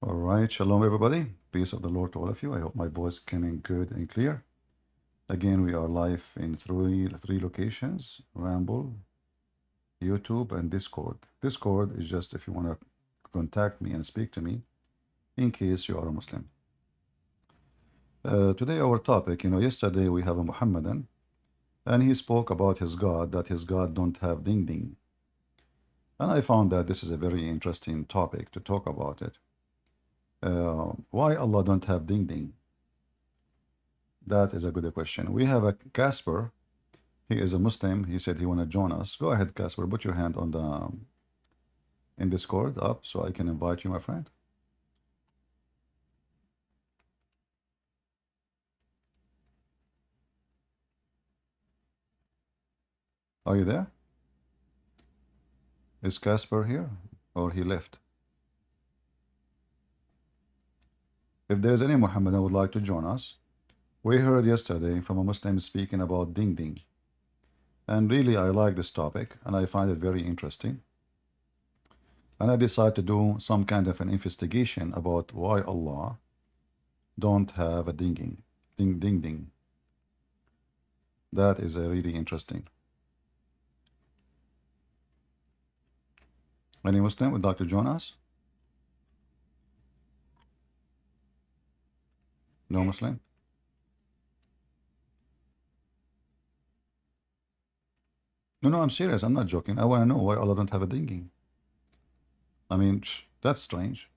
All right, shalom everybody. Peace of the Lord to all of you. I hope my voice coming good and clear. Again, we are live in three locations: Ramble, YouTube, and Discord. Discord is just if you want to contact me and speak to me in case you are a Muslim. Today our topic, yesterday we have a Muhammadan, and he spoke about his God, that his God don't have ding ding. And I found that this is a very interesting topic to talk about it. Why Allah don't have ding ding? That is a good question. We have a Casper. He is a Muslim. He said he want to join us. Go ahead, Casper. Put your hand on the in Discord up so I can invite you, my friend. Are you there? Is Casper here or he left? If there's any Muhammad that would like to join us, we heard yesterday from a Muslim speaking about ding ding. And really, I like this topic and I find it very interesting. And I decided to do some kind of an investigation about why Allah don't have a ding ding. That is really interesting. Any Muslim would like to join us? No Muslim? No, I'm serious. I'm not joking. I want to know why Allah don't have a dinging. I mean, that's strange.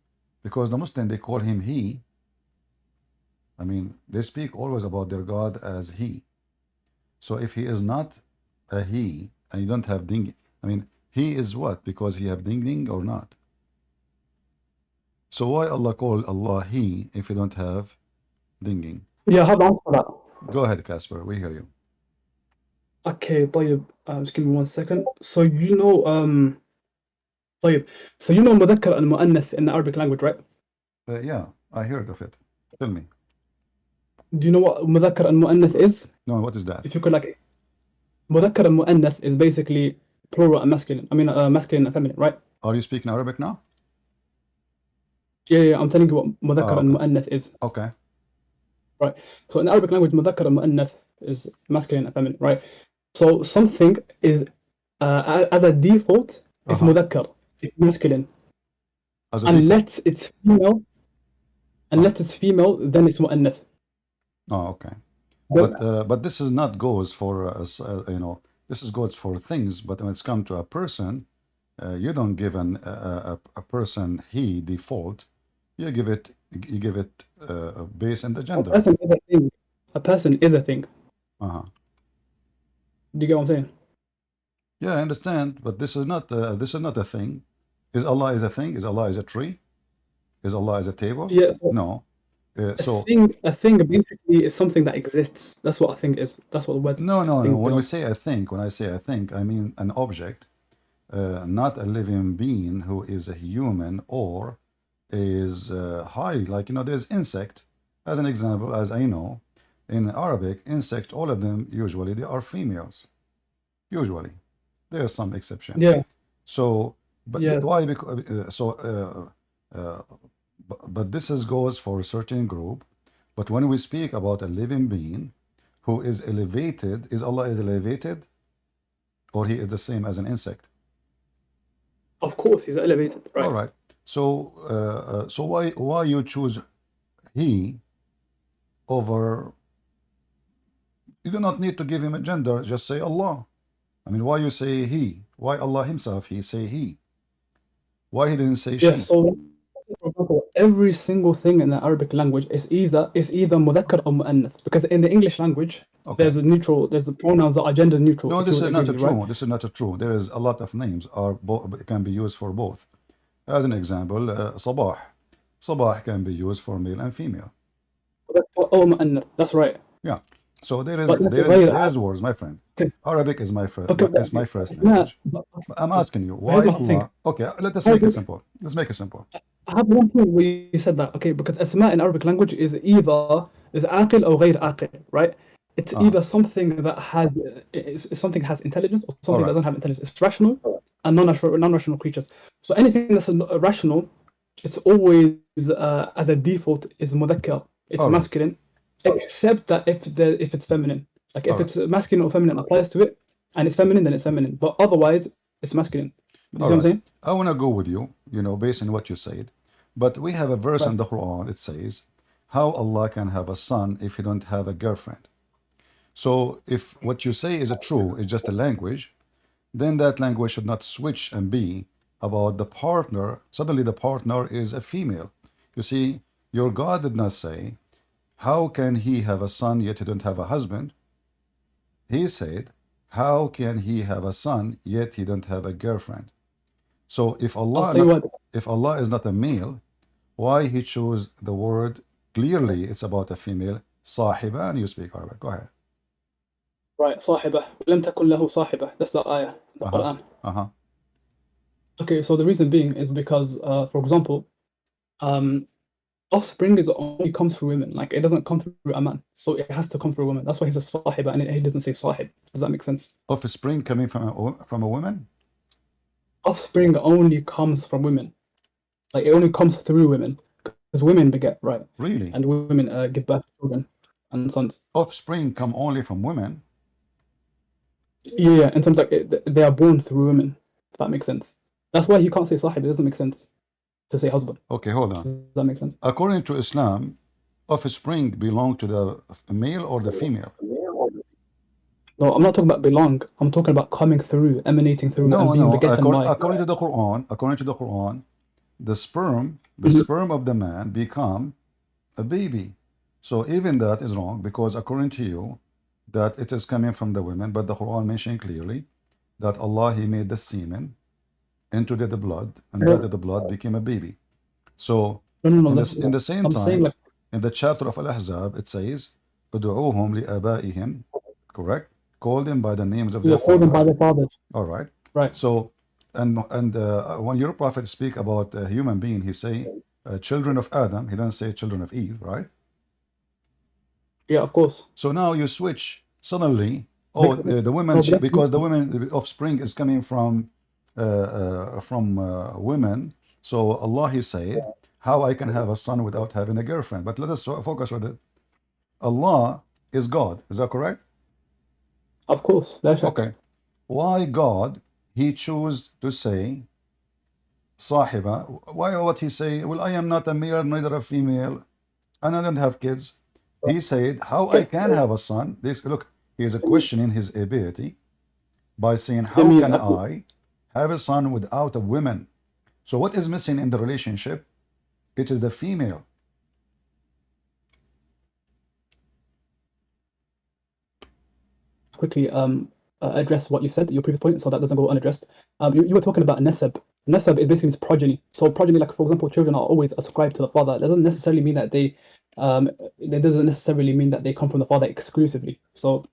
Because the Muslim, they call him he. I mean, they speak always about their God as he. So if he is not a he, and you don't have dinging, I mean, he is what? Because he have dinging or not? So why Allah call Allah he if you don't have dinging? Yeah, have answer that. Go ahead, Casper. We hear you. Okay, طيب. Just give me 1 second. So you know, طيب. So you know مذكر and مؤنث in the Arabic language, right? Yeah, I heard of it. Tell me. Do you know what مذكر and مؤنث is? No, what is that? If you could like, مذكر and مؤنث is basically plural and masculine. I mean, masculine and feminine, right? Are you speaking Arabic now? Yeah, I'm telling you what مذكر and مؤنث is. Okay. Right. So in Arabic language, مذكر and مؤنث is masculine and feminine, right? So something is as a default, it's مذكر, it's masculine. Unless it's female, then it's مؤنث. Oh, okay. But this is not goes for this is goes for things. But when it's come to a person, you don't give a person he default. You give it based on the gender. A person is a thing. Do you get what I'm saying? Yeah, I understand, but this is not a thing. Is Allah is a thing? Is Allah is a tree? Is Allah is a table? Yeah. No. A thing basically is something that exists. That's what a thing is. That's what the word. No. When we say a thing, when I say a thing, I mean an object, not a living being who is a human or is high. Like there's insect, as an example, as I know. In Arabic, insect, all of them usually they are females. Usually, there are some exceptions. Yeah. So, but yeah. Why? Because but this goes for a certain group. But when we speak about a living being who is elevated, is Allah is elevated, or he is the same as an insect? Of course, he's elevated, right? All right. So, so why you choose he over? You do not need to give him a gender. Just say Allah. I mean, why you say he? Why Allah himself? He say he. Why he didn't say she? Yeah. So, for example, every single thing in the Arabic language is either مذكر or مؤنث, because in the English language there's the pronouns that are gender neutral. No, this is not true. Right? This is not true. There is a lot of names can be used for both. As an example, Sabah. Sabah can be used for male and female. مؤنث. That's right. Yeah. So there is words, my friend. Okay. Arabic is my first language. I'm asking you why. Okay, let's make it simple. Let's make it simple. I have one point where you said that. Okay, because asma in Arabic language is either aqil or غير aqil, right? It's either something that has intelligence or something that doesn't have intelligence. It's rational and non-rational creatures. So anything that's rational it's always as a default is mudakkar. It's All right. masculine, except that if it's feminine. Like if All right. it's masculine or feminine applies to it, and it's feminine, then it's feminine. But otherwise, it's masculine. You All see what I'm right. saying? I want to go with you, based on what you said. But we have a verse Right. in the Quran. It says, how Allah can have a son if he don't have a girlfriend. So if what you say is true, it's just a language, then that language should not switch and be about the partner. Suddenly the partner is a female. You see, your God did not say, how can he have a son yet he don't have a husband? He said, how can he have a son yet he don't have a girlfriend? So if I'll Allah tell you not, what. if Allah is not a male, why he chose the word? Clearly it's about a female. صاحبة, and you speak Arabic. Go ahead. Right. صاحبة لم تكن له صاحبة. That's the ayah, the Uh-huh. Quran. Uh-huh. Okay. So the reason being is because, for example, offspring is only comes through women. Like it doesn't come through a man, so it has to come through a woman. That's why he says صاحبة and he doesn't say صاحب. Does that make sense? Offspring coming from a woman? Offspring only comes from women. Like it only comes through women because women beget, right? Really? And women give birth to children and sons. Offspring come only from women? Yeah, in terms like they are born through women. If that makes sense. That's why you can't say sahib. It doesn't make sense to say husband. Okay, hold on. Does that make sense? According to Islam, offspring belong to the male or the female? No, I'm not talking about belong. I'm talking about coming through, emanating through, and No, being no. begotten by. According to the Quran, the sperm Mhm. of the man become a baby. So even that is wrong, because according to you, that it is coming from the women, but the Quran mentioned clearly that Allah, he made the semen into the blood, and that the blood became a baby. So No. in the same I'm saying time, like in the chapter of Al-Ahzab, it says, "Ud'uuhum li'abaihim," correct? Call them by the names of you're their called them by fathers. their fathers, All right. right? So, and when your prophet speak about a human being, he say children of Adam. He doesn't say children of Eve, right? Yeah, of course. So now you switch suddenly. Oh, the women, No, but because the women, the offspring is coming from women. So Allah, he said, how I can have a son without having a girlfriend? But let us focus on it. Allah is God. Is that correct? of course, لا شك. Okay. Why God, he chose to say صاحبة? Why what he say? Well, I am not a male, neither a female, and I don't have kids. He said, how I can have a son? This, look, he is questioning his ability by saying, how جميل. can I have a son without a woman? So what is missing in the relationship? It is the female. Quickly address what you said, your previous point, so that doesn't go unaddressed. You were talking about nasab. Nasab is basically progeny. So progeny, like for example, children are always ascribed to the father. It doesn't necessarily mean that they come from the father exclusively. So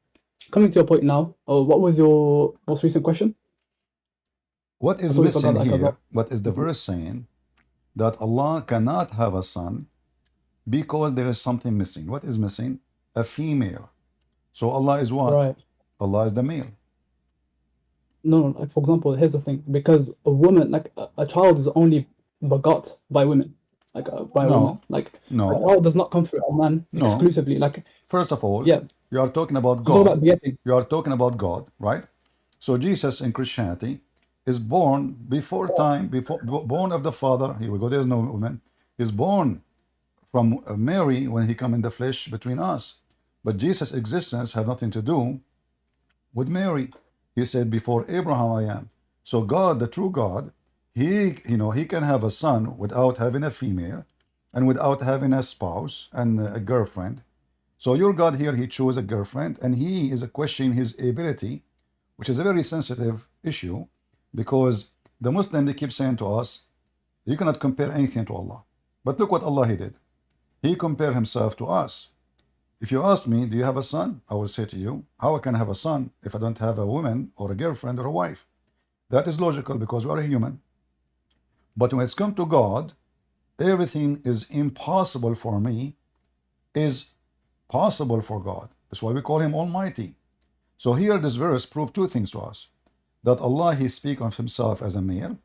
coming to your point now, what was your most recent question? What is I thought you forgot missing that, here? Kazak. What is the verse saying? That Allah cannot have a son because there is something missing. What is missing? A female. So Allah is what? Right. Allah is the male. No, like for example, here's the thing: because a woman, like a child, is only begot by women, like by a woman. No, Like a no, child does not come through a man no. exclusively. Like First of all, yeah, you are talking about I'm talking about God. begetting. You are talking about God, right? So Jesus in Christianity is born before time, born of the Father. Here we go. There's no woman. Is born from Mary when he come in the flesh between us. But Jesus' existence have nothing to do with Mary. He said, before Abraham I am. So God, the true God, he can have a son without having a female and without having a spouse and a girlfriend. So your God here, he chose a girlfriend, and he is questioning his ability, which is a very sensitive issue, because the Muslim, they keep saying to us, you cannot compare anything to Allah. But look what Allah, he did. He compared himself to us. If you ask me, do you have a son? I will say to you, how I can have a son if I don't have a woman or a girlfriend or a wife? That is logical because we are a human. But when it's come to God, everything is impossible for me is possible for God. That's why we call him Almighty. So here this verse proves two things to us. That Allah, he speaks of himself as a male,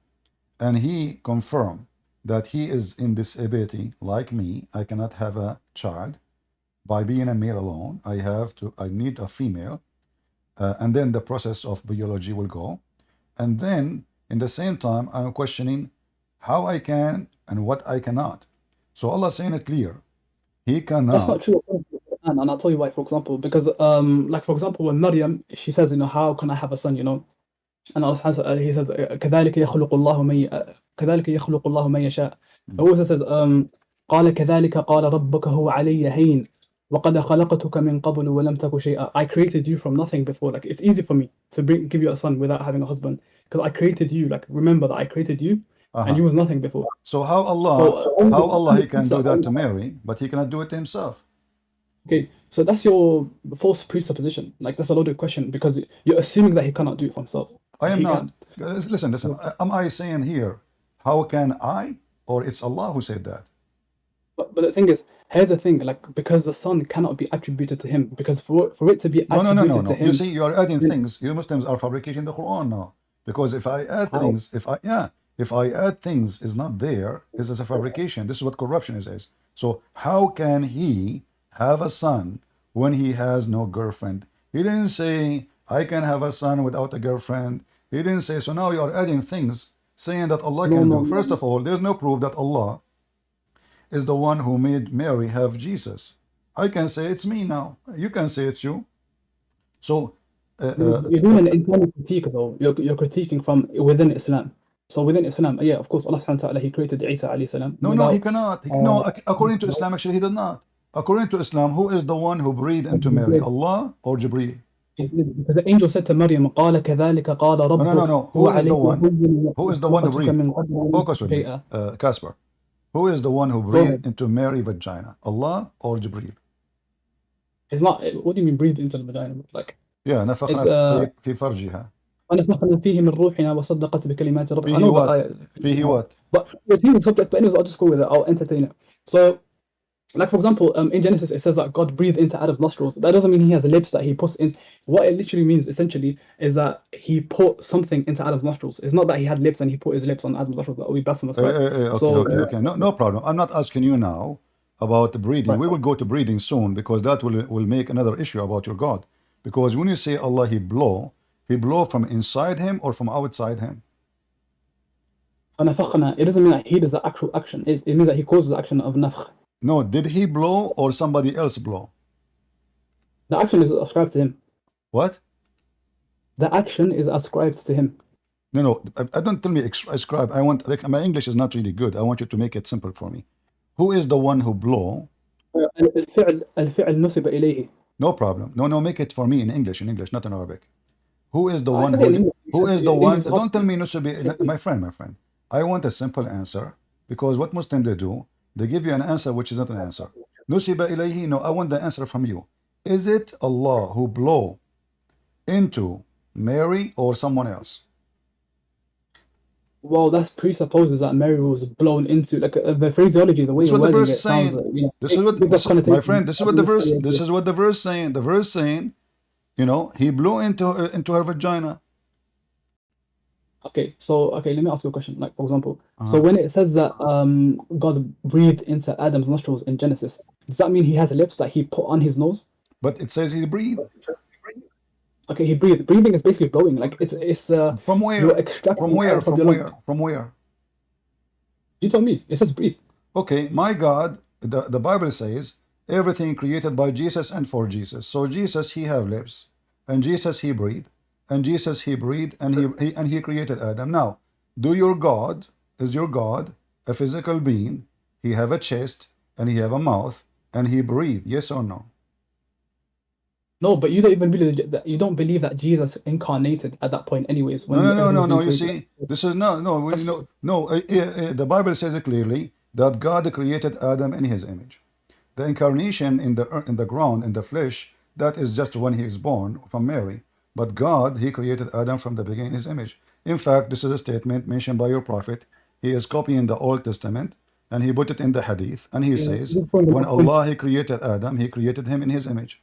and he confirmed that he is in disability like me. I cannot have a child by being a male alone. I need a female. And then the process of biology will go. And then in the same time, I'm questioning how I can and what I cannot. So Allah saying it clear. He That's not cannot. true. And I'll tell you why, for example, because like for example, when Maryam, she says, how can I have a son, and Allah he says, كذلك يخلق الله من كذلك يخلق الله من يشاء. He also says, قال كذلك قال ربك هو علي هين وقد خلقتك من قبل ولم تك شيئا. I created you from nothing before. Like it's easy for me to give you a son without having a husband, because I created you. Like remember that I created you, and you was nothing before. So how Allah he can do that to Mary, but he cannot do it to himself? Okay, so that's your false presupposition. Like that's a loaded question, because you're assuming that he cannot do it for himself. I am not. Listen. Am I saying here, how can I? Or it's Allah who said that? But the thing is, here's the thing, like, because the son cannot be attributed to him, because for it to be attributed to him... You see, you are adding things. You Muslims are fabricating the Quran now. Because if I add things, if I add things is not there, is a fabrication. This is what corruption is. So how can he have a son when he has no girlfriend? He didn't say, I can have a son without a girlfriend. He didn't say, so now you are adding things, saying that Allah can do. First of all, there's no proof that Allah is the one who made Mary have Jesus. I can say it's me now. You can say it's you. So you're doing an internal critique though. You're critiquing from within Islam. So within Islam, yeah, of course, Allah subhanahu wa ta'ala, he created Isa alayhi salam. No, he cannot. No, according to Islam, actually, he did not. According to Islam, who is the one who breathed into Mary? Allah or Jibreel? Because the angel said to Maryam, قال كذلك قال ربك. No. Who is the one? Who is the one who breathed? Focus with me, Casper. Who is the one who breathed into Mary's vagina? Allah or Jibreel? It's not. What do you mean breathed into the vagina? Like, yeah, نفخنا في فرجها. ونفخنا فيه من روحنا وصدقت بكلمات ربها. فيه what? فيه what? But the thing is subject. But anyways, I'll just go with it. I'll entertain it. So, like for example, in Genesis it says that God breathed into Adam's nostrils. That doesn't mean he has lips that he puts in. What it literally means essentially is that he put something into Adam's nostrils. It's not that he had lips and he put his lips on Adam's nostrils. That would be blasphemous. Right? Okay. No problem. I'm not asking you now about breathing. Right. We will go to breathing soon, because that will make another issue about your God. Because when you say Allah, he blow from inside him or from outside him? It doesn't mean that he does the actual action. It means that he causes the action of nafkh. No, did he blow or somebody else blow? The action is ascribed to him. What? The action is ascribed to him. No. I don't tell me ascribe. I want, like, my English is not really good. I want you to make it simple for me. Who is the one who blow? الفعل نسب إليه. No problem. No, make it for me in English, not in Arabic. Who is the one who is the one? Don't tell me nusubi, my friend. I want a simple answer, because what Muslims they do, they give you an answer which is not an answer. Nusiba ilayhi. No, I want the answer from you. Is it Allah who blow into Mary or someone else? Well, that presupposes that Mary was blown into, like, the phraseology, the way you're wording it sounds like, this is what the verse saying. The verse saying, he blew into her vagina. Okay, let me ask you a question. Like, for example, so when it says that God breathed into Adam's nostrils in Genesis, does that mean he has lips that he put on his nose? But it says he breathed. Okay, he breathed. Breathing is basically blowing. Like it's from where? From where? You tell me. It says breathe. Okay, my God, the Bible says everything created by Jesus and for Jesus. So Jesus, he have lips, and Jesus he breathed, and Jesus he breathed, and he created Adam. Now, is your God a physical being? He have a chest and he have a mouth and he breathe. Yes or no? No, but you don't even believe that. You don't believe that Jesus incarnated at that point, anyways. No. You see, this is no. The Bible says it clearly that God created Adam in His image. The incarnation in the ground, in the flesh, that is just when he is born from Mary. But God, He created Adam from the beginning in His image. In fact, this is a statement mentioned by your prophet. He is copying the Old Testament and he put it in the Hadith, and he says, when Allah He created Adam, He created him in His image.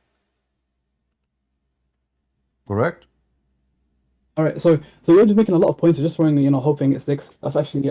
Correct? All right, so you're just making a lot of points, just throwing, hoping it sticks. That's actually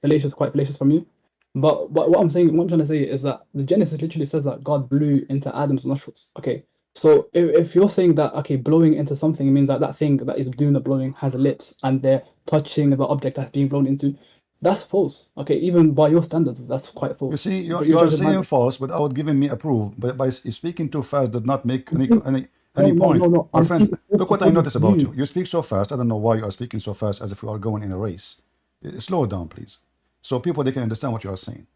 quite fallacious from you. But what I'm saying, what I'm trying to say is that the Genesis literally says that God blew into Adam's nostrils. Okay, so if you're saying that, okay, blowing into something means that that thing that is doing the blowing has lips and they're touching the object that's being blown into, that's false. Okay, even by your standards, that's quite false. You see, But you you're are judging saying my. false without giving me a proof. But by speaking too fast does not make I'm saying, any no, point. no. My I'm friend, saying it's false look what I according notice to about you. you. You speak so fast. I don't know why you are speaking so fast, as if we are going in a race. Slow down, please, so people they can understand what you are saying.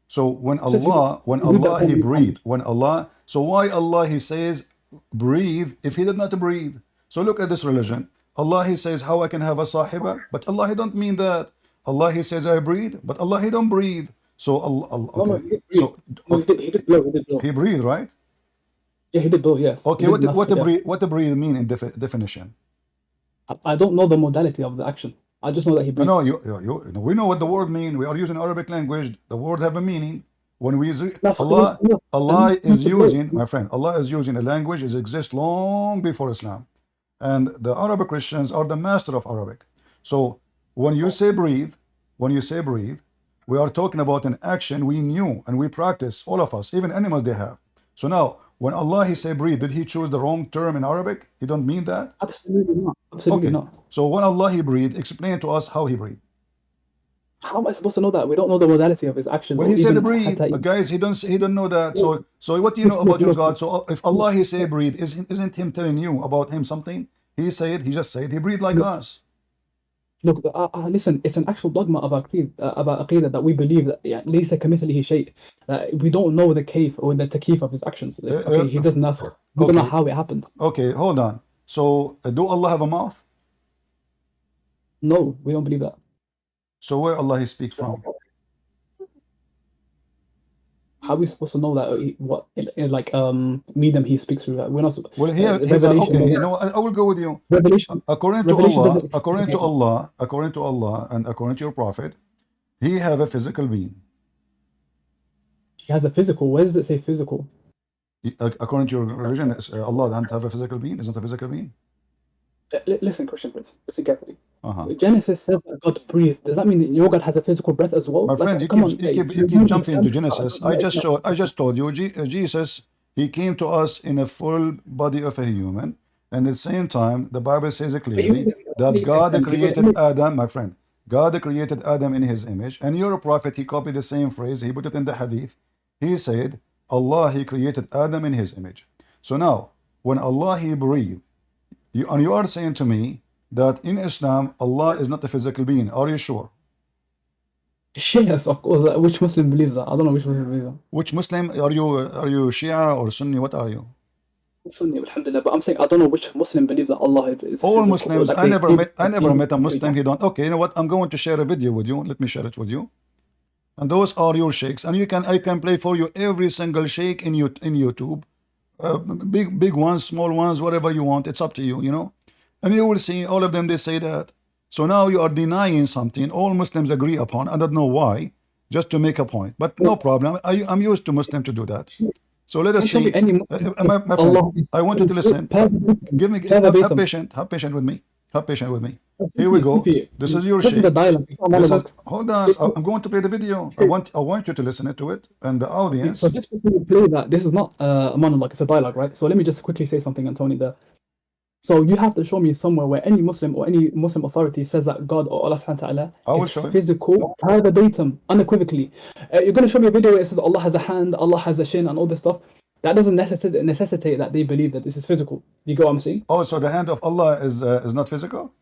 So when It's just you. when You that Allah told He me. breathed, when Allah, so why Allah He says breathe if He did not breathe? So look at this religion. Allah He says how I can have a sahiba, but Allah He don't mean that. Allah He says I breathe, but Allah He don't breathe. So Allah, No, okay. he did breathe. So No, okay, he did blow. He did blow. He breathed, right? Yeah, he did blow. Yes, he Okay, did enough. Yeah. what the breathe mean in definition? I don't know the modality of the action. I just know that he breathed. No, we know what the word mean. We are using Arabic language. The word have a meaning. When we Enough, Allah, enough. Allah And is to blow. using, my friend, Allah is using a language that exists long before Islam, and the Arabic Christians are the master of Arabic. So when you say breathe, we are talking about an action we knew and we practice, all of us, even animals they have. So now, when Allah He say breathe, did He choose the wrong term in Arabic? He don't mean that. Absolutely not. Absolutely Okay. not. So when Allah He breathed, explain to us how He breathed. How am I supposed to know that? We don't know the modality of his actions. Well, Or He said even breathe, hatta. but guys, he don't know that. Look, So what do you know about your look. God? So if Allah He say breathe, isn't Him telling you about Him something? He just said He breathed like us. Look, listen, it's an actual dogma of about Aqidah that we believe that ليس كمثله شيء. That we don't know the kayf or the takif of his actions. Okay, he does nothing. We don't know Okay, how it happens. okay, hold on. So do Allah have a mouth? No, we don't believe that. So where Allah He speak from? How are we supposed to know that? What like medium he speaks through? That we're not. Well, here he's Revelation. okay. You know, I will go with you. Revelation. According to Revelation Allah, doesn't. according to Allah, and according to your Prophet, He have a physical being. He has a physical. Where does it say physical? According to your religion, Allah doesn't have a physical being. Isn't a physical being? Listen, Christian Prince. Listen carefully. Uh-huh. Genesis says that God breathed. Does that mean that your God has a physical breath as well? My Like, friend, you come on, keep jumping into Genesis. I just told you, Jesus, He came to us in a full body of a human, and at the same time, the Bible says clearly that God created Adam, my friend. God created Adam in His image, and your prophet, he copied the same phrase. He put it in the hadith. He said, Allah, He created Adam in His image. So now, when Allah He breathed, you are saying to me that in Islam, Allah is not a physical being. Are you sure? Yes, of course. Which Muslim believes that? I don't know which Muslim believes that. Which Muslim are you? Are you Shia or Sunni? What are you? Sunni, alhamdulillah. But I'm saying I don't know which Muslim believes that Allah is All physical. Muslims. Like I never met a Muslim. He don't. Okay, you know what? I'm going to share a video with you. Let me share it with you. And those are your sheikhs, and I can play for you every single sheikh in YouTube, big ones, small ones, whatever you want. It's up to you, you know. And you will see all of them. They say that. So now you are denying something all Muslims agree upon. I don't know why, just to make a point. But no problem. I'm used to Muslim to do that. So let us see. My friend, I want you to listen. Give me have patient with me. Have patient with me. Here we go. This is your sheikh. Hold on. I'm going to play the video. I want you to listen to it and the audience. So just before we play that, this is not a monologue, it's a dialogue, right? So let me just quickly say something, Anthony, there. So you have to show me somewhere where any Muslim or any Muslim authority says that God or Allah subhanahu wa ta'ala is physical, verbatim, unequivocally. You're going to show me a video where it says Allah has a hand, Allah has a shin, and all this stuff. That doesn't necessitate that they believe that this is physical. You get what I'm saying? Oh, so the hand of Allah is not physical?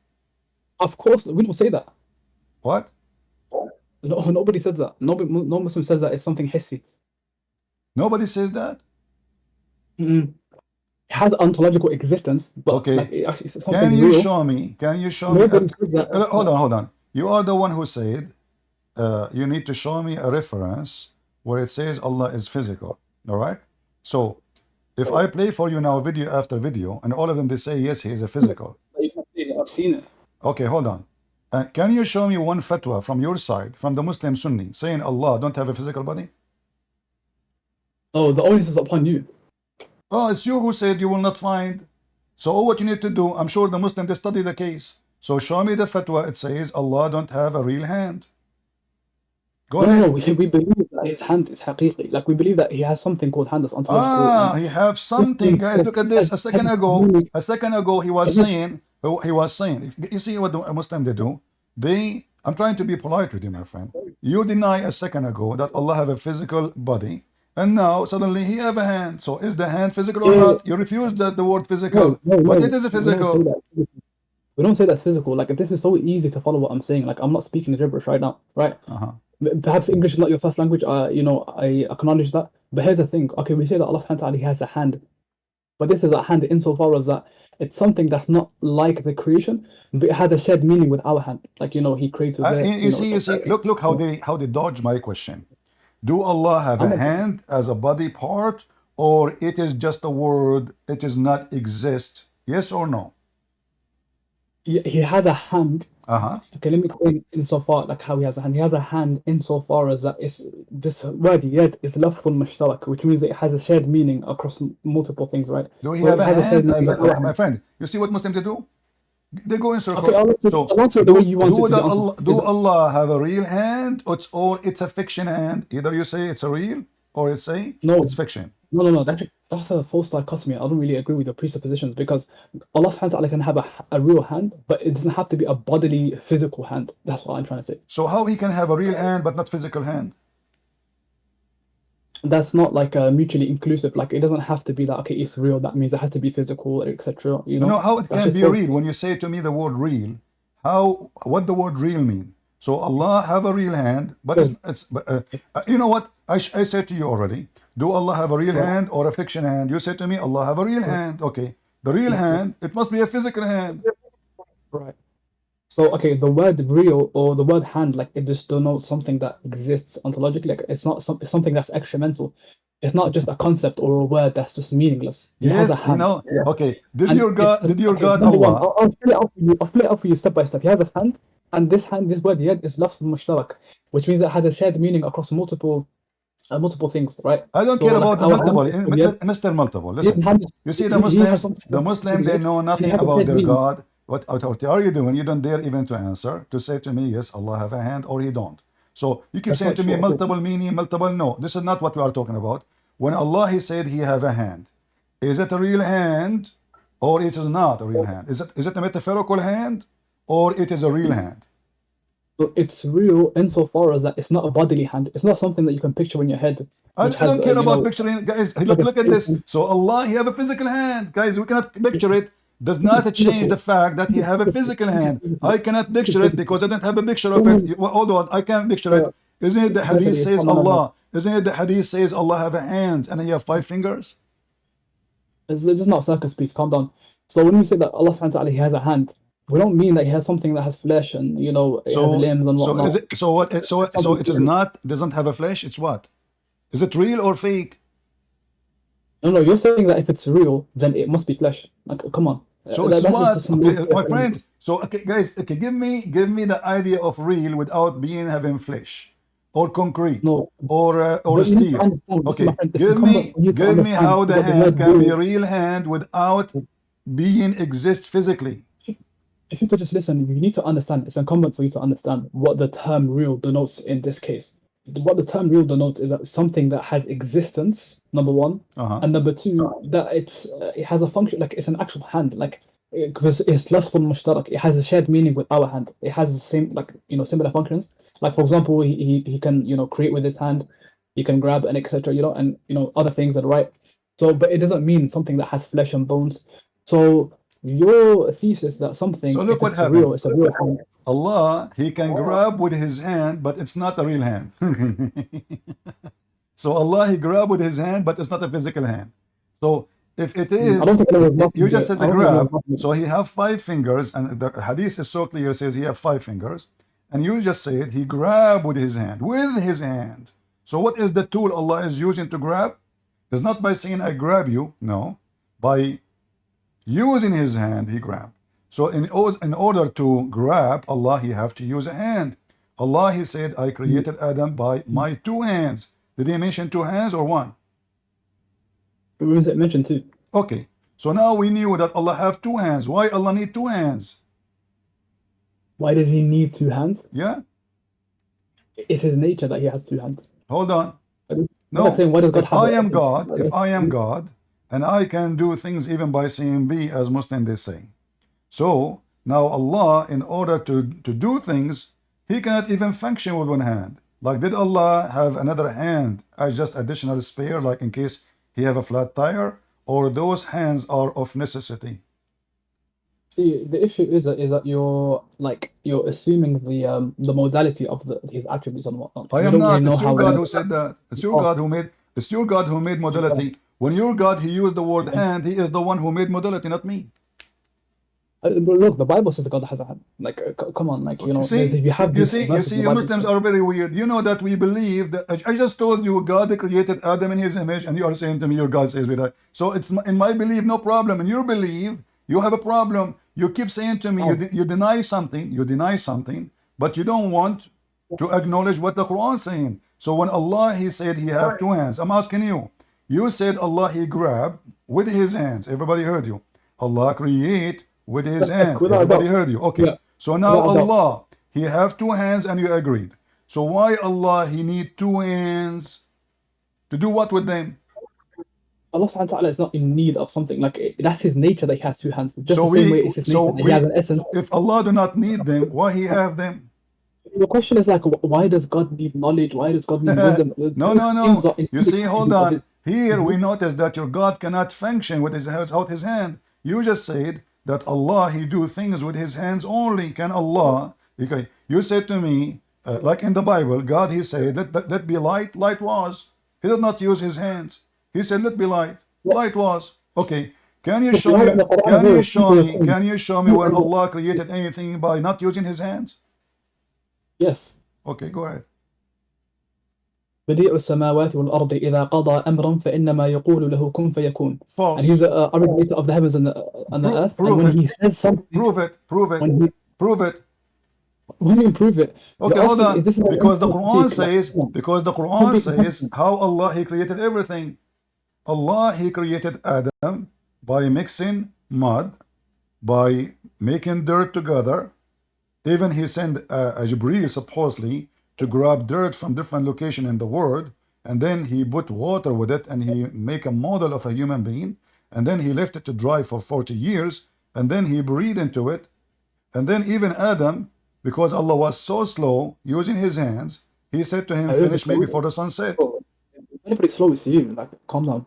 Of course, we don't say that. What? No, nobody says that. No Muslim says that it's something hissy. Nobody says that? It has ontological existence, but okay. Like, it actually something Can you real. show me? Nobody says that. Hold on. You are the one who said you need to show me a reference where it says Allah is physical. All right? So if I play for you now video after video, and all of them they say yes, he is a physical. I've seen it. Okay, hold on. Can you show me one fatwa from your side, from the Muslim Sunni, saying Allah don't have a physical body? Oh, the onus is upon you. Oh, it's you who said you will not find. So all what you need to do, I'm sure the Muslim, they study the case. So show me the fatwa, it says Allah don't have a real hand. Go No, ahead. no, we believe that his hand is haqiqi. Like we believe that he has something called hand that's ontological, and He have this something, thing guys. Look at this. has, A has second ago, meaning. he was saying, you see what the Muslim they do? I'm trying to be polite with you, my friend. You deny a second ago that Allah have a physical body, and now suddenly he have a hand. So is the hand physical or Yeah, not? You refuse the word physical, no, no, but it no. is a We don't say physical. that. We don't say that's physical. Like this is so easy to follow what I'm saying. Like I'm not speaking gibberish right now, right? Uh-huh. Perhaps English is not your first language. I acknowledge that. But here's the thing. Okay, we say that Allah Subhanahu wa Taala, He has a hand, but this is a hand insofar as that it's something that's not like the creation, but it has a shared meaning with our hand. Like He creates with it. You see. Look how they dodge my question. Do Allah have I'm a not. hand as a body part, or it is just a word? It does not exist. Yes or no? He has a hand. Uh-huh. Okay, let me explain insofar like how he has a hand. He has a hand insofar as that is this word yet is lafzul mushtarak, which means it has a shared meaning across multiple things, right? Do he So have it a has a shared hand as meaning with our my hand. friend? You see what Muslims they do? They go in Okay, circle. So I'll answer it the way you want it to be answered. do Allah have a real hand, or it's a fiction hand? Either you say it's a real, or it's say No, it's fiction. no. That's a false dichotomy. I don't really agree with your presuppositions because Allah subhanahu wa ta'ala can have a real hand, but it doesn't have to be a bodily physical hand. That's what I'm trying to say. So how he can have a real hand but not physical hand? That's not like mutually inclusive. Like it doesn't have to be that okay, it's real. That means it has to be physical, etc. No, how it That's can just be false. real when you say to me the word real? What the word real mean? So Allah have a real hand, but So, you know what? I said to you already. Do Allah have a real right, hand or a fiction hand? You said to me Allah have a real right, hand. Okay, the real yes, yes, hand, it must be a physical hand. right. So okay, the word real or the word hand, like it just denotes something that exists ontologically. Like it's something that's extramental. It's not just a concept or a word that's just meaningless. It has a Yes, you hand. know. Yeah. Okay, And it's Did your okay. God Number one, Allah? I'll split it out for you. I'll split it out for you step by step. He has a hand, and this word yet is lafz mushtarak, which means it has a shared meaning across multiple things, right? I don't So care like about the our hand multiple, is called yet. Mr. Multiple. His Listen, hand, you see he has something The called Muslim, they yet, know and it nothing has a about shared their meaning. God. What are you doing? You don't dare even to answer to say to me, yes, Allah have a hand or He don't. So you keep That's saying not to me true. Okay. multiple meaning, multiple. No, this is not what we are talking about. When Allah He said He have a hand, is it a real hand or it is not a real hand? Is it a metaphorical hand or it is a real hand? So it's real insofar as that it's not a bodily hand. It's not something that you can picture in your head, which I has don't care about picturing, guys. it's like a Look at this. skeleton. So Allah, He have a physical hand, guys. We cannot picture it. Does not It's change the physical. fact that He It's have a physical. physical It's hand. physical. I cannot It's picture it physical. because I don't have a picture of Show me. it. Well, hold on, I can't picture it. Isn't it the Hadith Bashari, says someone else. Allah? Isn't it the Hadith says Allah have a hand and He have 5 fingers? This is not circus, please calm down. So when we say that Allah subhanahu wa ta'ala, He has a hand, we don't mean that He has something that has flesh and it has So limbs and so is whatnot. it so what? It's So something it is physical. not doesn't have a flesh. It's what? Is it real or fake? No, you're saying that if it's real, then it must be flesh. Like, come on. So it's That's just what? some Okay, weird my friend. terminology. So okay, guys, okay, give me the idea of real without being having flesh, or concrete, No, or but you need to steel. understand. Listen, my Okay, friend, it's incumbent for you to give me understand how the what the hand word can be real. a real hand without being exist physically. If you could just listen, you need to understand. It's incumbent for you to understand what the term real denotes in this case. What the term real denotes is that something that has existence, number one, Uh-huh. and number two, that it has a function, like it's an actual hand, like because it's lafzul mushtarak. It has a shared meaning with our hand. It has the same, like similar functions. Like for example, he can create with his hand, he can grab and etc. And other things are right. So, but it doesn't mean something that has flesh and bones. So your thesis that So something, look if what it's real, happened. it's a real hand. Allah, He can grab with His hand, but it's not a real hand. So Allah, He grab with His hand, but it's not a physical hand. So if it I don't is, think anyone's you knocking just it. said I the don't think anyone's grab. knocking it. So He have 5 fingers, and the Hadith is so clear, says He have 5 fingers, and you just said He grab with His hand, with His hand. So what is the tool Allah is using to grab? It's not by saying I grab you, no, by using His hand He grab. So in order to grab Allah, He have to use a hand. Allah, He said, I created Adam by my 2 hands. Did He mention 2 hands or one? Where is it mentioned too? Okay, so now we knew that Allah have 2 hands. Why Allah need 2 hands? Why does he need 2 hands? Yeah, It's his nature that he has two hands. Hold on. I'm No, not saying why does God if have I a- am it's- God, if I am God, and I can do things even by saying be, as Muslims they say. So now Allah, in order to do things, He cannot even function with one hand. Like, did Allah have another hand as just additional spare, like in case He have a flat tire, or those hands are of necessity? See, the issue is that you're assuming the modality of his attributes and whatnot. I You am don't really not. know It's your how. God who said that. It's your Oh, God who made. It's your God who made modality. When your God, He used the word hand, He is the one who made modality, not me. But look, the Bible says God has a hand. Like, come on, like, you know, See, you have you these see, verses in the you Bible. Muslims are very weird. You know that we believe that I just told you God created Adam in His image, and you are saying to me your God says with that. So it's in my belief, no problem. In your belief, you have a problem. You keep saying to me Oh. you deny something, but you don't want to acknowledge what the Quran is saying. So when Allah He said He have two hands, I'm asking you. You said Allah He grabbed with His hands. Everybody heard you. Allah create with His hand. Without a Everybody doubt. heard you. Okay. Yeah. So now Without a doubt. Allah He have two hands and you agreed. So why Allah He need two hands to do what with them? Allah subhanahu wa ta'ala is not in need of something. Like, that's his nature that he has two hands. Just So the same way it's his nature that he has an essence. if Allah do not need them, why He have them? The question is like, why does God need knowledge? Why does God need wisdom? No. You see, hold on. Here we notice that your God cannot function with without His hand. You just said that Allah He do things with His hands only. Can Allah? Okay. You said to me, like in the Bible, God He said let be light. Light was. He did not use His hands. He said let be light. Light was. Okay. Can you show me? Can you show me where Allah created anything by not using His hands? Yes. Okay, go ahead. بديع السماوات والأرض إذا قضى أمرا فإنما يقول له كن فيكون. False. And he's a originator of the heavens and the earth. And when he says something, prove it. Prove it. Prove it. When you prove it, okay, hold on. Because the Quran says how Allah He created everything. Allah He created Adam by mixing mud, by making dirt together. Even He sent a Jibreel supposedly to grab dirt from different location in the world, and then He put water with it, and He make a model of a human being, and then He left it to dry for 40 years, and then He breathed into it, and then even Adam, because Allah was so slow using His hands, He said to him, finish me before the sun set. Pretty slow is you. Like, calm down.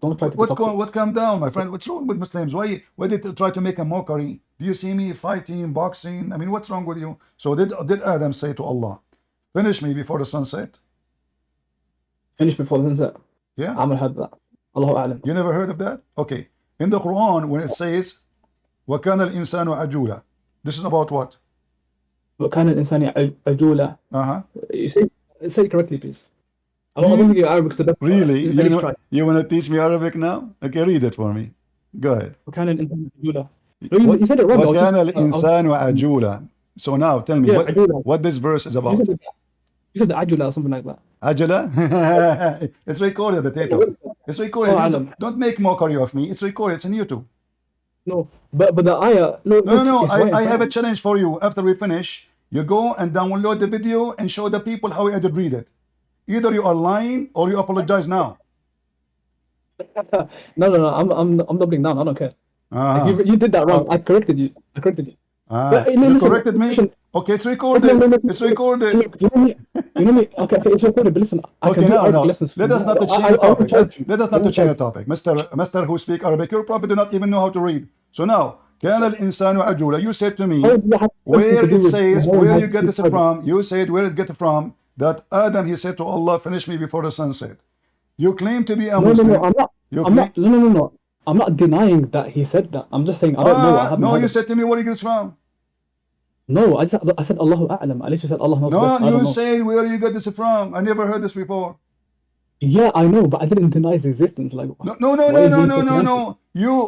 Don't try to what calm down, my friend? What's wrong with Muslims? Why did they try to make a mockery? Do you see me fighting, boxing? I mean, what's wrong with you? So did Adam say to Allah, finish me before the sunset? Finish before the sunset? Yeah. I haven't heard that. Allahu A'lam. You never heard of that? Okay. In the Quran, when it says, وَكَانَ الْإِنسَانُ عَجُولًا, this is about what? وَكَانَ الْإِنسَانُ عَجُولًا. You say it correctly, please. I don't think your Arabic's the best. Really? You want to teach me Arabic now? Okay, read it for me. Go ahead. وَكَانَ الْإِنسَانُ عَجُولًا. No, you said it wrong. وَكَانَ الْإِنسَانُ عَجُولًا. So now, tell me, what this verse is about. You said the Ajula or something like that. Ajala? It's recorded, potato. It's recorded. Oh, don't make mockery of me. It's recorded. It's on YouTube. No, but the ayah... No. I have a challenge for you. After we finish, you go and download the video and show the people how I did read it. Either you are lying or you apologize now. No. I'm doubling down. I don't care. Like, you did that wrong. I corrected you. You corrected me? Okay, it's recorded. It's recorded. You know me. Okay, it's recorded. But listen, I can do Arabic lessons. Let us not change the topic. Let us not change the topic. Mr. who speak Arabic, your prophet do not even know how to read. So now, كان الإنسان عجولا. You said to me, where it says, where you get this from? You said where it get from? That Adam, he said to Allah, finish me before the sunset. You claim to be a Muslim. No. I'm not denying that he said that. I'm just saying I don't know. No, you said to me where you get this from. No, I said Allahu A'lam. I literally said Allah knows best. No, you say where you got this from. I never heard this before. Yeah, I know, but I didn't deny its existence. Like, no.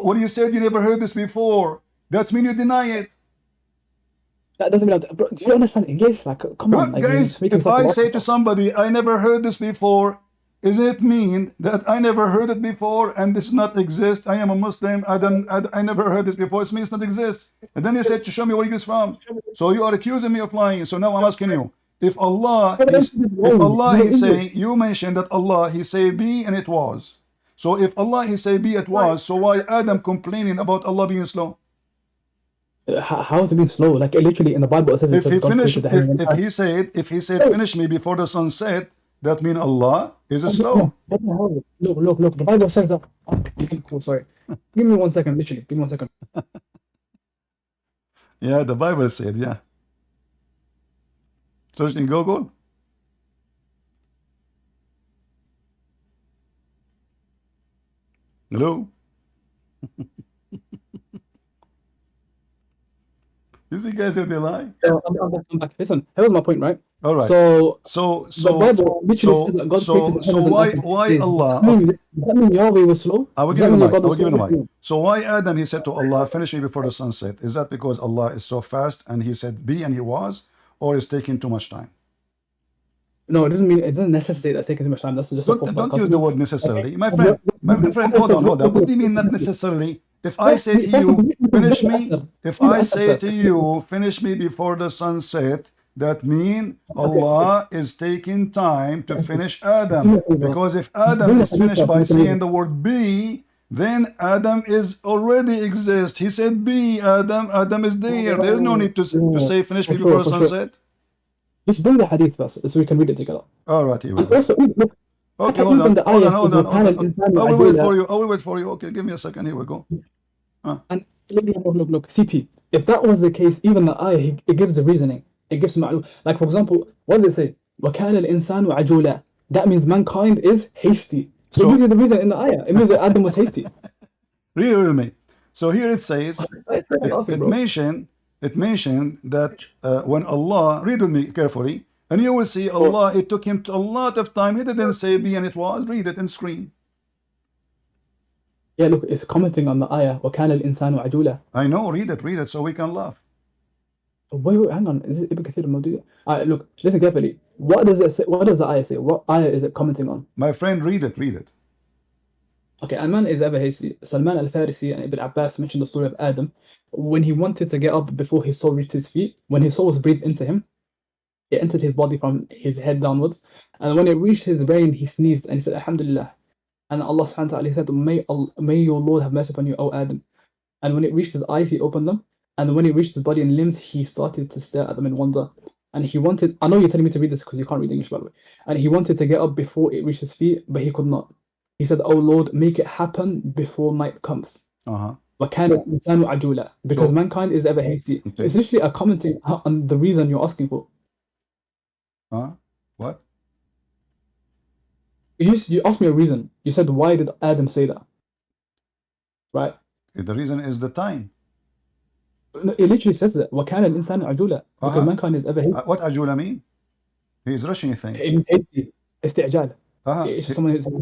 When you said you never heard this before, that's mean you deny it. That doesn't mean that. Bro, do you understand English? Like, come on, like, guys. If I say to somebody, I never heard this before, does it mean that I never heard it before and this not exist? I am a Muslim. I never heard this before. It means not exist. And then you said to show me where it is from. So you are accusing me of lying. So now I'm asking you, If Allah he's saying, you mentioned that Allah, he said be and it was. So if Allah, he said be, it was. So why Adam complaining about Allah being slow? How is it being slow? Like literally in the Bible it says, If he finished, if he said Oh. finish me before the sun set, that means Allah is slow. Look, the Bible says that. Oh, sorry. Give me 1 second, literally. Give me 1 second. Yeah, the Bible said, yeah. Search in Google. Hello? You see, guys, how they lie? I'm back. Listen, here was my point, right? All right. So So why Allah? Does that mean Yahweh was slow? I will give you the mic. So why Adam, he said to Allah, finish me before the sunset? Is that because Allah is so fast and he said be and he was, or is taking too much time? No, it doesn't necessitate that taking too much time. That's just don't use the word necessarily. My friend, hold on. What do you mean not necessarily? If I say to you, finish me, finish me before the sunset, that means Allah is taking time to finish Adam. Because if Adam is finished by saying the word be, then Adam is already exist. He said be, Adam is there. There's no need to say finish me before the sunset. Just bring the hadith first so we can read it together. All right, here we go. Also, look, okay, hold on. I will wait for you. Okay, give me a second. Here we go. And look, CP. If that was the case, even the ayah, it gives the reasoning. It gives some, like for example, what does it say? وَكَانَ الْإِنسَانُ عَجُولًا. That means mankind is hasty. So this is the reason in the ayah. It means that Adam was hasty. Read with me. So here it says, it mentioned that when Allah, read with me carefully, and you will see Allah, it took him a lot of time. He didn't say be and it was. Read it in screen. Yeah, look, it's commenting on the ayah. وَكَانَ الْإِنسَانُ عَجُولًا. I know, read it so we can laugh. Wait, hang on. Is it Ibn Kathir al-Mawdu'i? Look, listen carefully. What does it say? What does the ayah say? What ayah is it commenting on? My friend, read it. Okay, a man is ever hasty. Salman al-Farisi and Ibn Abbas mentioned the story of Adam. When he wanted to get up before his soul reached his feet, when his soul was breathed into him, it entered his body from his head downwards. And when it reached his brain, he sneezed and he said, Alhamdulillah. And Allah subhanahu wa ta'ala said, may your Lord have mercy upon you, O Adam. And when it reached his eyes, he opened them. And when it reached his body and limbs, he started to stare at them in wonder. And he wanted, I know you're telling me to read this because you can't read English, by the way. And he wanted to get up before it reached his feet, but he could not. He said, Oh Lord, make it happen before night comes. Because mankind is ever hasty. Okay. It's literally a commenting on the reason you're asking for. What? You asked me a reason. You said, why did Adam say that? Right? The reason is the time. No, it literally says that. وَكَانَ الْإِنسَانُ عَجُولًا. Because mankind is ever hasty. What ajula mean? He is rushing things. Hasty. Istijal.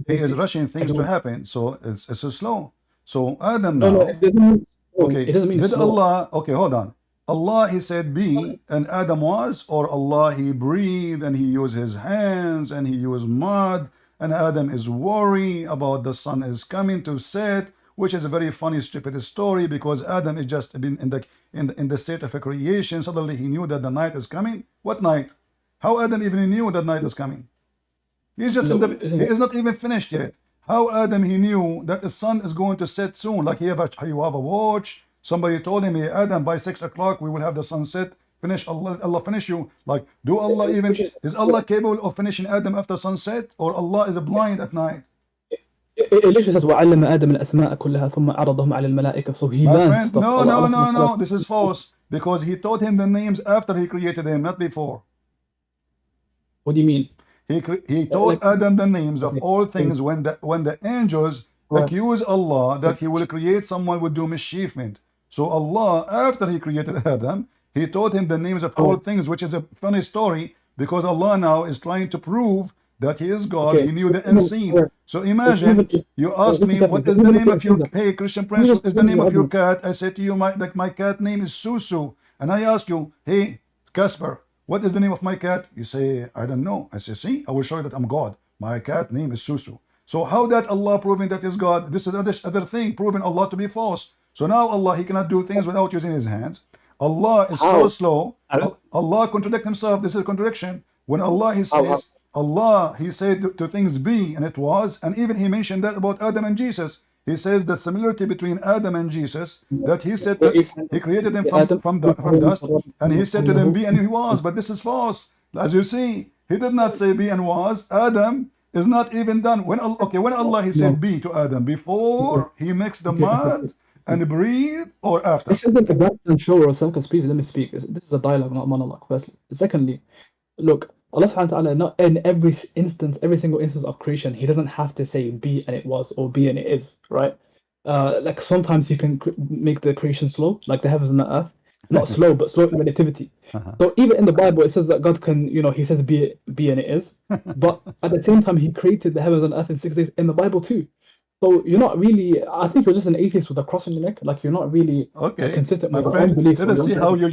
He is rushing things to happen, so it's so slow. So Adam now. No, it doesn't mean, okay. It doesn't mean did slow. Allah? Okay, hold on. Allah, he said be, and Adam was, or Allah, he breathed and he used his hands and he used mud, and Adam is worried about the sun is coming to set, which is a very funny, stupid story because Adam is just been in the state of a creation. Suddenly he knew that the night is coming. What night? How Adam even knew that night is coming? He's just he is not even finished yet. How Adam he knew that the sun is going to set soon? Like you have a watch. Somebody told him, hey, Adam, by 6 o'clock we will have the sunset. Finish Allah finish you. Like, is Allah capable of finishing Adam after sunset, or Allah is blind at night? It literally says وَعَلَّمَ آدَمَ الْأَسْمَاءَ كُلَّهَا ثُمَّ عَرَضَهُمْ عَلَى الْمَلَائِكَةِ. So he learns stuff. No. This is false because he taught him the names after he created them, not before. What do you mean? He taught Adam the names of all things when the angels accuse Allah that he will create someone would do mischievement. So Allah, after he created Adam, he taught him the names of all things, which is a funny story because Allah now is trying to prove that he is God. He knew the unseen. So imagine you ask me, what is the name of your, hey Christian Prince, what is the name of your cat? I say to you, my cat name is Susu. And I ask you, hey Casper, what is the name of my cat? You say, I don't know. I say, see, I will show you that I'm God. My cat name is Susu. So how that Allah proving that is God? This is other thing, proving Allah to be false. So now Allah, he cannot do things without using his hands. Allah is so slow. Allah contradict himself. This is a contradiction. When Allah He How? says, Allah He said to things be and it was, and even He mentioned that about Adam and Jesus. He says the similarity between Adam and Jesus, that He said to, He created them Adam from dust, and He said to them be and He was. But this is false. As you see, He did not say be and was. Adam is not even done. When Allah He said be to Adam, before He mixed the mud and breathe, or after? This isn't a grand show or a circus, please let me speak. This is a dialogue, not a monologue, firstly. Secondly, look, Allah subhanahu wa ta'ala, not in every instance, every single instance of creation, He doesn't have to say be and it was or be and it is, right? Like sometimes He can make the creation slow, like the heavens and the earth. Not slow, but slow in relativity. So even in the Bible, it says that God can, He says be and it is. But at the same time, He created the heavens and earth in 6 days in the Bible too. So you're not really, I think you're just an atheist with a cross on your neck. Like you're not really consistent my with your friend, own beliefs. let us see how you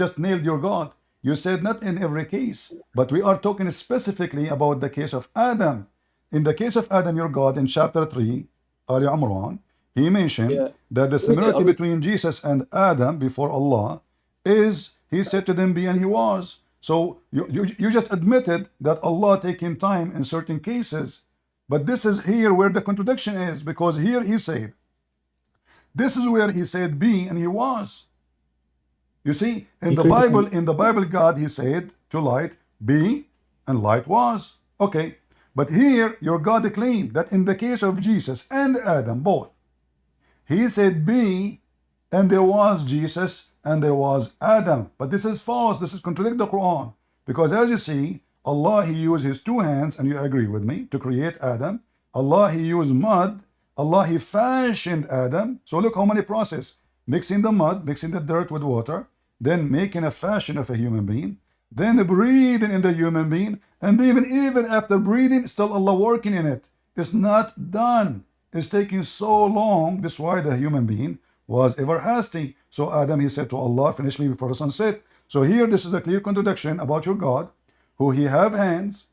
just nailed your God. You said not in every case, but we are talking specifically about the case of Adam. In the case of Adam, your God, in chapter 3, Ali Imran, He mentioned that the similarity between Jesus and Adam before Allah is He said to them be and He was. So you just admitted that Allah taking time in certain cases. But this is here where the contradiction is, because here He said, this is where He said be and He was. You see, in the Bible, God He said to light be, and light was. Okay, but here your God claimed that in the case of Jesus and Adam both, He said be, and there was Jesus and there was Adam. But this is false. This is contradict the Quran, because as you see, Allah He used His two hands, and you agree with me, to create Adam. Allah He used mud. Allah He fashioned Adam. So look how many process: mixing the mud, mixing the dirt with water, then making a fashion of a human being, then breathing in the human being, and even after breathing, still Allah working in it. It's not done. It's taking so long. That's why the human being was ever hasty. So Adam, he said to Allah, finish me before the sunset. So here, this is a clear contradiction about your God, who He have hands,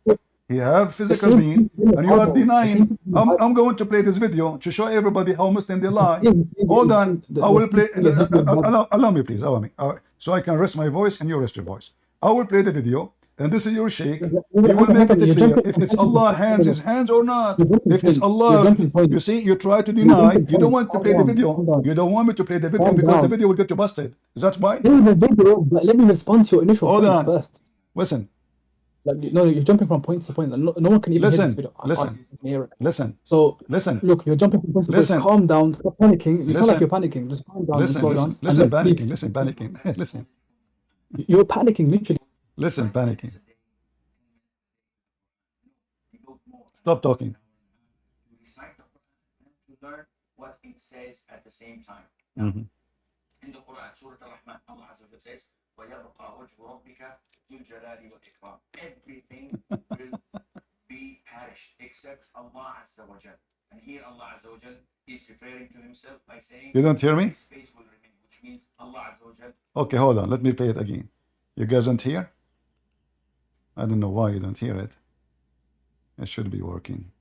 He have physical being, and you are denying. I'm going to play this video to show everybody how Muslim they lie. Hold on, I will play. Allow me, please. Allow me, so I can rest my voice and you rest your voice. I will play the video, and this is your sheikh. You will make it clear if it's Allah hands His hands or not. If it's Allah, you see, you try to deny. You don't want to play the video. You don't want me to play the video because the video will get you busted. Is that why? Let me respond to your initial points first. Listen. Like, no, you're jumping from point to point. No one can even hear this video. Listen. Look, you're jumping from point to point. Calm down. Stop panicking. You sound like you're panicking. Just calm down and slow down. Listen, panicking. Listen. You're panicking, literally. Listen, panicking. Stop talking. Recite the Quran and to learn what it says at the same time. In the Quran, Surah Al-Rahman, Allah Azza wa Jalla says, وَيَبْقَى وَجْهُ رَبِّكَ ذُو الْجَلَالِ وَالْإِكْرَامِ. Everything will be perished except Allah Azza wa Jalla. And here Allah Azza wa Jalla is referring to Himself by saying, you don't hear me? His face will remain, which means Allah Azza wa Jalla. Okay, hold on. Let me play it again. You guys don't hear? I don't know why you don't hear it. It should be working.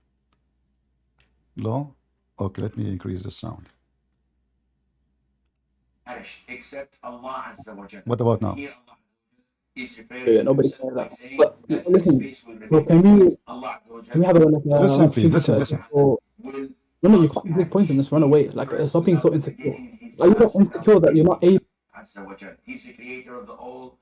Low? Okay, let me increase the sound. Except Allah Azza wa Jalla. What about now? Here Allah is referring to Himself by saying that listen, His face will remain. Can we have a listen, please, listen. No, you can't make points and just run away. Like, stop being so insecure. Are you not insecure that you're not able? Azza wa Jalla. He's the creator of the all,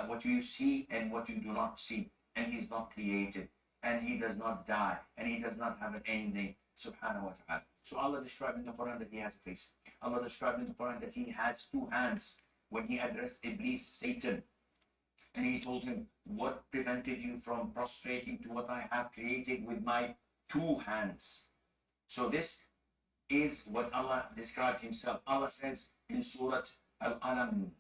what you see and what you do not see. And He's not created. And He does not die. And He does not have an ending. Subhanahu wa ta'ala. So Allah described in the Quran that He has a face. Allah described in the Quran that He has two hands when He addressed Iblis, Satan. And He told him, what prevented you from prostrating to what I have created with my two hands? So this is what Allah described Himself. Allah says in Surah Al-Qalam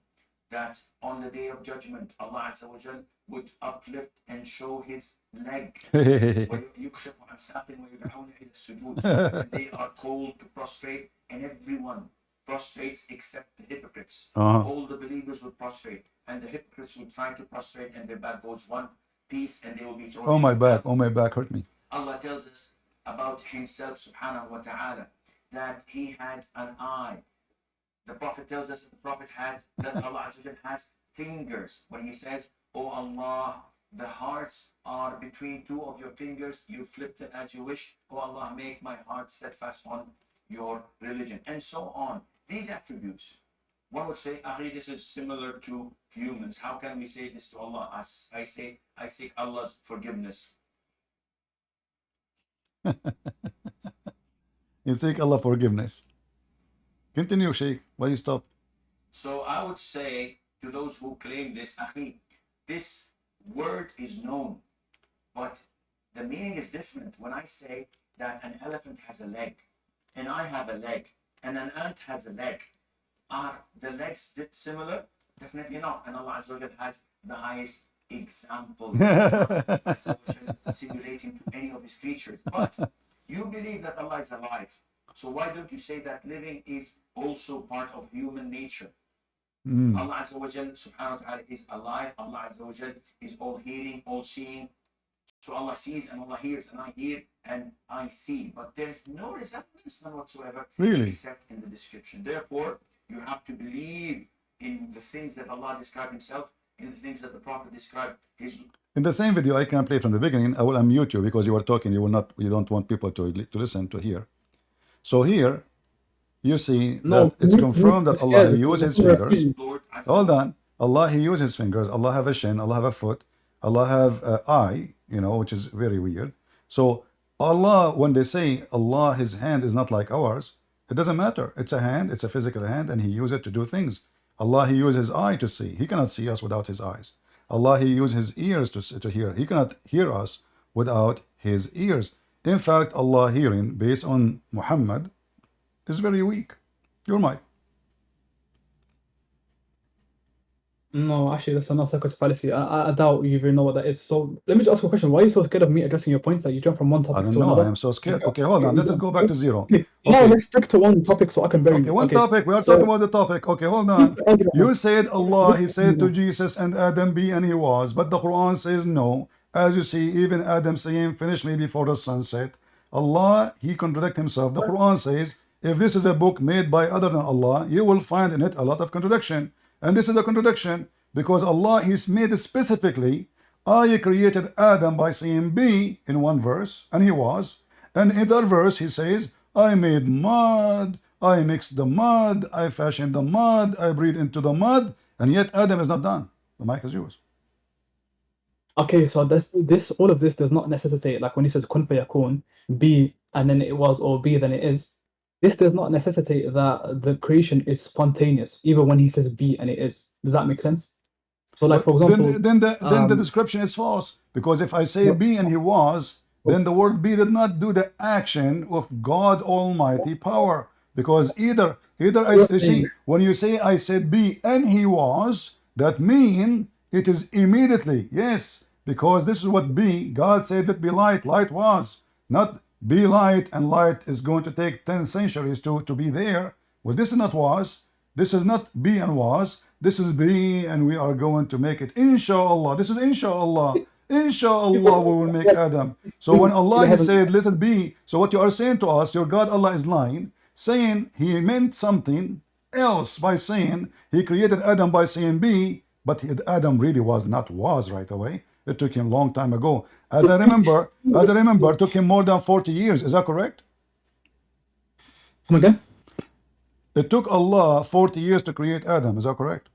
that on the day of judgment, Allah Azza wa Jal would uplift and show His leg. وَيُكْشَفُ عَنْ سَاقٍ وَيُدْعَوْنَ إِلَى السُّجُودِ. And they are called to prostrate, and everyone prostrates except the hypocrites. All the believers would prostrate, and the hypocrites would try to prostrate, and their back goes one piece, and they will be thrown. Oh my back hurt me. Allah tells us about Himself, subhanahu wa ta'ala, that He has an eye. The Prophet tells us that Allah Azza wa Jalla has fingers when He says, Oh Allah, the hearts are between two of your fingers. You flip it as you wish. Oh Allah, make my heart steadfast on your religion, and so on. These attributes. One would say, Akhi, this is similar to humans. How can we say this to Allah? I say, I seek Allah's forgiveness. You seek Allah forgiveness. Continue, Sheikh. Why you stop? So I would say to those who claim this, Akhi, this word is known, but the meaning is different. When I say that an elephant has a leg, and I have a leg, and an ant has a leg, are the legs similar? Definitely not. And Allah Azza wa Jal has the highest example simulating to any of his creatures. But you believe that Allah is alive. So why don't you say that living is also part of human nature? Allah Azza wa Jal subhanahu wa ta'ala is alive. Allah Azza wa Jal is all hearing, all seeing. So Allah sees and Allah hears, and I hear and I see. But there's no resemblance, none whatsoever, Really? except in the description. Therefore, you have to believe in the things that Allah described himself, in the things that the Prophet described his. In the same video, I can play from the beginning. I will unmute you because you were talking. You will not. You don't want people to listen to hear. So here, you see that it's confirmed that Allah uses his fingers. Hold on. Allah, he uses his fingers. Allah have a shin. Allah have a foot. Allah have an eye, you know, which is very weird. So Allah, when they say Allah, his hand is not like ours, it doesn't matter. It's a hand. It's a physical hand, and he uses it to do things. Allah, he uses his eye to see. He cannot see us without his eyes. Allah, he uses his ears to hear. He cannot hear us without his ears. In fact, Allah hearing based on Muhammad is very weak. Your mic. No, actually, that's not circus fallacy. I doubt you even know what that is. So let me just ask you a question. Why are you so scared of me addressing your points that you jump from one I topic don't to know. another? I am so scared. Okay, hold on. Let's go back to zero. Okay. No, Okay. let's stick to one topic so I can bury Okay, you. one topic. We are talking about the topic. Okay, hold on. You said Allah, he said to Jesus and Adam, be, and he was. But the Quran says no. As you see, even Adam saying, finish me before the sunset. Allah, he contradicts himself. The Quran says, if this is a book made by other than Allah, you will find in it a lot of contradiction. And this is a contradiction because Allah, he's made it specifically. I created Adam by saying be in one verse, and he was. And in the other verse, he says, I made mud, I mixed the mud, I fashioned the mud, I breathed into the mud, and yet Adam is not done. The mic is yours. Okay, so all of this does not necessitate, like when he says kun fayakun, be and then it was, or be then it is. This does not necessitate that the creation is spontaneous, even when he says be and it is. Does that make sense? So, like for example, then the description is false, because if I say be and he was, then the word be did not do the action of God Almighty power, because either I see, when you say I said be and he was, that mean it is immediately, yes, because this is what be. God said that be light, light was, not be light, and light is going to take 10 centuries to be there. Well, this is not was, this is not be and was, this is be, and we are going to make it, inshallah. This is inshallah. Inshallah, we will make Adam. So when Allah he said, let it be, so what you are saying to us, your God Allah is lying, saying he meant something else by saying he created Adam by saying be, but Adam really was not was right away. It took him a long time ago. As I remember, it took him more than 40 years. Is that correct? Come again? It took Allah 40 years to create Adam. Is that correct?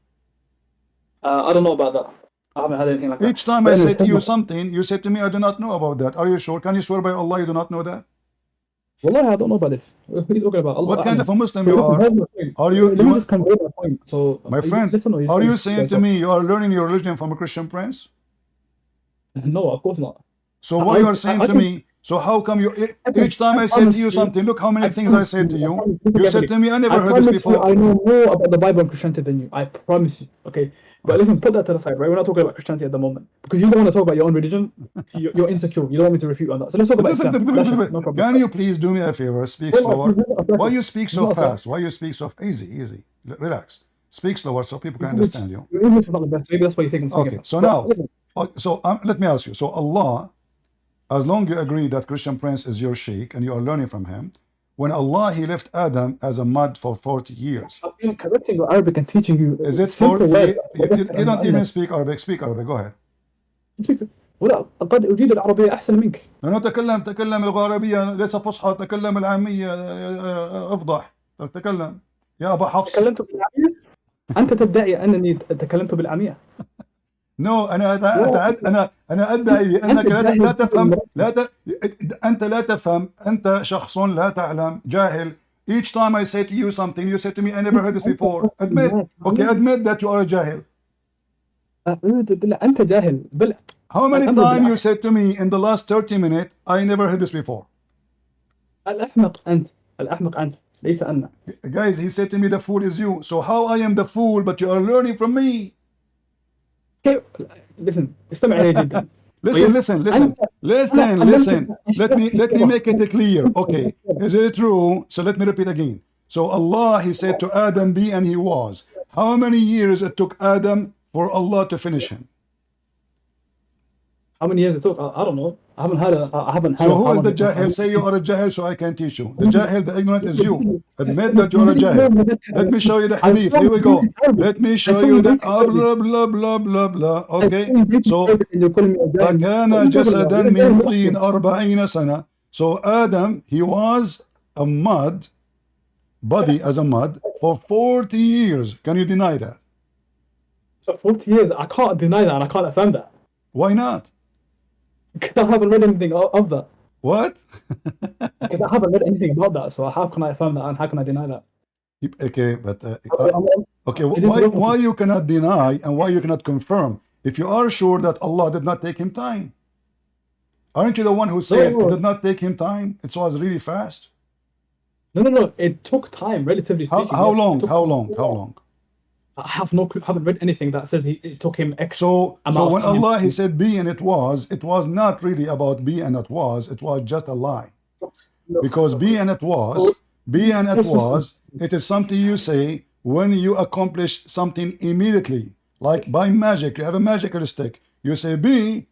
I don't know about that. I haven't had anything like that. Each time I say to you something, you say to me, I do not know about that. Are you sure? Can you swear by Allah you do not know that? Wallahi, I don't know about this. What are you talking about? Allah, What kind of a Muslim so you are? Are you? Let me just convey my point. So, My friend, are you saying to me you are learning your religion from a Christian prince? No, of course not. So why you are saying to me? So how come you each time I say to you something? Look how many things I said to you. You said to me, I never heard this before. I know more about the Bible and Christianity than you. I promise you. Okay, but listen, put that to the side, right? We're not talking about Christianity at the moment because you don't want to talk about your own religion. You're insecure. You don't want me to refute on that. So let's talk about Islam. No problem. Can you please do me a favor? Speak slower. Why you speak so fast? Why you speak so easy? Relax. Speak slower so people can understand you. Your English is not the best. Maybe that's why you think I'm speaking. Okay. So now, let me ask you. So Allah, as long you agree that Christian Prince is your sheikh and you are learning from him, when Allah he left Adam as a mud for 40 years. I've been correcting your Arabic and teaching you. Is it 40? You don't even speak Arabic. Speak Arabic. Go ahead. ولا قد أجيد العربية أحسن منك. أنا تكلم اللغة العربية ليس فصحى، تكلم العامية أفضح. تكلم يا أبا حفص. تكلمت بالعامية؟ أنت تدعي أنني تكلمت بالعامية. نو أنا أدعي بأنك لا تفهم، أنت لا تفهم، أنت شخص لا تعلم، جاهل. Each time I say to you something, you say to me, I never heard this before. Admit, okay, admit that you are a jahil. أعوذ بالله، أنت جاهل. بل How many times you said to me in the last 30 minutes, I never heard this before? الأحمق أنت، الأحمق أنت، ليس أنا. Guys, he said to me, the fool is you. So how I am the fool, but you are learning from me? كيف؟ listen، استمع إلي جدا. Listen. Let me make it clear. Okay, is it true? So let me repeat again. So Allah, he said to Adam, be, and he was. How many years it took Adam for Allah to finish him? How many years it took? I don't know. I haven't had. So who is the jahil? Say you are a jahil so I can teach you. The jahil, the ignorant is you. Admit that you are a jahil. Let me show you the hadith. Here we go. Let me show you the blah blah blah blah blah. Okay. So فكان جسدا من طين 40 سنة. So Adam, he was a mud, body as a mud, for 40 years. Can you deny that? For 40 years, I can't deny that and I can't affirm that. Why not? Because I haven't read anything of that. What? Because I haven't read anything about that, so how can I affirm that and how can I deny that? Okay, but okay, why you cannot deny and why you cannot confirm if you are sure that Allah did not take him time? Aren't you the one who said it did not take him time? It was really fast. No. It took time, relatively speaking. How long? I have no clue. I haven't read anything that says it took him X. So when Allah, he said be and it was not really about be and it was just a lie. Because be and it was, it is something you say when you accomplish something immediately. Like by magic, you have a magical stick. You say be,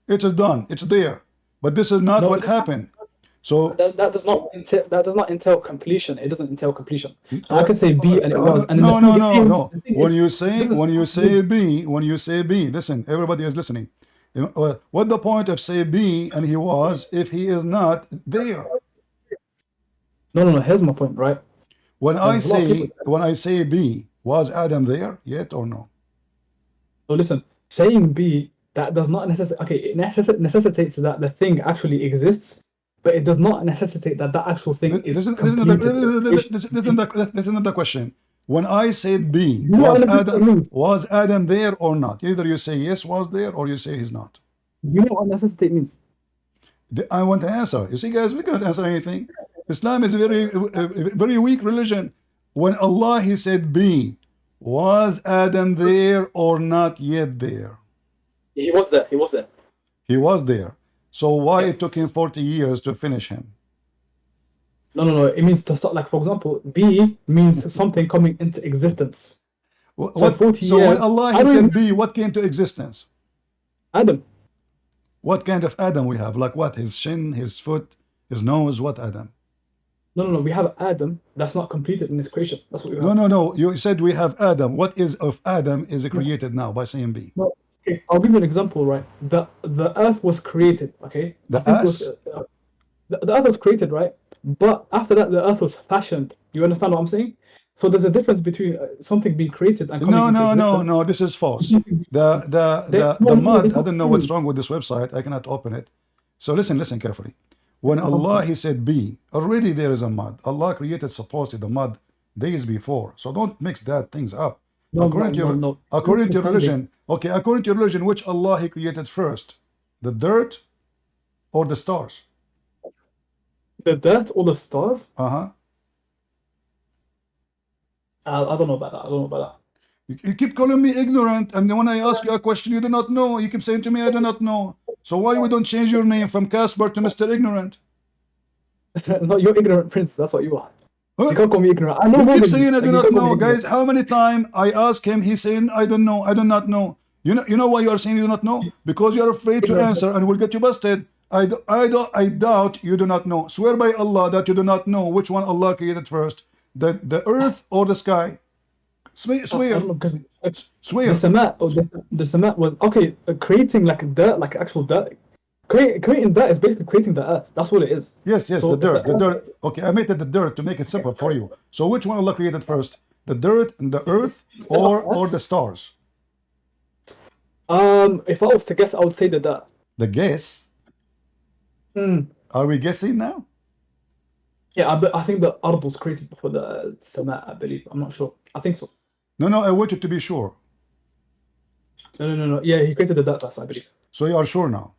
it is done, it's there. But this is not what happened. So that does not entail completion. It doesn't entail completion. I can say be and it was. And no. When you say be, listen, everybody is listening. What the point of say be and he was if he is not there? No. Here's my point, right? When I say be, was Adam there yet or no? So listen, saying be, that does not necessitate. Okay, it necessitates that the thing actually exists. But it does not necessitate that actual thing is completed. This is not the question. When I said be, was Adam there or not? Either you say yes, was there, or you say he's not. You know what necessitate means? I want to answer. You see, guys, we cannot answer anything. Islam is a very weak religion. When Allah, he said be, was Adam there or not yet there? He was there. He was there. So why it took him 40 years to finish him? No. It means to start. Like, for example, be means something coming into existence. So when Allah, he said be, what came to existence? Adam. What kind of Adam we have? Like what? His shin, his foot, his nose, what Adam? No. We have Adam that's not completed in his creation. That's what we have. No. You said we have Adam. What is of Adam is created now by saying be? No. Okay, I'll give you an example, right? The earth was created, okay? The earth was created, right? But after that, the earth was fashioned. You understand what I'm saying? So there's a difference between something being created and coming into existence. No. This is false. The mud. I don't know what's wrong with this website. I cannot open it. So listen carefully. When Allah, he said be, already there is a mud. Allah created supposedly the mud days before. So don't mix that things up. According to your religion, okay, according to your religion, which Allah he created first? The dirt or the stars? The dirt or the stars? I don't know about that. You keep calling me ignorant, and when I ask you a question you do not know, you keep saying to me I do not know. So why we don't change your name from Casper to Mr. Ignorant? No, you're ignorant prince, that's what you are. You can't call me ignorant. I know. You keep saying I do not know, guys. How many times I ask him, he's saying I don't know, I do not know. You know why you are saying you do not know? Because you are afraid to answer and will get you busted. I doubt you do not know. Swear by Allah that you do not know which one Allah created first, the earth or the sky. I Swear. don't know, because Swear. the Sama was okay. Creating like dirt, like actual dirt. Creating dirt is basically creating the earth. That's what it is. Yes, So the dirt. the The earth- dirt. Okay, I made it the dirt to make it simple for you. So which one Allah created first? The dirt and the earth or the stars? If I was to guess, I would say the dirt. The guess? Are we guessing now? Yeah, I think the Ard was created before the Sama, I believe. I'm not sure. I think so. No, I want you to be sure. No. Yeah, he created the dirt first, I believe. So you are sure now.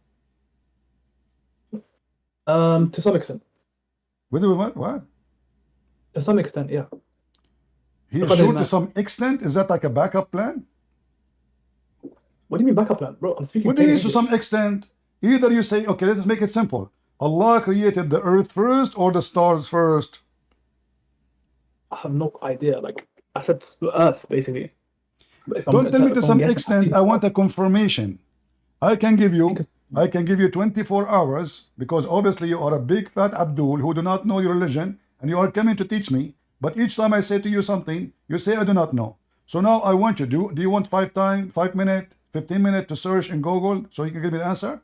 To some extent. What? To some extent, yeah. He is But sure then, to some extent? Is that like a backup plan? What do you mean backup plan, bro? I'm speaking. What do you plain mean to English. some extent? Either you say, okay, let's make it simple. Allah created the earth first or the stars first? I have no idea. Like I said, Earth basically. But if I'm- Don't tell me if to I'm some guessing, extent. I want a confirmation. I can give you 24 hours because obviously you are a big fat Abdul who do not know your religion and you are coming to teach me. But each time I say to you something, you say I do not know. So now I want you to do you want 5 minutes, 15 minutes to search in Google so you can give me the answer?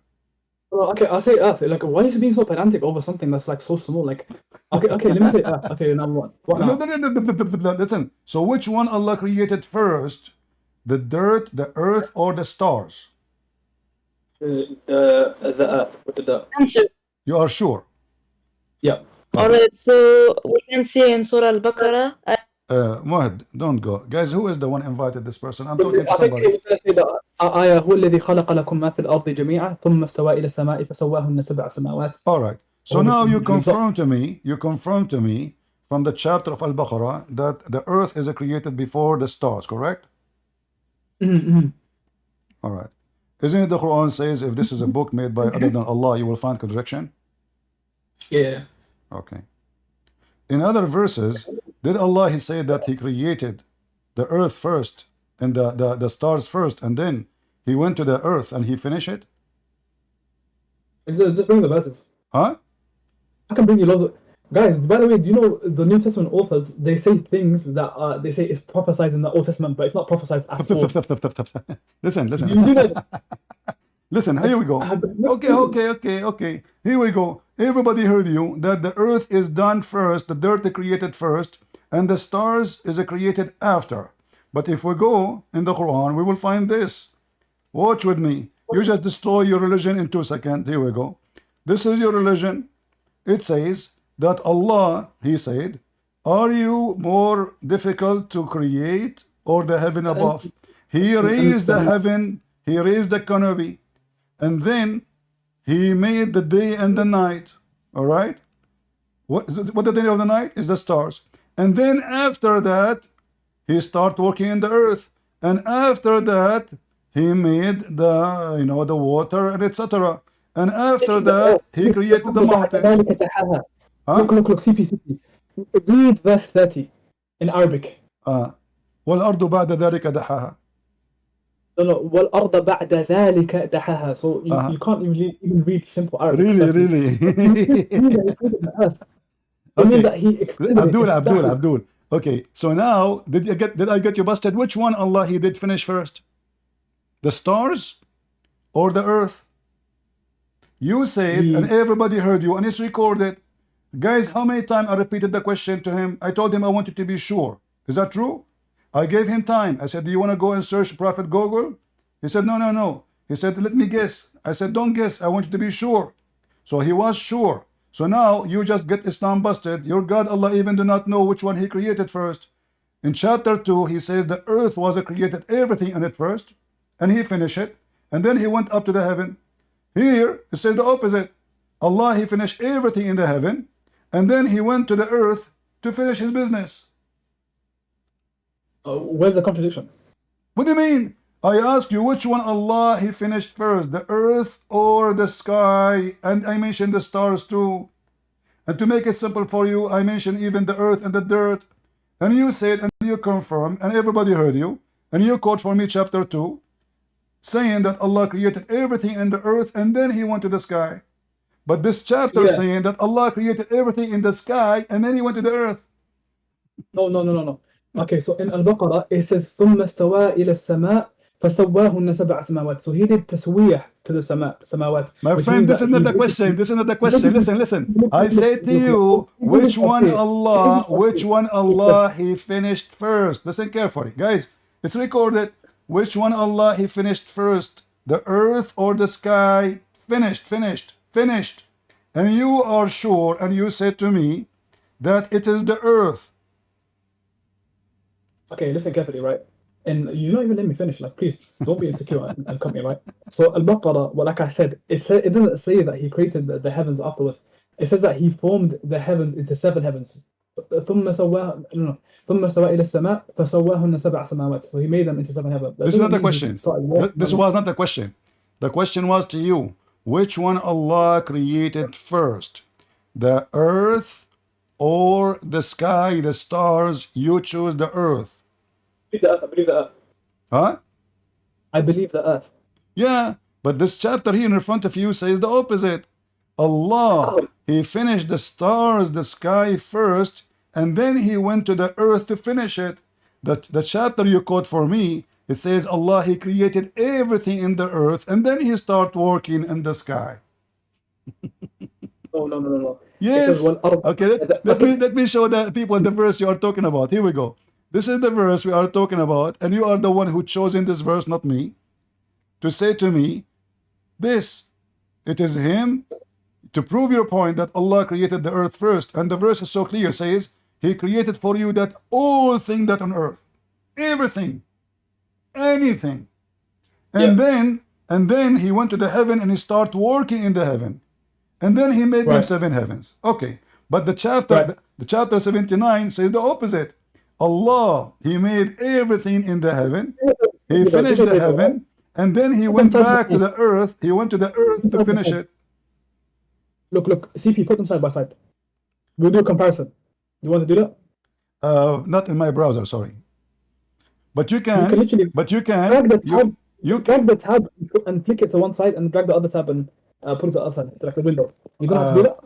Well, okay, I'll say Earth. Like, why is he being so pedantic over something that's like so small? Like, okay, let me say Earth. Okay, now what? What No, now? listen. So which one Allah created first? The dirt, the earth, or the stars? The Earth with the dirt. Answer. You are sure? Yeah. Alright, so we can see in Surah Al-Baqarah. Muhammad, don't go. Guys, who is the one invited this person? I'm talking to I think he somebody. was going to say that آية هو الذي خلق لكم ما في الأرض جميعا ثم استوى إلى السماء فسواهن سبع سماوات. All right. So now you confirm to me from the chapter of Al-Baqarah that the earth is created before the stars, correct? All right. Isn't it the Quran says if this is a book made by other than Allah, you will find contradiction? Yeah. Okay. In other verses, did Allah he say that he created the earth first and the stars first, and then he went to the earth and he finished it? Just bring the verses. Huh? I can bring you loads of guys. By the way, do you know the New Testament authors? They say things that they say is prophesied in the Old Testament, but it's not prophesied at all. Listen. You do that. Listen, here we go. Okay. Here we go. Everybody heard you that the earth is done first, the dirt is created first, and the stars is created after. But if we go in the Quran, we will find this. Watch with me. You just destroy your religion in 2 seconds. Here we go. This is your religion. It says that Allah, he said, are you more difficult to create or the heaven above? He raised the heaven, he raised the canopy, and then he made the day and the night. All right? What the day of the night is the stars. And then after that, he started working in the earth. And after that, he made the water and etc. And after that, he created the mountains. Huh? Look, CP. Read verse 30 in Arabic. وَالْأَرْضُ بَعْدَ ذَلِكَ دَحَاهَا. No, وَالْأَرْضَ بَعْدَ ذَلِكَ دَحَاهَا. So you can't even read simple Arabic. Really? It means that he extended Abdul. Okay, so now did I get you busted? Which one Allah he did finish first? The stars or the earth? You said, and everybody heard you, and it's recorded. Guys, how many times I repeated the question to him? I told him I wanted to be sure. Is that true? I gave him time. I said, do you want to go and search Prophet Google? He said, no. He said, let me guess. I said, don't guess. I want you to be sure. So he was sure. So now you just get Islam busted. Your God, Allah, even do not know which one he created first. In chapter 2, he says the earth was created, everything in it first, and he finished it. And then he went up to the heaven. Here, it says the opposite. Allah, he finished everything in the heaven, and then he went to the earth to finish his business. Where's the contradiction? What do you mean? I asked you which one Allah he finished first, the earth or the sky, and I mentioned the stars too. And to make it simple for you, I mentioned even the earth and the dirt. And you said, and you confirmed, and everybody heard you, and you quote for me chapter 2, saying that Allah created everything in the earth and then he went to the sky. But this chapter saying that Allah created everything in the sky and then he went to the earth. No. Okay, so in Al-Baqarah it says ثم استوى إلى السماء فسواهن سبع سماوات. So he did taswiyah to the samawat. My which friend, means this that is not he the question. This is not the question. Listen. I say to you, which one Allah he finished first? Listen carefully, guys. It's recorded. Which one Allah he finished first? The earth or the sky? Finished. And you are sure, and you said to me that it is the earth. Okay, listen carefully, right? And you don't even let me finish. Like, please don't be insecure and cut me, right? So Al-Baqarah, well, like I said, it doesn't say that he created the heavens afterwards. It says that he formed the heavens into 7 heavens. ثم استوى إلى السماء فسواهن سبع سماوات. So he made them into 7 heavens. This is not the question. This was not the question. The question was to you, which one Allah created first? The earth or the sky, the stars? You choose the earth. I believe the earth. Huh? I believe the earth. Yeah, but this chapter here in front of you says the opposite. Allah, he finished the stars, the sky first, and then he went to the earth to finish it. The chapter you quote for me, it says Allah, he created everything in the earth, and then he started working in the sky. No. Yes. Okay, let me show the people the verse you are talking about. Here we go. This is the verse we are talking about, and you are the one who chose in this verse, not me, to say to me this. It is him to prove your point that Allah created the earth first, and the verse is so clear, says he created for you that all things that on earth, everything, anything, and then he went to the heaven and he started working in the heaven, and then he made them 7 heavens. Okay, but the chapter 79 says the opposite. Allah, he made everything in the heaven, he finished the heaven, and then he went back to the earth. He went to the earth to finish it. Look, CP, put them side by side. We'll do a comparison. You want to do that? Not in my browser, sorry. But you can. Drag the tab and flick it to one side, and drag the other tab and put it to the other side, like the window. You don't have to do that?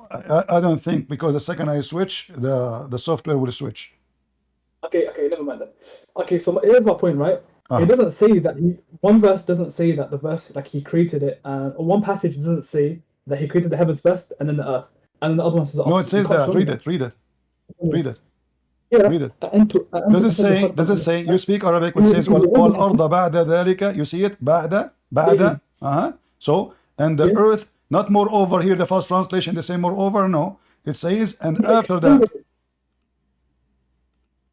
I don't think, because the second I switch, the software will switch. Okay, never mind then. Okay, so here's my point, right? It doesn't say that one verse doesn't say that the verse, like he created it, or one passage doesn't say that he created the heavens first and then the earth, and then the other one says the opposite. No, it says that. Read it. Yeah. Read it. Does it say, you speak Arabic, which says وَالْأَرْضَ بَعْدَ ذَلِكَ, you see it? بعد. So, and the earth, not moreover here, the first translation, they say moreover, no. It says, and after that.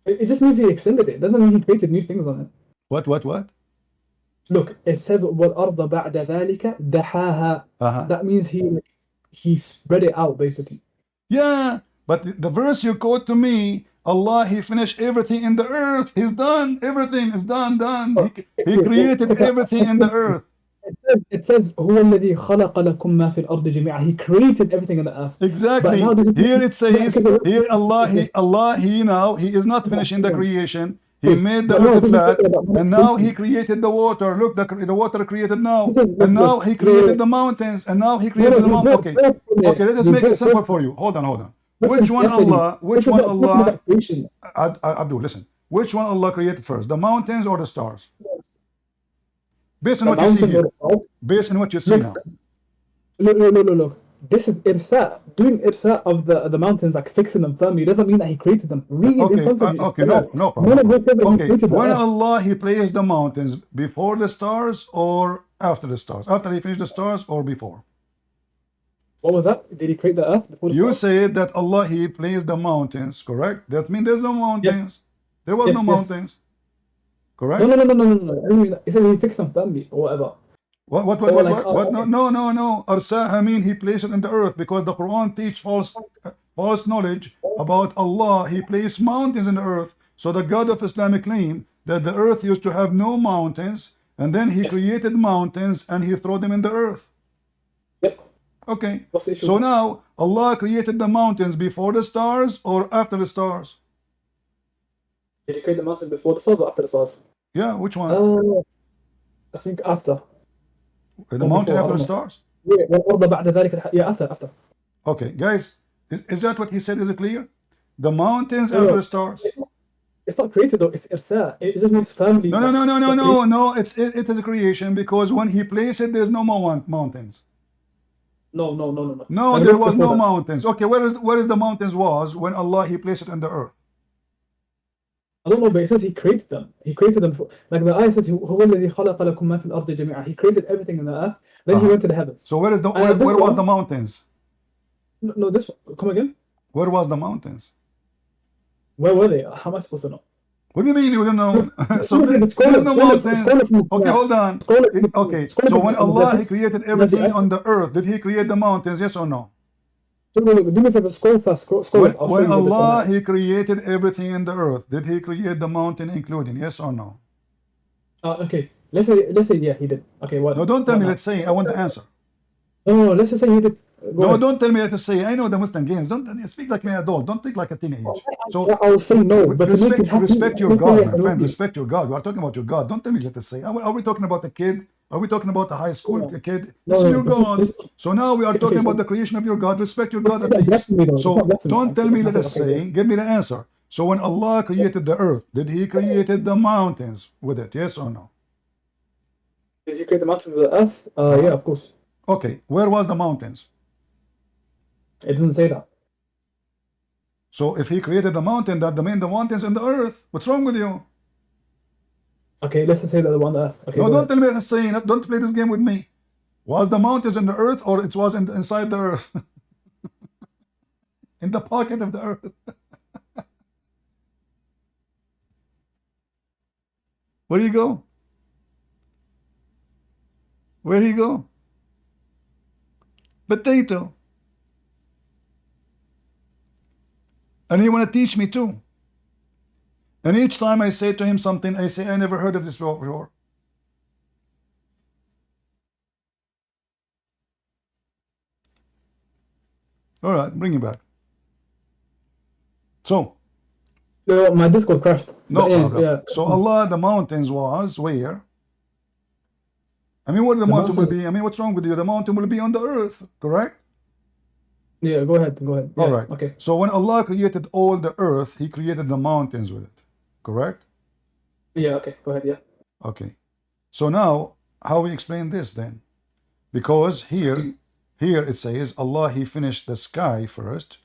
It just means he extended it. It doesn't mean he created new things on it. What? Look, it says وَالْأَرْضَ بَعْدَ ذَلِكَ دَحَاهَا. That means he spread it out, basically. Yeah, but the verse you quote to me, Allah, he finished everything in the earth. He's done. Everything is done. He created everything in the earth. It says هو الذي خلق لكم ما في الأرض جميعا. He created everything in the earth. Exactly. Here it says, here Allah, he is not finishing the creation. He made the earth flat, and now he created the water. Look, the water created now, and now he created the mountains, and now he created the mountains. Okay, let us make it simple for you. Hold on. Which one Allah, Abdul, listen. Which one Allah created first, the mountains or the stars? Based on what you see here. Based on what you see now. Look. This is irsa. Doing irsa of the mountains, like fixing them firmly, doesn't mean that he created them. Read in front of you. Okay, no problem. Okay, when Allah, he placed the mountains before the stars or after the stars? After he finished the stars or before? What was that? Did he create the earth before the stars? You said that Allah, he placed the mountains, correct? That means there's no mountains. Yes. There was no mountains. Correct? No. I mean, he said he fixed them firmly or whatever. What? No. Arsaha mean he placed it in the earth, because the Quran teach false knowledge about Allah. He placed mountains in the earth. So the God of Islamic claim that the earth used to have no mountains, and then he created mountains and he threw them in the earth. Yep. Okay. So now Allah created the mountains before the stars or after the stars? Did he create the mountains before the stars or after the stars? Yeah, which one? I think after. The mountain after the stars? Yeah, after. Okay, guys, is that what he said? Is it clear? The mountains after the stars? It's not created though. It's irsa. It just means family. No. It is a creation because when he placed it, there's no more mountains. No. No, there was no mountains. Okay, where is the mountains was when Allah he placed it on the earth? I don't know, but it says he created them. He created them like the ayah says, هو الذي خلق لكم ما في الأرض جميعا. He created everything in the earth. Then he went to the heavens. So where was the mountains? No, this one. Come again. Where was the mountains? Where were they? How am I supposed to know? What do you mean you don't know? So there's no mountains. Okay, hold on. Okay, so when Allah he created everything on the earth, did he create the mountains? Yes or no? Do me a favor, scroll fast. When Allah he created everything in the earth, did he create the mountain including? Yes or no? Okay. Let's say yeah, he did. Okay, what? No, don't tell me let's say. I want the answer. No, let's just say he did. No, don't tell me let's say. I know the Muslim games. Don't speak like an adult. Don't think like a teenage. So I'll say no, but respect your God, my friend. Respect your God. We are talking about your God. Don't tell me let's say. Are we talking about a kid? Are we talking about a high school kid? This is your God. So now we are talking about the creation of your God. Respect your God at least. So don't tell me let us say. Give me the answer. So when Allah created the earth, did he created the mountains with it? Yes or no? Did he create the mountains with the earth? Yeah, of course. Okay, where was the mountains? It doesn't say that. So if he created the mountain, that means the mountains in the earth. What's wrong with you? Okay, let's just say that the one on the earth. Okay, no, don't tell me that's saying. Don't play this game with me. Was the mountains in the earth or it was inside the earth? In the pocket of the earth. Where do you go? Where do you go? Potato. And you want to teach me too. And each time I say to him something, I say, I never heard of this before. All right, bring him back. So my Discord crashed. No problem. Yeah. So Allah, the mountains was where? I mean, what the mountain will be? I mean, what's wrong with you? The mountain will be on the earth, correct? Yeah, go ahead. Yeah, all right. Okay. So when Allah created all the earth, he created the mountains with it, correct? Yeah, okay. Go ahead, yeah. Okay. So now, how we explain this then? Because here it says, Allah, he finished the sky first.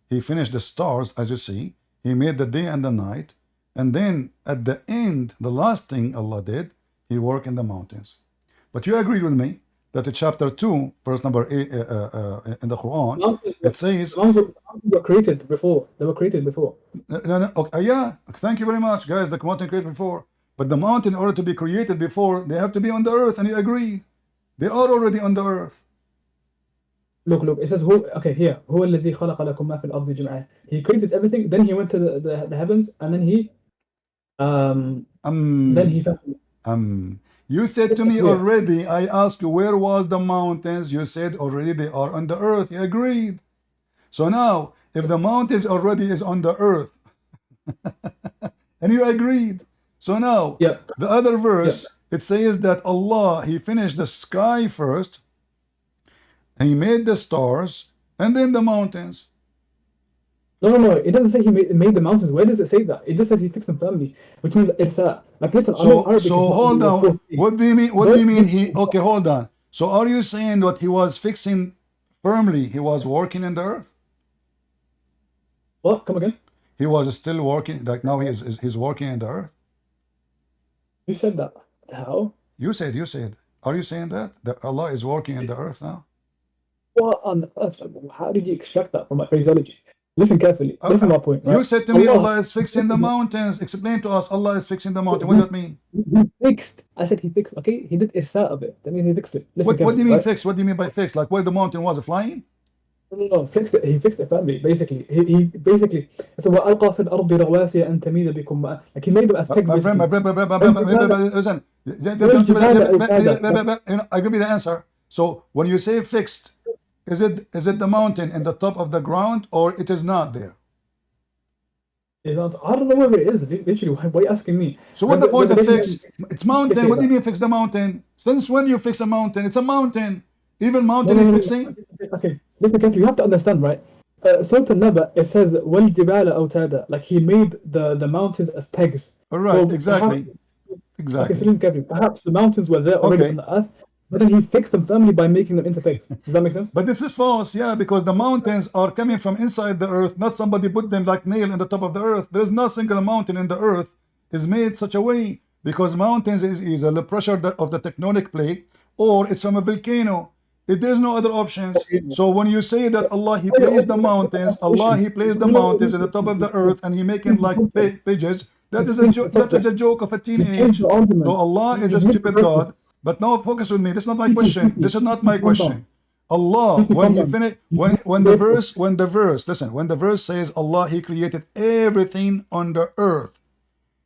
He finished the stars, as you see. He made the day and the night. And then at the end, the last thing Allah did, he worked in the mountains. But you agree with me that in chapter 2, verse number 8 in the Quran, it says... Mountains were created before. They were created before. No. Okay, yeah, thank you very much, guys. The mountain created before. But the mountain, in order to be created before, they have to be on the earth, and you agree. They are already on the earth. Look, it says, here. هو الذي خلق لكم ما في الأرض جميعا. He created everything, then he went to the heavens, and then he you said to me already, I asked you where was the mountains, you said already they are on the earth. You agreed. So now, if the mountains already is on the earth, and you agreed. So now, the other verse, it says that Allah, he finished the sky first, and he made the stars, and then the mountains. No. It doesn't say he made the mountains. Where does it say that? It just says he fixed them firmly, which means it's like listen. So hold on. What do you mean? What do you mean he? Okay, hold on. So are you saying that he was fixing firmly? He was working in the earth. What? Come again? He was still working. Like now he's working in the earth. You said that. How? You said. Are you saying that Allah is working in the earth now? What on earth? How did you extract that from my phraseology? Listen carefully. Listen to my point. Right? You said to me, Allah is fixing the mountains. Explain to us, Allah is fixing the mountain. What does that mean? He fixed. I said he fixed. Okay, he did irsa of it. That means he fixed it. What do you mean fixed? What do you mean by fixed? Like where the mountain was flying? No, fixed it. He fixed it firmly. Basically, he basically. So وَأَلْقَى فِي الْأَرْضِ رَوَاسِيَ أَن تَمِيدَ بِكُمْ. Like he made them as pegs. Listen. I give you the answer. So when you say fixed, is it the mountain in the top of the ground or it is not there? It's not. I don't know whether it is. Literally, why are you asking me? So what the point of fix? It's mountain. What do you mean fix the mountain? Since when you fix a mountain? It's a mountain. Even mountain is fixing. Okay, listen carefully. You have to understand, right? Surah An-Naba, it says وَالْجِبَالَ أَوْتَادًا, like he made the mountains as pegs. All right, So exactly. perhaps, okay, Exactly. so listen carefully. Perhaps the mountains were there already Okay. on the earth, but then he fixed them firmly by making them into pegs. Does that make sense? But this is false, yeah, because the mountains are coming from inside the earth, not somebody put them like nail in the top of the earth. There is no single mountain in the earth is made such a way, because mountains is either the pressure of the tectonic plate, or it's from a volcano. There's no other options. So when you say that Allah He placed the mountains, Allah He placed the mountains at the top of the earth, and He make them like pages, that is a joke. That is a joke of a teenage. So Allah is a stupid God. But now focus with me. This is not my question. This is not my question. Allah, when He finished, when the verse, listen, when the verse says Allah He created everything on the earth,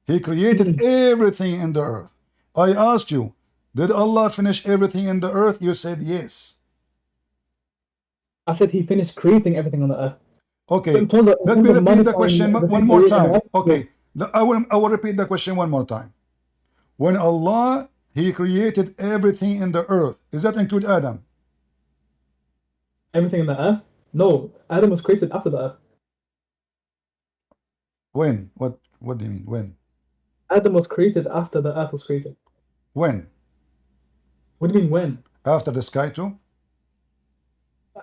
He created everything in the earth. I asked you, did Allah finish everything in the earth? You said yes. I said He finished creating everything on the earth. Okay, let me repeat the question one more time. Okay, I will repeat the question one more time. When Allah He created everything in the earth, does that include Adam? Everything in the earth? No, Adam was created after the earth. When? What do you mean? When? Adam was created after the earth was created. When? What do you mean when? After the sky too?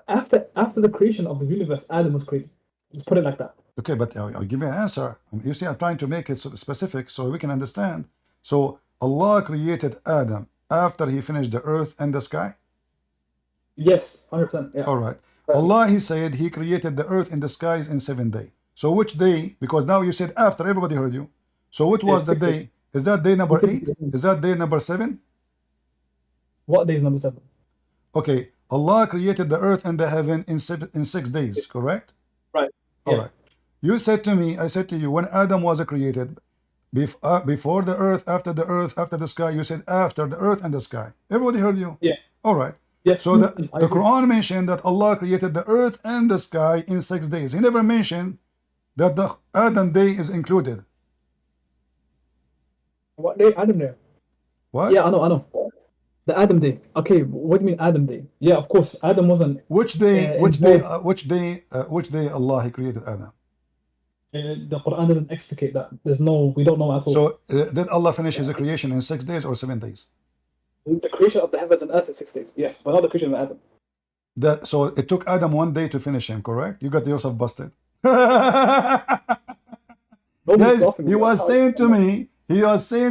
After the creation of the universe, Adam was created. Let's put it like that. Okay, but I'll give you an answer. You see, I'm trying to make it specific so we can understand. So Allah created Adam after He finished the earth and the sky? Yes, 100%. Yeah. All right. Allah, He said He created the earth and the skies in 7 days. So which day? Because now you said after, everybody heard you. So what was the day? Is that day number 8? Is that day number 7? What day is number 7? Okay. Allah created the earth and the heaven in 6 days, correct? Right. All right. You said to me, I said to you, when Adam was created, before the earth, after the sky, you said after the earth and the sky. Everybody heard you? Yeah. All right. Yes. So the Quran mentioned that Allah created the earth and the sky in 6 days. He never mentioned that the Adam day is included. What day? Adam Day. What? Yeah, I know. The Adam Day. Okay, what do you mean Adam Day? Yeah, of course, Adam wasn't. Which day? Which day Allah He created Adam? The Quran didn't explicate that. We don't know at all. So did Allah finish His creation in 6 days or 7 days? The creation of the heavens and earth is 6 days. Yes, but not the creation of Adam. So it took Adam 1 day to finish him, correct? You got yourself busted. Yes, he was saying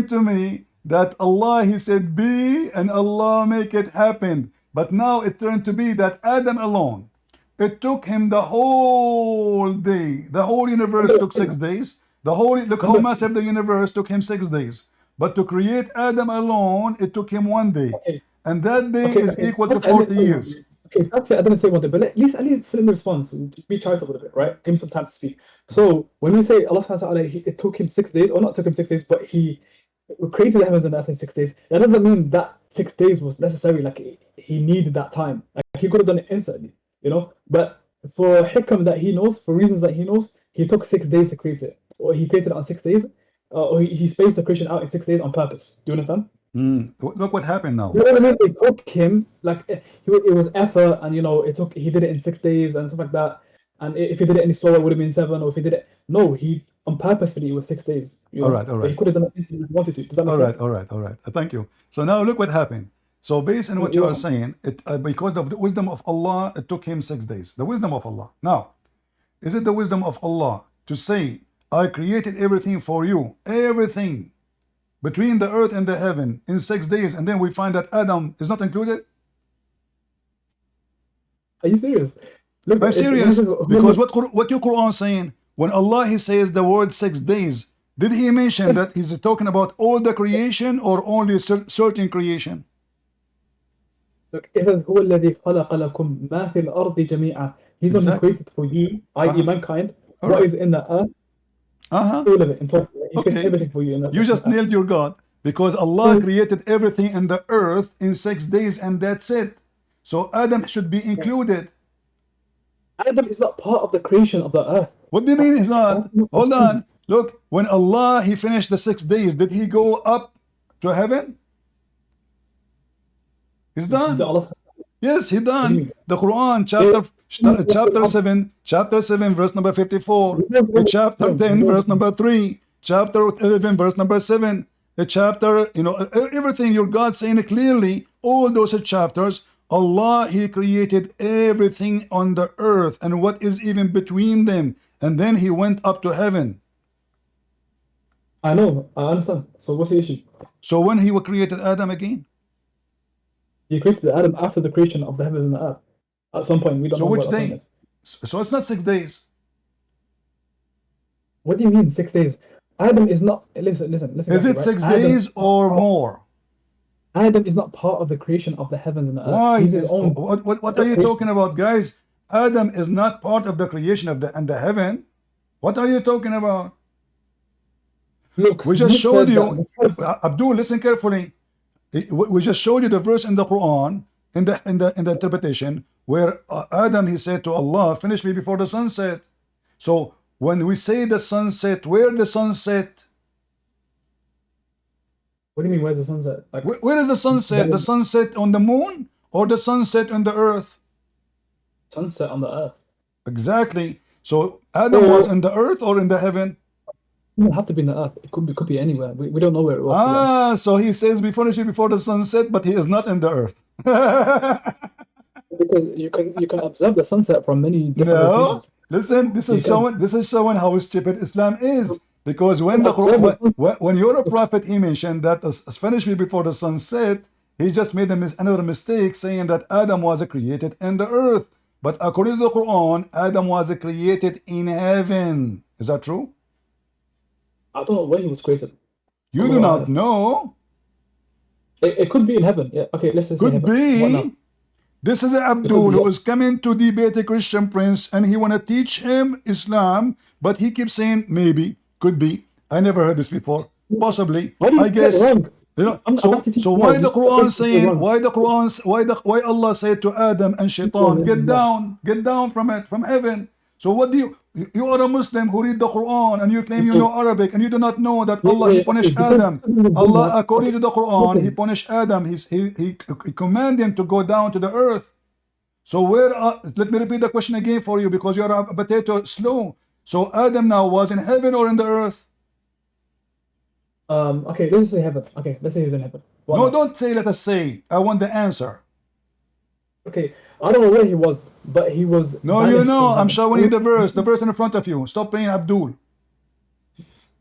to me that Allah, He said be, and Allah make it happen. But now it turned to be that Adam alone, it took him the whole day. The whole universe took 6 days. Look how massive the universe took him 6 days. But to create Adam alone, it took him 1 day. Okay. And that day is equal to 40 years. Okay, that's it. I didn't say 1 day, but at least in response, be charitable a bit, right? Give him some time to speak. So when we say Allah subhanahu wa ta'ala, it took him 6 days, or not took him 6 days, but He created the heavens and earth in 6 days, that doesn't mean that 6 days was necessary, like He needed that time. Like He could have done it instantly, But for hikam that He knows, for reasons that He knows, He took 6 days to create it. Or He created it on 6 days, or He spaced the creation out in 6 days on purpose. Do you understand? Look what happened now. You know what I mean? It took him, like, it was effort, and he did it in 6 days and stuff like that. And if he did it any slower, it would have been 7. Or if he did it, no, he on purpose it was 6 days. All right. But he could have done it instantly if he wanted to. Does that make sense? All right. Thank you. So now look what happened. So based on what you are saying, because of the wisdom of Allah, it took him 6 days. The wisdom of Allah. Now, is it the wisdom of Allah to say, I created everything for you, everything between the earth and the heaven in 6 days, and then we find that Adam is not included? Are you serious? Look, I'm serious, because what your Quran is saying, when Allah He says the word 6 days, did He mention that He's talking about all the creation or only certain creation? Look, it says هو الذي خلق لكم ما في الأرض جميعا. He's the one who created for you, i.e. mankind, what is in the earth, all of it in total. He created everything for you. You just nailed your God, because Allah created everything in the earth in 6 days, and that's it. So Adam should be included. Adam is not part of the creation of the earth. What do you mean he's not? Hold on. Look, when Allah He finished the 6 days, did He go up to heaven? He's done. Yes, He done. The Quran Chapter 7, verse number 54. Chapter 10, verse number 3. Chapter 11, verse number 7. A chapter, everything your God saying it clearly. All those chapters, Allah, He created everything on the earth and what is even between them. And then He went up to heaven. I know, I understand. So what's the issue? So when He created Adam again? He created Adam after the creation of the heavens and the earth. At some point, we don't know which what that day? is. So it's not 6 days. What do you mean 6 days? Adam is not. Listen. Is guys, it right? 6 Adam days or more? Adam is not part of the creation of the heavens and the earth. Why? He's his own. What are you talking about, guys? Adam is not part of the creation of the heaven. What are you talking about? Look, We just showed said you, that because- Abdul. Listen carefully. We just showed you the verse in the Quran, in the interpretation, where Adam, he said to Allah, "Finish me before the sunset." So when we say the sunset, where the sunset? What do you mean? Where's the sunset? Like, Where is the sunset? The sunset on the moon or the sunset on the earth? sunset on the earth. Exactly. So Adam was in the earth or in the heaven? It doesn't have to be in the earth. It could be anywhere. We don't know where it was. So he says, "Be finished before the sunset," but he is not in the earth. Because you can observe the sunset from many different No, locations. listen. This is showing how stupid Islam is. Because when your prophet, he mentioned that as finish me before the sunset, he just made another mistake saying that Adam was created in the earth. But according to the Quran, Adam was created in heaven. Is that true? I don't know where he was created. You do not know. It could be in heaven. Yeah. Okay. Let's just say Could heaven. What now? be. This is Abdul who is coming to debate a Christian prince, and he want to teach him Islam, but he keeps saying maybe, could be. I never heard this before. Possibly. Why do you I get it guess. wrong? So why the Quran saying, why Allah said to Adam and Shaitan, get down from heaven. So what do you are a Muslim who read the Quran and you claim you know Arabic and you do not know that Allah, He punished Adam. Allah, according to the Quran, He punished Adam. He commanded him to go down to the earth. So let me repeat the question again for you because you are a potato slow. So Adam now was in heaven or in the earth? Okay, let's say heaven. Okay, let's say he's in heaven. What No, now? don't say let us say. I want the answer. Okay, I don't know where he was, but he was. No, banished you know, from I'm heaven. showing you the verse in front of you. Stop playing Abdul.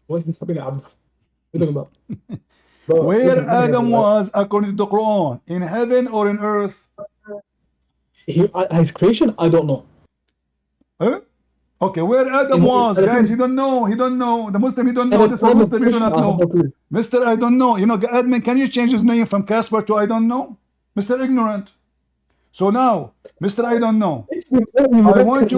What's this happening, Abd? What are you talking about? Bro, Where listen, Adam right? was according to the Quran, in heaven or in earth? His creation, I don't know. Huh? Okay, where Adam was, guys, he don't know. The Muslim, he don't know. This is a Muslim, he do not know. Mr. I don't know. Admin, can you change his name from Casper to I don't know? Mr. Ignorant. So now, Mr. I don't know. I want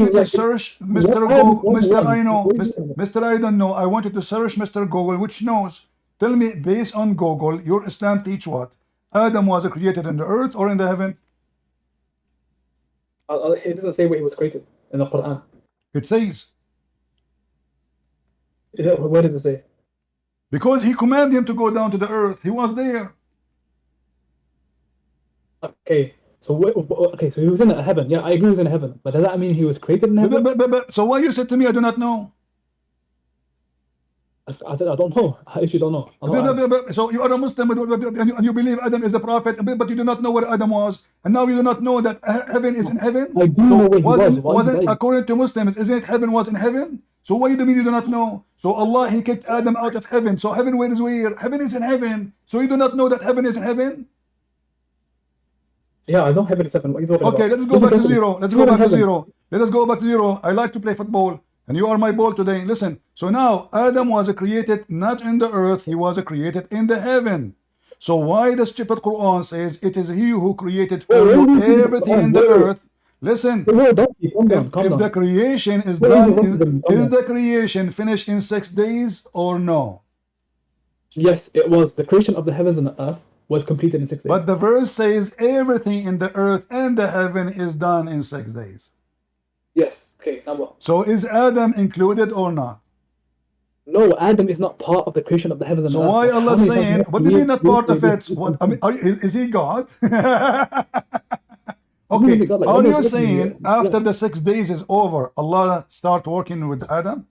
you to search Mr. Google, Mr. I know, Mr. I don't know. I want you to search Mr. Google, which knows. Tell me, based on Google, your Islam teach what? Adam was created in the earth or in the heaven? It doesn't say where he was created in the Quran. It says. Where does it say? Because he commanded him to go down to the earth. He was there. Okay, so so he was in heaven. Yeah, I agree he was in heaven. But does that mean he was created in heaven? So why you said to me, I do not know? I said I don't know. I actually don't know. So you are a Muslim and you believe Adam is a prophet, but you do not know where Adam was, and now you do not know that heaven is in heaven. I do know where he was. Wasn't according to Muslims? Isn't it heaven was in heaven? So why do you mean you do not know? So Allah, He kicked Adam out of heaven. So heaven where is where? Heaven is in heaven. So you do not know that heaven is in heaven? Yeah, I know heaven is heaven. What are you talking about? Okay, let's go back to zero. Let's go back to zero. Let us go back to zero. I like to play football. And you are my ball today. Listen. So now Adam was created not in the earth, he was created in the heaven. So why the stupid Quran says it is He who created for you everything in the earth? Listen. If the creation is done, is the creation finished in 6 days or no? Yes, it was. The creation of the heavens and the earth was completed in 6 days. But the verse says everything in the earth and the heaven is done in 6 days. Yes. Okay, now what? So is Adam included or not? No, Adam is not part of the creation of the heavens and So earth. why How Allah many saying, times what do you mean not part of it? What, I mean, is He God? Okay, God, like, are let me you listen to saying you. after the 6 days is over, Allah start working with Adam?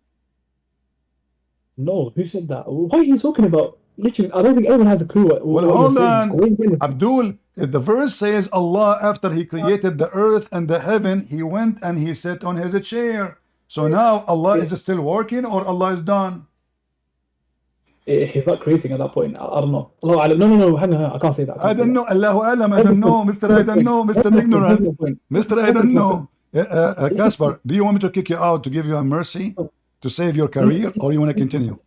No, who said that? What are you talking about? Literally, I don't think anyone has a clue what Well, you're hold saying. on. Where are you getting this? Abdul, the verse says Allah, after He created the earth and the heaven, He went and He sat on His chair. So now Allah is still working or Allah is done? He's not creating at that point. I don't know. Allah Alam. No, hang on. I can't say that. I don't know. Allahu Alam. I don't know. Mr. I don't know. Mr. Ignorant. Mr. I don't know. Caspar, do you want me to kick you out to give you a mercy to save your career, or you want to continue?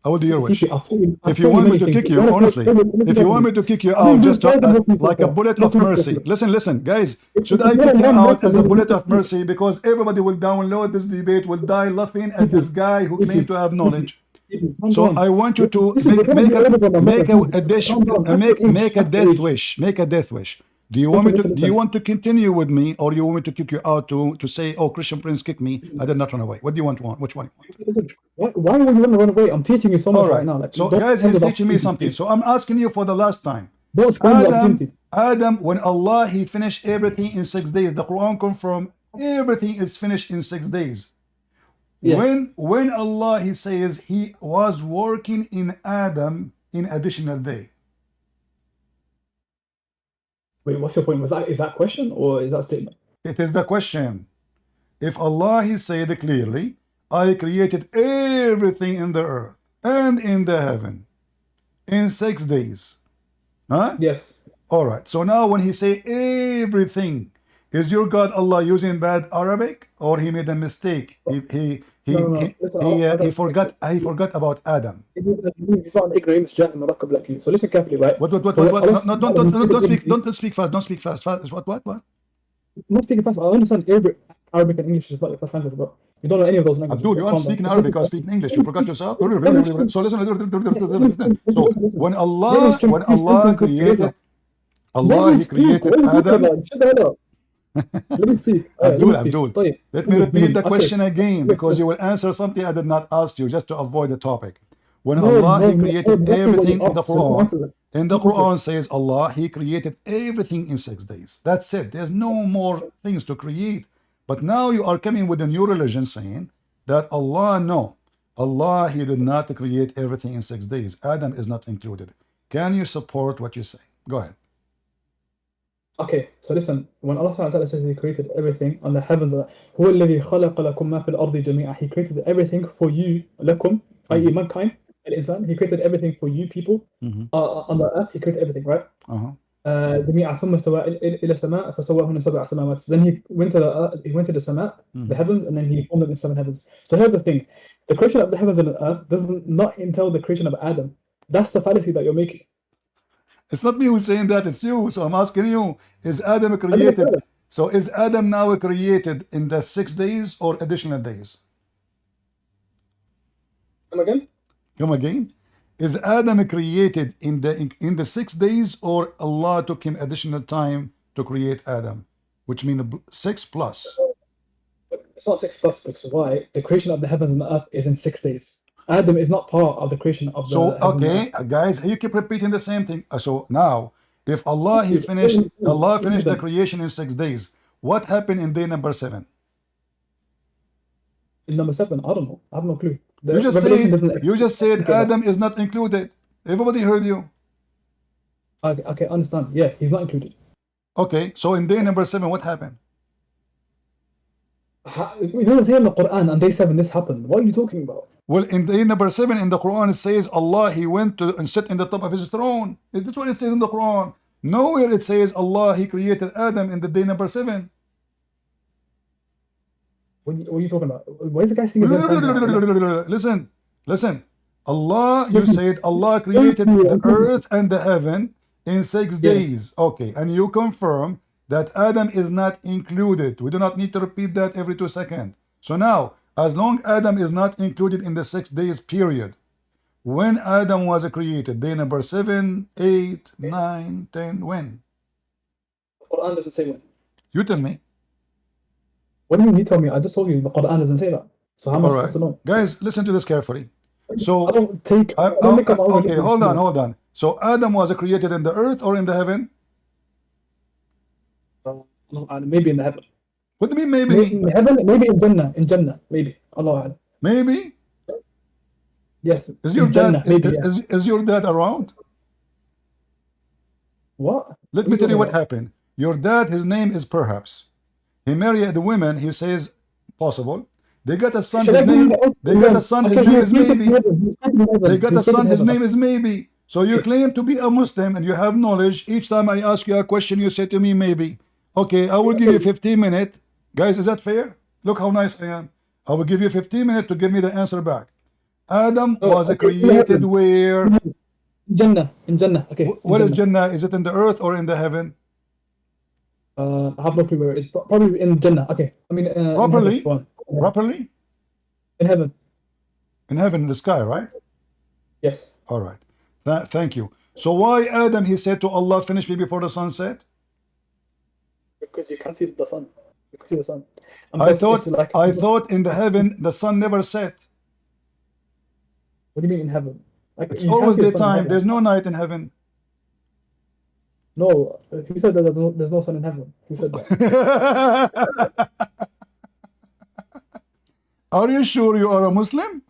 I will do your wish. If you want me to kick you, honestly, if you want me to kick you out just like a bullet of mercy. Listen, guys, should I kick you out as a bullet of mercy because everybody will download this debate, will die laughing at this guy who claimed to have knowledge? So I want you to make a death wish. Make a death wish. Do you want to continue with me, or you want me to kick you out to say, oh, Christian Prince kicked me, I did not run away? What do you want? Which one? Why would you want to run away? I'm teaching you so much right now. Like, so guys, he's teaching me something. So I'm asking you for the last time. Adam, when Allah He finished everything in 6 days, the Quran confirmed everything is finished in 6 days. Yes. When Allah He says He was working in Adam in additional day. Wait, what's your point? Is that question or is that statement? It is the question. If Allah He said clearly, I created everything in the earth and in the heaven in 6 days. Huh? Yes. All right. So now when He say everything, is your God Allah using bad Arabic, or He made a mistake? He forgot about Adam. He's not an ignorant Murakkab like you. So listen carefully, right? What? No, don't speak fast. Don't speak fast. What? I'm not speaking fast. I understand Arabic and English is not your first language, but you don't know any of those languages. Abdul, you aren't speaking Arabic or speaking English. You forgot yourself. So listen. So when Allah created, He created Adam. Let me speak. Abdul, let me repeat the question again, because you will answer something I did not ask you, just to avoid the topic. When Allah He created everything in the Quran says Allah He created everything in 6 days. That's it. There's no more things to create. But now you are coming with a new religion saying that Allah He did not create everything in 6 days. Adam is not included. Can you support what you say? Go ahead. Okay, so listen, when Allah subhanahu wa ta'ala says He created everything on the heavens, هُوَ الَّذِي خَلَقَ لَكُم مَا فِي الْأَرْضِ جَمِيعًا. He created everything for you, لَكُم, i.e. mankind, al-insan. He created everything for you people. On the earth, He created everything, right? جميعا ثم استوى إلى السماء فسواهن سبع سماوات. Then He went to the earth, He went to the sama, the heavens, and then He formed them in 7 heavens. So here's the thing, the creation of the heavens and the earth does not entail the creation of Adam. That's the fallacy that you're making. It's not me who's saying that, it's you. So I'm asking you, is Adam created? So is Adam now created in the 6 days or additional days? Come again? Is Adam created in the 6 days, or Allah took him additional time to create Adam, which means 6 plus? It's not 6 plus, because why? The creation of the heavens and the earth is in 6 days. Adam is not part of the creation of the okay, guys, you keep repeating the same thing. So now, if Allah finished the creation in 6 days, what happened in day number 7? In number 7, I don't know. I have no clue. You just said Adam is not included. Everybody heard you. Okay, I understand. Yeah, he's not included. Okay, so in day number 7, what happened? We don't say in the Quran on day 7 this happened. What are you talking about? Well, in day number 7 in the Quran, it says Allah He went to and sat in the top of His throne. That's what it says in the Quran. Nowhere it says Allah He created Adam in the day number 7. What are you talking about? Why is the guy saying? Listen. Allah, you said Allah created the earth and the heaven in 6 days. Okay, and you confirm that Adam is not included. We do not need to repeat that every 2 seconds. So now, as long Adam is not included in the 6 days period, when Adam was created, day number 7, 8, 9, 10, when? The Quran doesn't say when. You tell me. What do you mean you tell me? I just told you the Quran doesn't say that. So how am I supposed to know? Guys, listen to this carefully. So I don't take. Okay, hold on. So Adam was created in the earth or in the heaven? Maybe in the heaven. What do you mean Maybe maybe? in heaven, maybe in Jannah. In Jannah, maybe. Allah. Maybe? Yes. Is your in Jannah, dad maybe. Yeah. is your dad around? What? Let me tell you what happened. Your dad, his name is Perhaps. He married a woman, he says possible. They got a son, his name, they got a son, his name is maybe. They got a son, his name is maybe. So you claim to be a Muslim and you have knowledge. Each time I ask you a question, you say to me maybe. Okay, I will give you 15 minutes. Guys, is that fair? Look how nice I am. I will give you 15 minutes to give me the answer back. Adam was created where? Jannah. In Jannah. Okay. What is Jannah? Is it in the earth or in the heaven? I have no clue where it is. Probably in Jannah. Okay. I mean, Properly? in heaven. Properly? In heaven. In heaven, in the sky, right? Yes. All right. Thank you. So why Adam, he said to Allah, finish me before the sun set? Because you can't see the sun. You can see the sun. I thought in the heaven the sun never set. What do you mean in heaven? Like, It's you can't always see the sun in daytime. heaven. There's no night in heaven. No, he said that there's no sun in heaven. He said that. Are you sure you are a Muslim?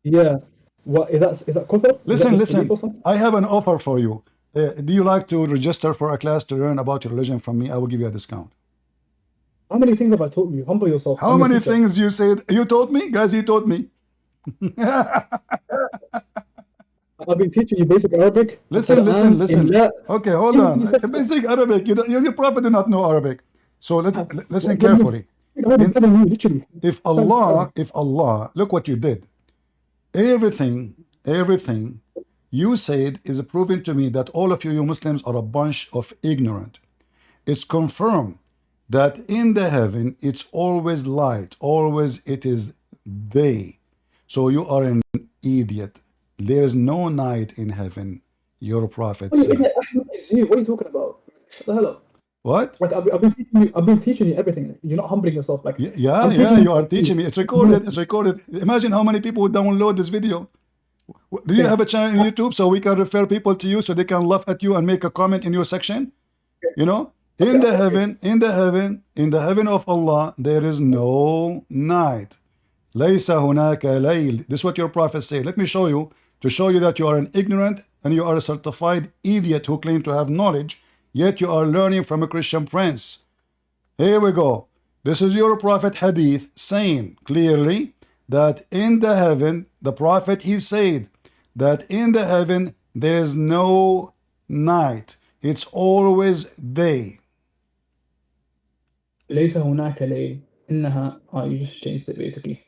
Yeah. What is that kufr? Listen. I have an offer for you. Do you like to register for a class to learn about your religion from me? I will give you a discount. How many things have I taught you? Humble yourself. How many things you said? You taught me? Guys, he taught me. I've been teaching you basic Arabic. Listen. Okay, hold on. Basic Arabic. Your prophet did not know Arabic. So listen carefully. If Allah, look what you did. Everything you said is proving to me that all of you Muslims are a bunch of ignorant. It's confirmed that in the heaven it's always light, always it is day. So you are an idiot. There is no night in heaven. Your prophet said. What are you talking about? Shut the hell up. What? Like I've been teaching you everything. You're not humbling yourself. Like yeah, you are teaching me. It's recorded. Imagine how many people would download this video. Do you have a channel on YouTube so we can refer people to you so they can laugh at you and make a comment in your section? You know, in the heaven of Allah, there is no night. لَيْسَ هُنَاكَ لَيْلٍ. This is what your prophet said. Let me show you, to show you that you are an ignorant and you are a certified idiot who claim to have knowledge, yet you are learning from a Christian prince. Here we go. This is your prophet hadith saying clearly that in the heaven, the prophet, he said that in the heaven there is no night. It's always day. ليس هناك ليل. إنها. You just changed it basically.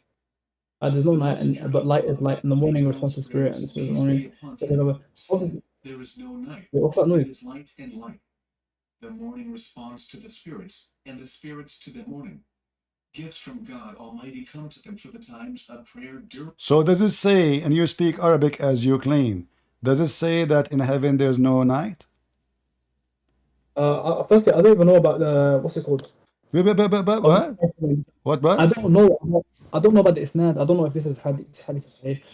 There's no night, but light is light. In the morning responds to spirit, and the morning. There is no night. What's that noise? It is light and light. The morning responds to the spirits, and the spirits to the morning. Gifts from God Almighty come to them for the times of prayer. So does it say, and you speak Arabic as you claim, does it say that in heaven there's no night? Firstly, I don't even know about what's it called. What? I don't know about the isnad. I don't know if this is hadith.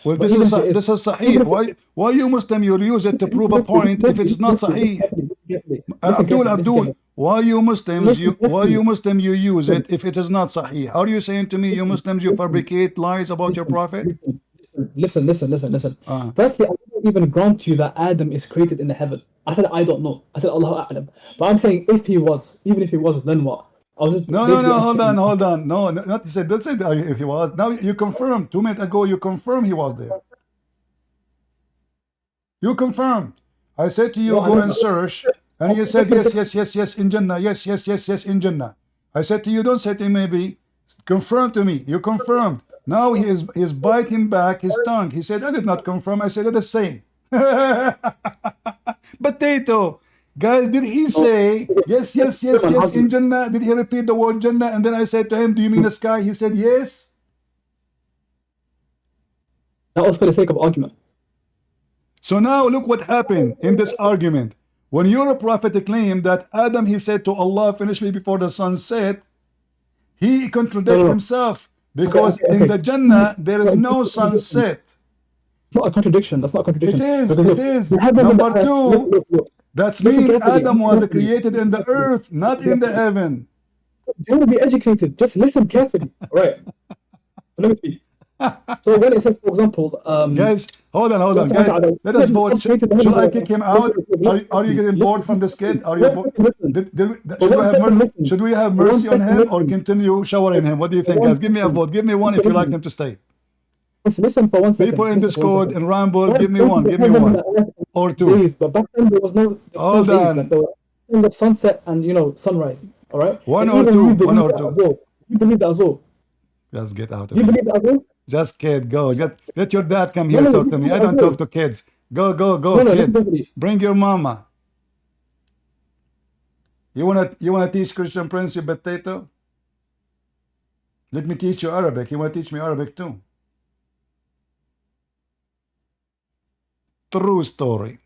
Well, this is sahih. Why you Muslim you use it to prove a point if it's not sahih? Abdul, why you Muslims you use it if it is not sahih? How are you saying to me, you Muslims, you fabricate lies about your prophet? Listen. Firstly, I don't even grant you that Adam is created in the heaven. I said I don't know. I said Allahu A'lam. But I'm saying even if he was, then what? No, hold on. No, not to say. Don't say if he was. Now you confirmed 2 minutes ago. You confirmed he was there. You confirmed. I said to you, go and search, and you said yes in Jannah. Yes in Jannah. I said to you, don't say to me maybe. Confirm to me. You confirmed. Now he is biting back his tongue. He said I did not confirm. I said it the same. Potato. Guys, did he say yes in Jannah? Did he repeat the word Jannah? And then I said to him, do you mean the sky? He said yes. That was for the sake of argument. So now look what happened in this argument. When your prophet claimed that Adam, he said to Allah, finish me before the sun set, he contradicted himself because in the Jannah there is no sunset. It's not a contradiction. That's not a contradiction. It is. Number two. That's Listen mean carefully. Adam was created in the earth, not in the heaven. You want to be educated. Just listen carefully. All right. So let me speak. So when it says, for example, Guys, hold on, guys. Let us vote. Should I kick him out? Are you getting bored from this kid? Are you bored? Should we have mercy on him or continue showering him? What do you think, guys? Give me a vote. Give me one if you like him to stay. Listen for 1 second. People in Discord and Ramble, give me one. Give me one or two. But back then there was no. Hold on. Like there were times of sunset and sunrise. All right. One So or even two. you believe One or that two. as well. You believe that as well. Just get out of Do you here. believe that as well? Just kid, go. Let your dad come here No, talk to me. I don't talk to kids. Go, kid. Bring your mama. You wanna teach Christian Prince, you potato? Let me teach you Arabic. You wanna teach me Arabic too? True story.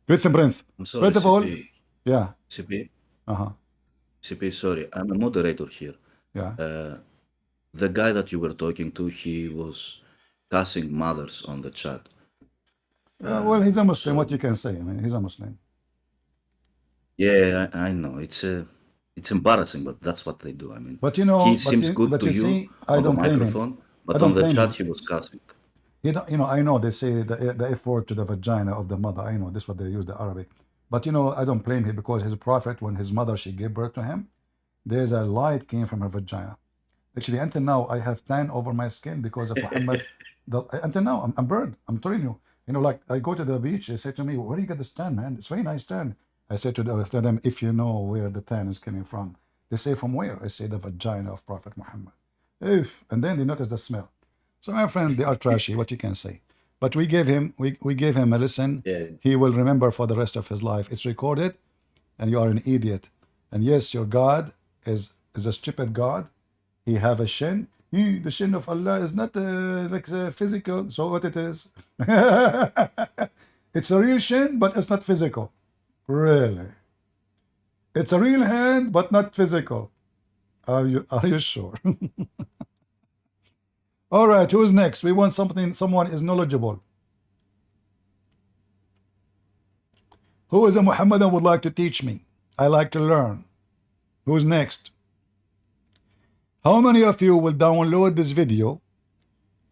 Christian Prince. I'm sorry, First of all, CP. yeah. CP, Uh-huh. CP, sorry, I'm a moderator here. Yeah. The guy that you were talking to, he was cussing mothers on the chat. Well, he's a Muslim. What you can say? I mean, he's a Muslim. Yeah, I know. It's embarrassing, but that's what they do. I mean, But you know, he seems good to you see, I on the don't blame him. microphone, but I on don't the blame chat him. he was cussing. I know they say the F word to the vagina of the mother. I know this is what they use, the Arabic. But I don't blame him because his prophet, when his mother, she gave birth to him, there's a light came from her vagina. Actually, until now, I have tan over my skin because of Muhammad. Until now, I'm burned. I'm telling you. Like I go to the beach, they say to me, where do you get this tan, man? It's very nice tan. I say to them, if you know where the tan is coming from. They say, from where? I say, the vagina of Prophet Muhammad. And then they notice the smell. So my friend, they are trashy, what you can say. But we gave him a lesson. Yeah. He will remember for the rest of his life. It's recorded, and you are an idiot. And yes, your God is a stupid God. He have a shin. The shin of Allah is not physical. So what it is? It's a real shin, but it's not physical. Really? It's a real hand, but not physical. Are you sure? All right, who's next? We want someone is knowledgeable. Who is a Muhammadan would like to teach me? I like to learn. Who's next? How many of you will download this video?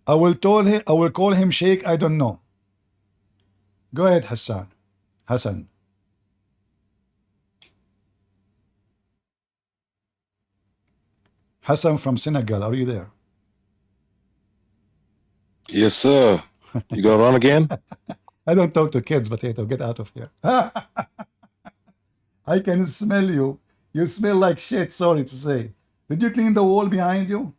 I will call him Sheikh, I don't know. Go ahead, Hassan. Hassan. Hassan from Senegal, are you there? Yes, sir. You gonna run again? I don't talk to kids, potato. Get out of here. I can smell you. You smell like shit, sorry to say. Did you clean the wall behind you?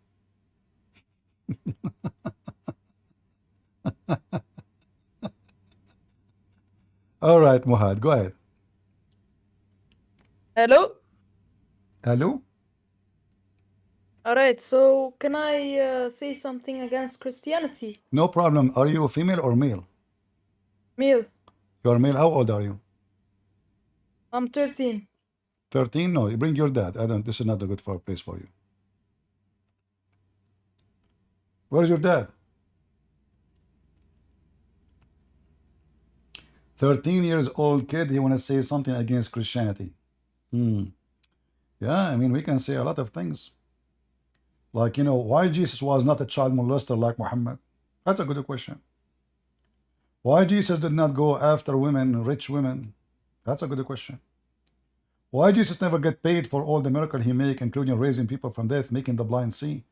All right, Muhad, go ahead. Hello? Hello? All right, so can I say something against Christianity? No problem. Are you a female or male? Male. You are male. How old are you? I'm 13. 13? No, you bring your dad. This is not a good place for you. Where's your dad? 13 years old kid, he want to say something against Christianity. Yeah, I mean, we can say a lot of things. Like, why Jesus was not a child molester like Muhammad? That's a good question. Why Jesus did not go after women, rich women? That's a good question. Why Jesus never get paid for all the miracle he make, including raising people from death, making the blind see?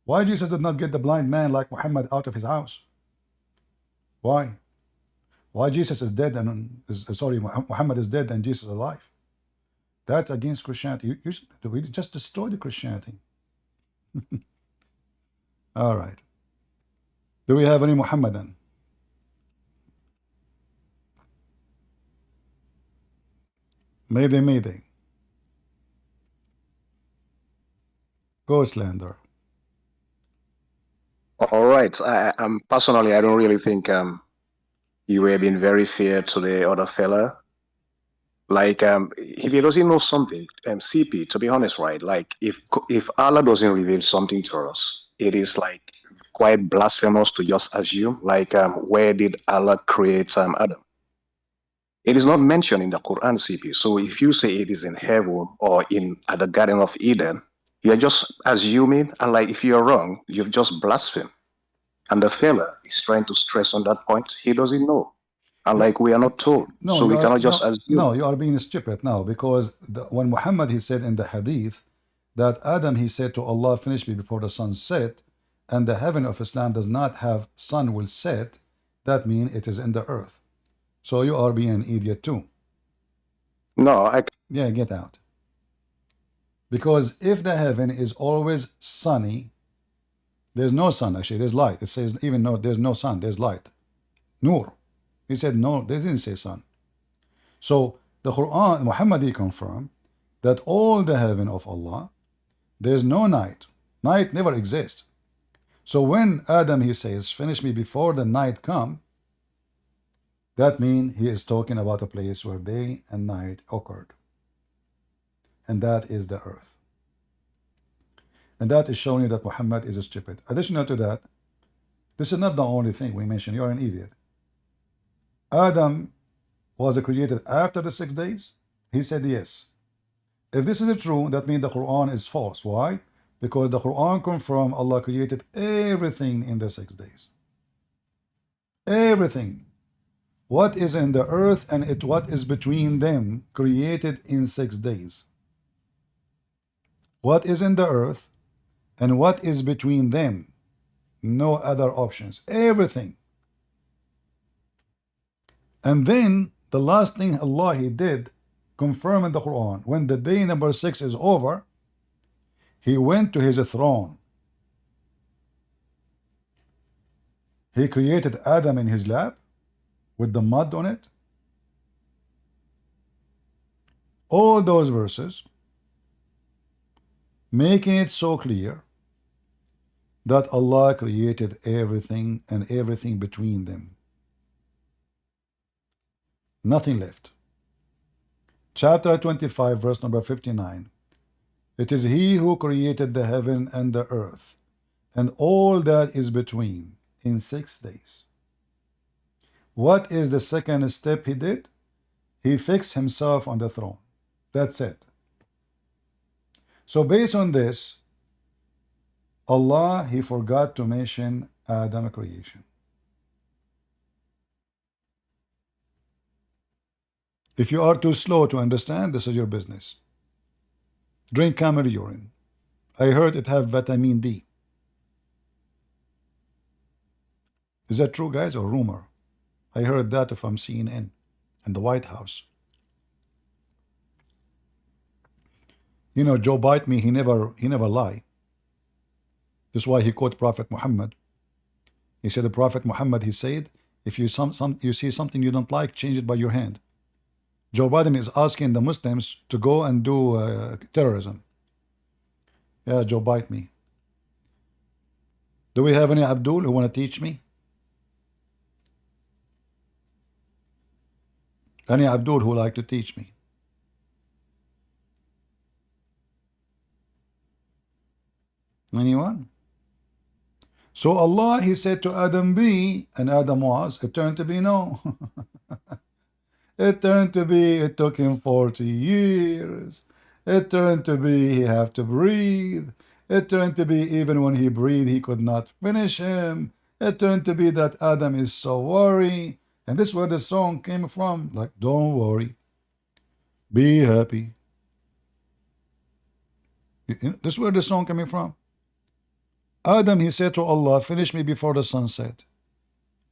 Why Jesus did not get the blind man like Muhammad out of his house? Why? Why Jesus is dead and Muhammad is dead and Jesus is alive? That's against Christianity. We just destroyed the Christianity. All right. Do we have any Muhammadan? Mayday, mayday. Ghostlander. All right. Personally, I don't really think you were being very fair to the other fella. Like, if he doesn't know something, CP, to be honest, right? Like, if Allah doesn't reveal something to us, it is like quite blasphemous to just assume. Like, where did Allah create Adam? It is not mentioned in the Quran, CP. So if you say it is in heaven or at the Garden of Eden, you're just assuming, and like if you're wrong, you've just blasphemed. And the fella is trying to stress on that point. He doesn't know. And like we are not told. No, so we cannot just assume. No, you are being stupid now, because when Muhammad, he said in the hadith that Adam, he said to Allah, finish me before the sun set, and the heaven of Islam does not have sun will set, that means it is in the earth. So you are being an idiot too. No, Yeah, get out. Because if the heaven is always sunny, there's no sun, actually, there's light. It says even no, there's no sun, there's light. Nur. He said no, they didn't say sun. So the Quran, Muhammad, he confirmed that all the heaven of Allah, there's no night. Night never exists. So when Adam, he says, finish me before the night come, that means he is talking about a place where day and night occurred. And that is the earth. And that is showing you that Muhammad is stupid. Additional to that, this is not the only thing we mentioned. You're an idiot. Adam was created after the 6 days? He said yes. If this is true, that means the Quran is false. Why? Because the Quran confirms Allah created everything in the 6 days. Everything. What is in the earth and what is between them created in 6 days. What is in the earth and what is between them. No other options. Everything. And then the last thing Allah, he did confirm in the Quran, when the day number 6 is over, he went to his throne. He created Adam in his lap with the mud on it. All those verses making it so clear that Allah created everything and everything between them. Nothing left. Chapter 25, verse number 59. It is He who created the heaven and the earth and all that is between in 6 days. What is the second step he did? He fixed himself on the throne. That's it. So based on this, Allah, he forgot to mention Adam creation. If you are too slow to understand, this is your business. Drink camel urine. I heard it have vitamin D. Is that true, guys, or rumor? I heard that from CNN and the White House. You know, Joe Biden, he never lie. This is why he quote Prophet Muhammad. He said the Prophet Muhammad, he said, if you see something you don't like, change it by your hand. Joe Biden is asking the Muslims to go and do terrorism. Yeah, Joe bite me. Do we have any Abdul who want to teach me? Any Abdul who like to teach me? Anyone? So Allah, he said to Adam, be, and Adam was, it turned to be no. It turned to be, it took him 40 years. It turned to be, he have to breathe. It turned to be, even when he breathed, he could not finish him. It turned to be that Adam is so worried. And this is where the song came from. Like, don't worry. Be happy. This is where the song coming from. Adam, he said to Allah, finish me before the sunset.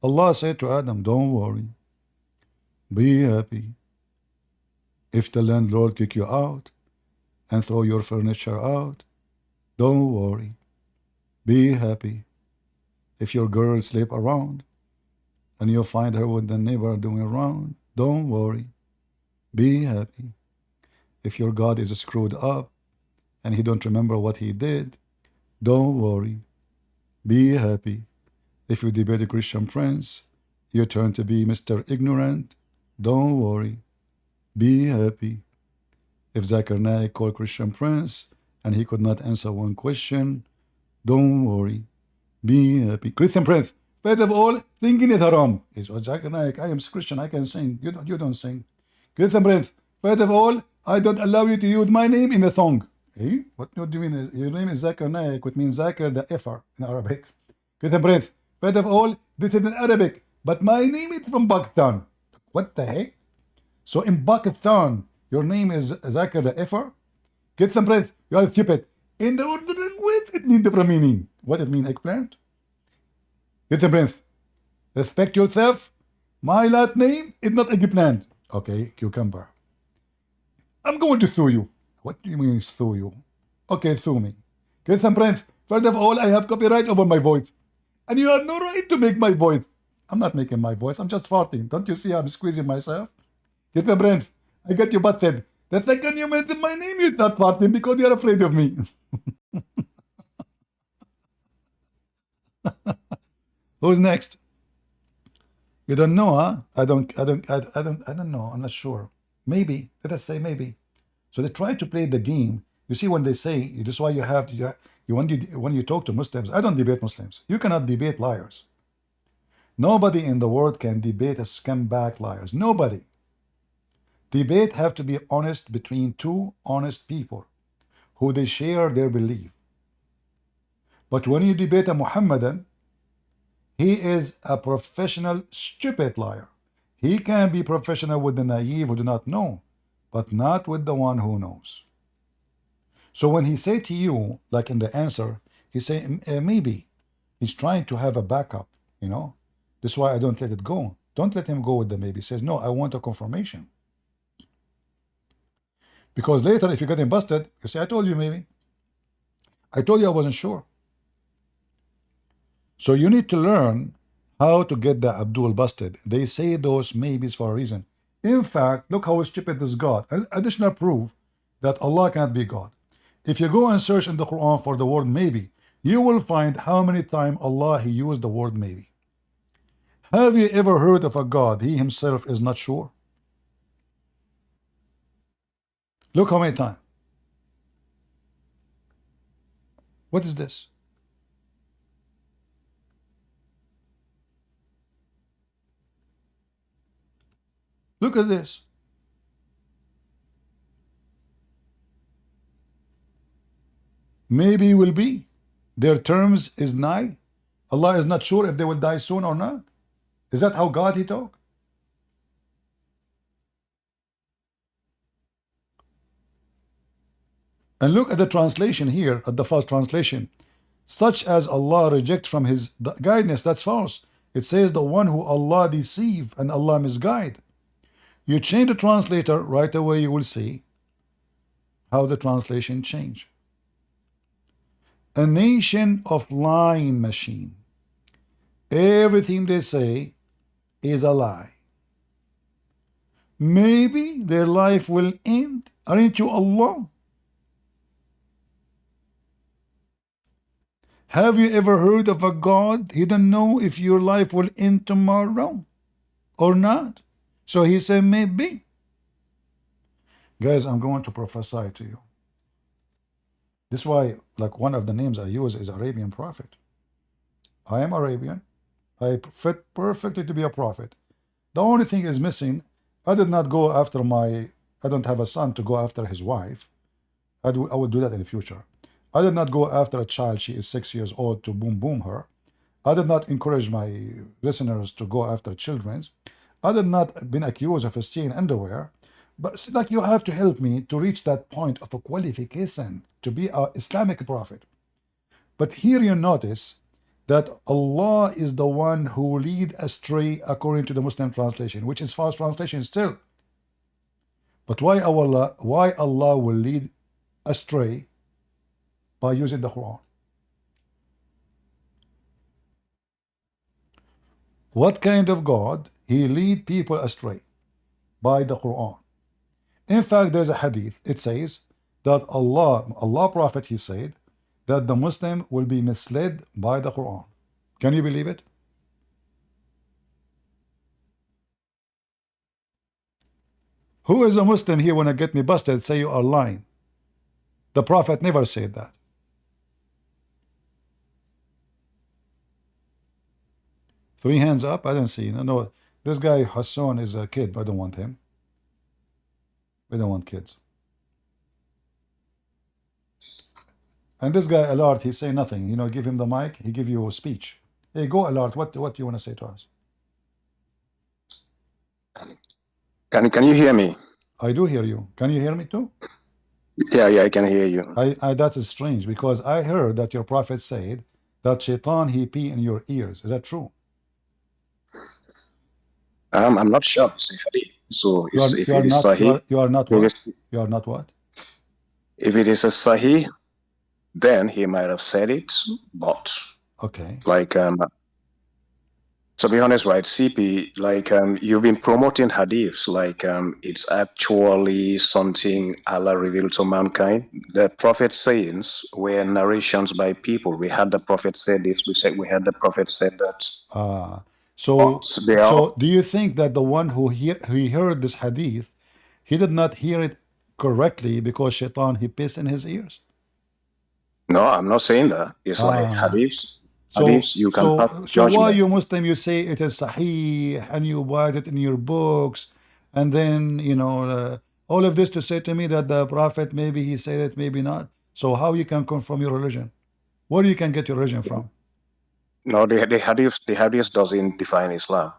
Allah said to Adam, don't worry. Be happy. If the landlord kick you out and throw your furniture out, don't worry. Be happy. If your girl sleep around and you find her with the neighbor doing around, don't worry. Be happy. If your God is screwed up and he don't remember what he did, don't worry. Be happy. If you debate a Christian prince, you turn to be Mr. Ignorant, don't worry. Be happy. If Zakir Naik called Christian prince and he could not answer one question, don't worry. Be happy. Christian prince, first of all, Singing is haram. He's Zakir Naik. I am Christian. I can sing. You don't sing. Get some breath. First of all, I don't allow you to use my name in the song. Hey, what do you mean? Your name is Zakir Naik, which means Zakir the Efar in Arabic. Get some breath. First of all, this is in Arabic, but my name is from Pakistan. What the heck? So in Pakistan, your name is Zakir the Efar? Get some breath. You are stupid. In the Urdu language, it means different meaning. What it mean, eggplant? Get some breath. Respect yourself. My last name is not eggplant. Okay, cucumber. I'm going to sue you. What do you mean sue you? Okay, sue me. Get some breath. First of all, I have copyright over my voice. And you have no right to make my voice. I'm not making my voice. I'm just farting. Don't you see I'm squeezing myself? Get the breath. I got you busted. The second you mention my name, you start farting because you're afraid of me. Who's next? You don't know, huh? I don't know. I'm not sure. Maybe. Let us say maybe. So they try to play the game. You see, when they say, this is why you have to, when you talk to Muslims, I don't debate Muslims. You cannot debate liars. Nobody in the world can debate a scumbag liars. Nobody. Debate have to be honest between two honest people who they share their belief. But when you debate a Muhammadan, he is a professional stupid liar. He can be professional with the naive who do not know, but not with the one who knows. So when he say to you, like in the answer, he say maybe. He's trying to have a backup, you know. This is why I don't let it go. Don't let him go with the maybe. He says, no, I want a confirmation. Because later, if you get him busted, you say, I told you maybe. I told you I wasn't sure. So you need to learn how to get the Abdul busted. They say those maybes for a reason. In fact, look how stupid this God. Additional proof that Allah can't be God. If you go and search in the Quran for the word maybe, you will find how many times Allah he used the word maybe. Have you ever heard of a God he himself is not sure? Look how many times. What is this? Look at this. Maybe will be. Their terms is nigh. Allah is not sure if they will die soon or not. Is that how God he talk? And look at the translation here, at the first translation. Such as Allah reject from his guidance, that's false. It says the one who Allah deceive and Allah misguide. You change the translator, right away you will see how the translation change. A nation of lying machine. Everything they say is a lie. Maybe their life will end. Aren't you Allah? Have you ever heard of a God? He don't know if your life will end tomorrow or not. So he said maybe. Guys, I'm going to prophesy to you. This is why, like, one of the names I use is Arabian prophet. I am Arabian. I fit perfectly to be a prophet. The only thing is missing, I did not go after I don't have a son to go after his wife. I will do that in the future. I did not go after a child, she is 6 years old, to boom her. I did not encourage my listeners to go after children. I did not been accused of stealing underwear. But it's like you have to help me to reach that point of a qualification to be an Islamic prophet. But here you notice that Allah is the one who lead astray according to the Muslim translation, which is false translation still. But why Allah will lead astray by using the Quran? What kind of God? He lead people astray by the Quran. In fact, there's a hadith. It says that Allah Prophet, he said that the Muslim will be misled by the Quran. Can you believe it? Who is a Muslim here when I get me busted say you are lying? The Prophet never said that. 3 hands up? I don't see. No. This guy Hassan is a kid. I don't want him. We don't want kids. And this guy Alert, he say nothing. Give him the mic. He give you a speech. Hey, go Alert. What do you want to say to us? Can you hear me? I do hear you. Can you hear me too? Yeah, I can hear you. That's strange because I heard that your prophet said that Shaitan he pee in your ears. Is that true? I'm not sure. It's a hadith. So You are, if you are it is not. sahih, You are not it what? is- You are not what? if it is a sahih, then he might have said it. But Okay. to be honest, right, CP, you've been promoting hadiths it's actually something Allah revealed to mankind. The prophet sayings were narrations by people. We had the prophet said this. We had the prophet said that. So They are do you think that the one who heard this hadith, he did not hear it correctly because Shaitan he pissed in his ears? no, I'm not saying that. It's like hadiths. Hadiths, you can pass So why judgment. you Muslim you say it is sahih and you write it in your books, and then all of this to say to me that the prophet maybe he said it, maybe not. So how you can confirm your religion? Where you can get your religion from? No, the hadiths doesn't define Islam.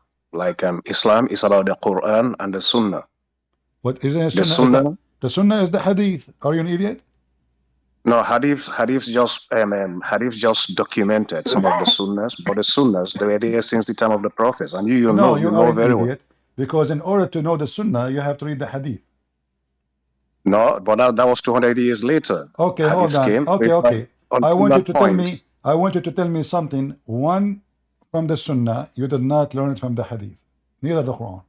Islam is about the Quran and the Sunnah. What is it? The Sunnah? Sunnah. The Sunnah is the hadith. Are you an idiot? No, hadiths just documented some of the Sunnahs, but the Sunnahs they were there since the time of the prophets, and you No, know you are an very idiot well. because in order to know the Sunnah, you have to read the hadith. No, but that was 200 years later. Okay, hold Hadiths on. came Okay. I until want you that to point. tell me something. One from the Sunnah, you did not learn it from the hadith, neither the Quran.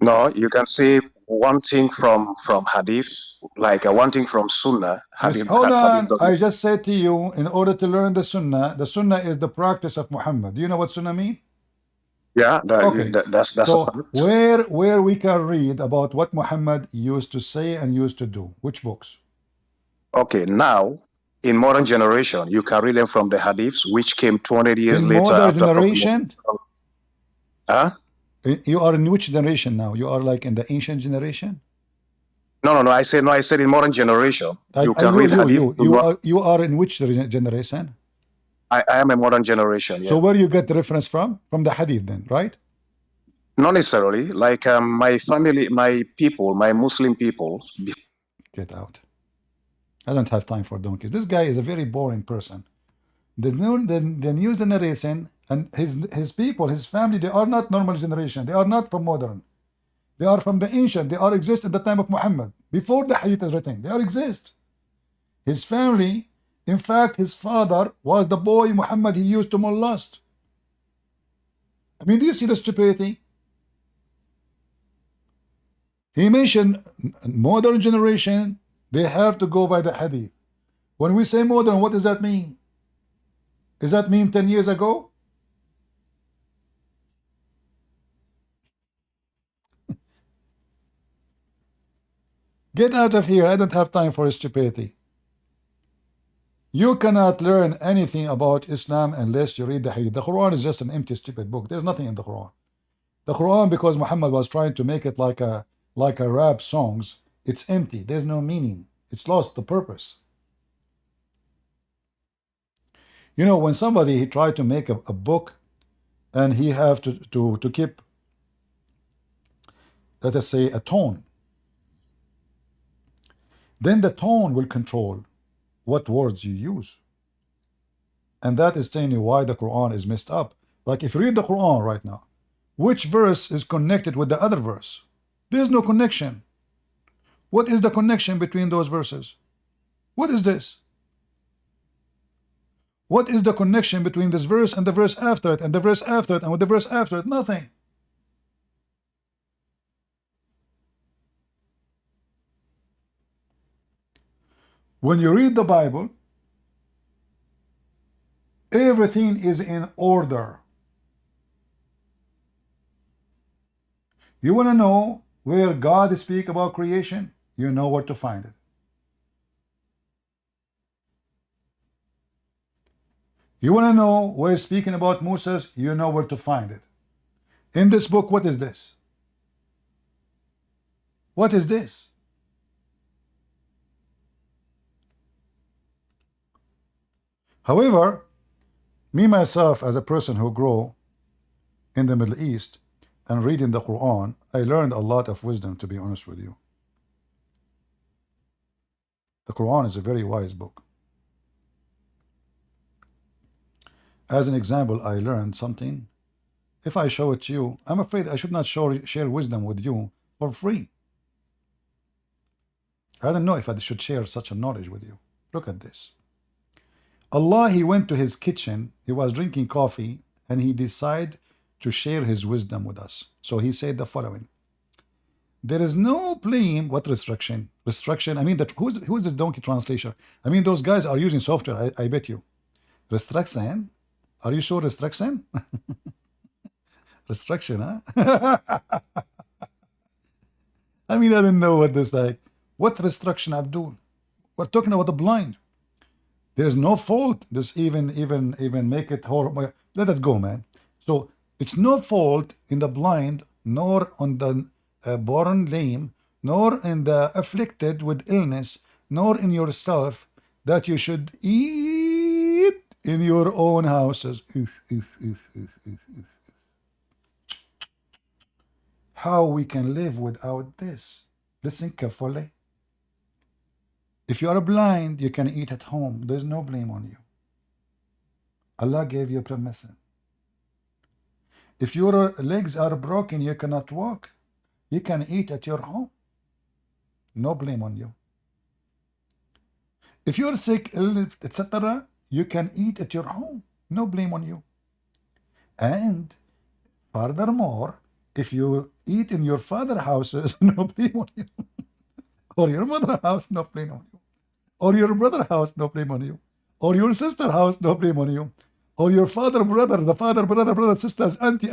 No, you can say one thing from hadith, one thing from Sunnah. Yes, hold on. I just said to you, in order to learn the Sunnah is the practice of Muhammad. Do you know what Sunnah mean? Yeah, Okay. that's So a fact. where we can read about what Muhammad used to say and used to do? Which books? Okay, now in modern generation, you can read them from the hadiths, which came 200 years In later modern after generation? Huh? You are in which generation now? You are like in the ancient generation? No. I said in modern generation. You can read hadith. You are in which generation? I am a modern generation. Yeah. So where you get the reference from? From the hadith then, right? Not necessarily. My family, my people, my Muslim people. Get out. I don't have time for donkeys. This guy is a very boring person. The new generation and his people, his family, they are not normal generation. They are not from modern. They are from the ancient. They are exist at the time of Muhammad. Before the hadith is written, they are exist. His family, in fact, his father was the boy Muhammad he used to molest. I mean, do you see the stupidity? He mentioned modern generation, they have to go by the hadith. When we say modern, what does that mean? Does that mean 10 years ago? Get out of here. I don't have time for stupidity. You cannot learn anything about Islam unless you read the hadith. The Quran is just an empty, stupid book. There's nothing in the Quran. The Quran, because Muhammad was trying to make it like a rap songs, it's empty. There's no meaning. It's lost the purpose. When somebody he tried to make a book and he have to keep, let us say, a tone, then the tone will control what words you use. And that is telling you why the Quran is messed up. Like if you read the Quran right now, which verse is connected with the other verse? There's no connection. What is the connection between those verses? What is this? What is the connection between this verse and the verse after it and the verse after it and with the verse after it? Nothing. When you read the Bible, everything is in order. You want to know where God speaks about creation? You know where to find it. You want to know where speaking about Moses, you know where to find it. In this book, what is this? What is this? However, me myself as a person who grew in the Middle East and reading the Quran, I learned a lot of wisdom, to be honest with you. The Quran is a very wise book. As an example, I learned something. If I show it to you, I'm afraid I should not share wisdom with you for free. I don't know if I should share such a knowledge with you. Look at this. Allah, he went to his kitchen, he was drinking coffee, and he decided to share his wisdom with us. So he said the following. There is no blame. What restriction? Restriction, I mean, that who's the donkey translation? I mean, those guys are using software, I bet you. Restriction? Are you sure restriction? Restriction, huh? I mean, I didn't know what this like. What restriction, Abdul? We're talking about the blind. There's no fault. This even make it horrible. Let it go, man. So it's no fault in the blind, nor on the born lame, nor in the afflicted with illness, nor in yourself, that you should eat in your own houses. How we can live without this? Listen carefully. If you are blind, you can eat at home. There's no blame on you. Allah gave you permission. If your legs are broken, you cannot walk. You can eat at your home. No blame on you. If you're sick, ill, etc., you can eat at your home. No blame on you. And furthermore, if you eat in your father's houses, no blame on you. Or your mother's house, no blame on you. Or your brother's house, no blame on you. Or your sister's house, no blame on you. Or your father, brother, sisters, auntie,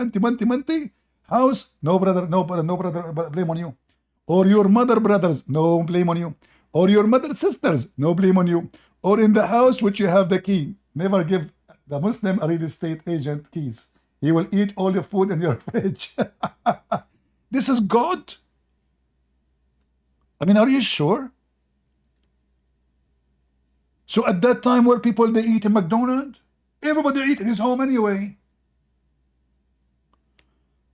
manti, house, no brother, blame on you. Or your mother, brothers, no blame on you. Or your mother, sisters, no blame on you. Or in the house which you have the key. Never give the Muslim a real estate agent keys. He will eat all your food in your fridge. This is God. I mean, are you sure? So at that time where people, they eat in McDonald's, everybody eat in his home anyway.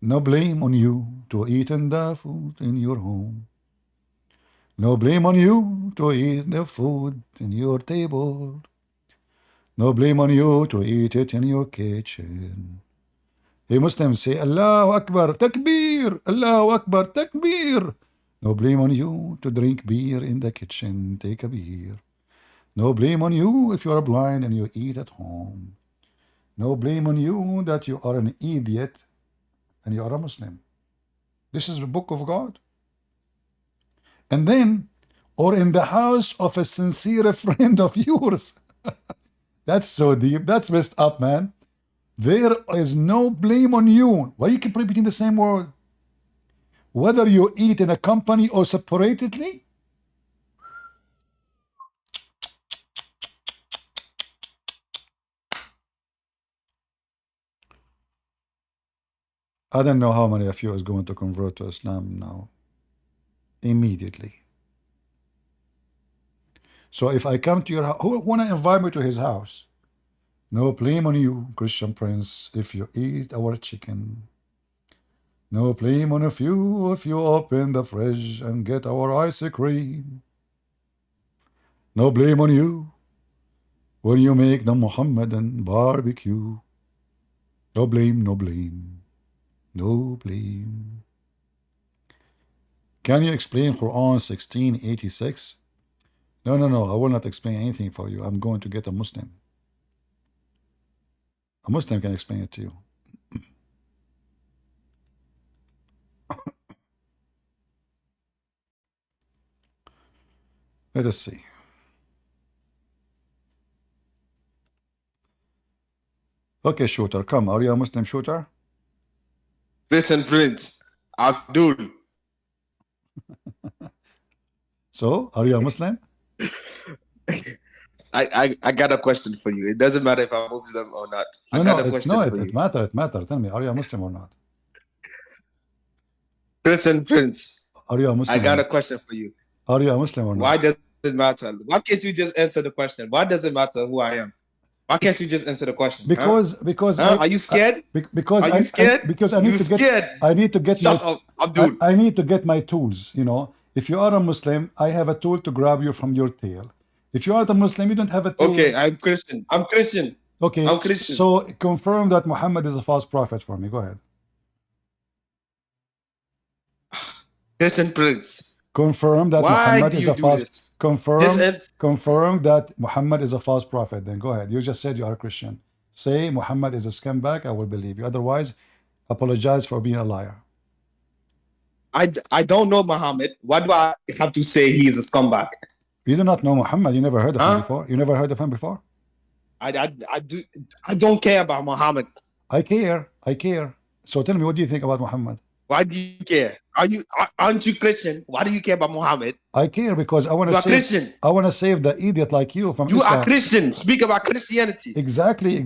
No blame on you to eat in the food in your home. No blame on you to eat the food in your table. No blame on you to eat it in your kitchen. Hey, Muslims, say Allahu Akbar, Takbir, Allahu Akbar, Takbir. No blame on you to drink beer in the kitchen. Take a beer. No blame on you if you are blind and you eat at home. No blame on you that you are an idiot and you are a Muslim. This is the book of God. And then, or in the house of a sincere friend of yours. That's so deep. That's messed up, man. There is no blame on you. Why you keep repeating the same word? Whether you eat in a company or separately. I don't know how many of you is going to convert to Islam now. Immediately. So if I come to your house, who want to invite me to his house? No blame on you, Christian Prince, if you eat our chicken. No blame on you if you open the fridge and get our ice cream. No blame on you when you make the Muhammadan barbecue. No blame, no blame, no blame. Can you explain Quran 1686? No, I will not explain anything for you. I'm going to get a Muslim. A Muslim can explain it to you. Let us see. Okay, shooter, come. Are you a Muslim, shooter? Listen, Prince, Abdul. So, are you a Muslim? I got a question for you. It doesn't matter if I'm Muslim or not. I got a question for you. It matters. Tell me, are you a Muslim or not? Prince. Are you a Muslim? I got a question for you. Are you a Muslim or not? Why does it matter? Why can't you just answer the question? Why does it matter who I am? Why can't you just answer the question? Because are you scared? Because are you scared? Because I need to get. I need to get. Shut up, Abdul. I need to get my tools. You know, if you are a Muslim, I have a tool to grab you from your tail. If you are the Muslim, you don't have a tool. Okay, I'm Christian. Okay, I'm Christian. So confirm that Muhammad is a false prophet for me. Go ahead. Christian Prince. Confirm that Muhammad is a false. Confirm that Muhammad is a false prophet. Then go ahead. You just said you are a Christian. Say Muhammad is a scumbag. I will believe you. Otherwise, apologize for being a liar. I don't know Muhammad. Why do I have to say he is a scumbag? You do not know Muhammad. You never heard of him before. You never heard of him before. I don't care about Muhammad. I care. So tell me, what do you think about Muhammad? Why do you care? Aren't you Christian? Why do you care about Muhammad? I care because I want to save. Christian. I want to save the idiot like you from. You Islam. are Christian. Speak about Christianity. Exactly.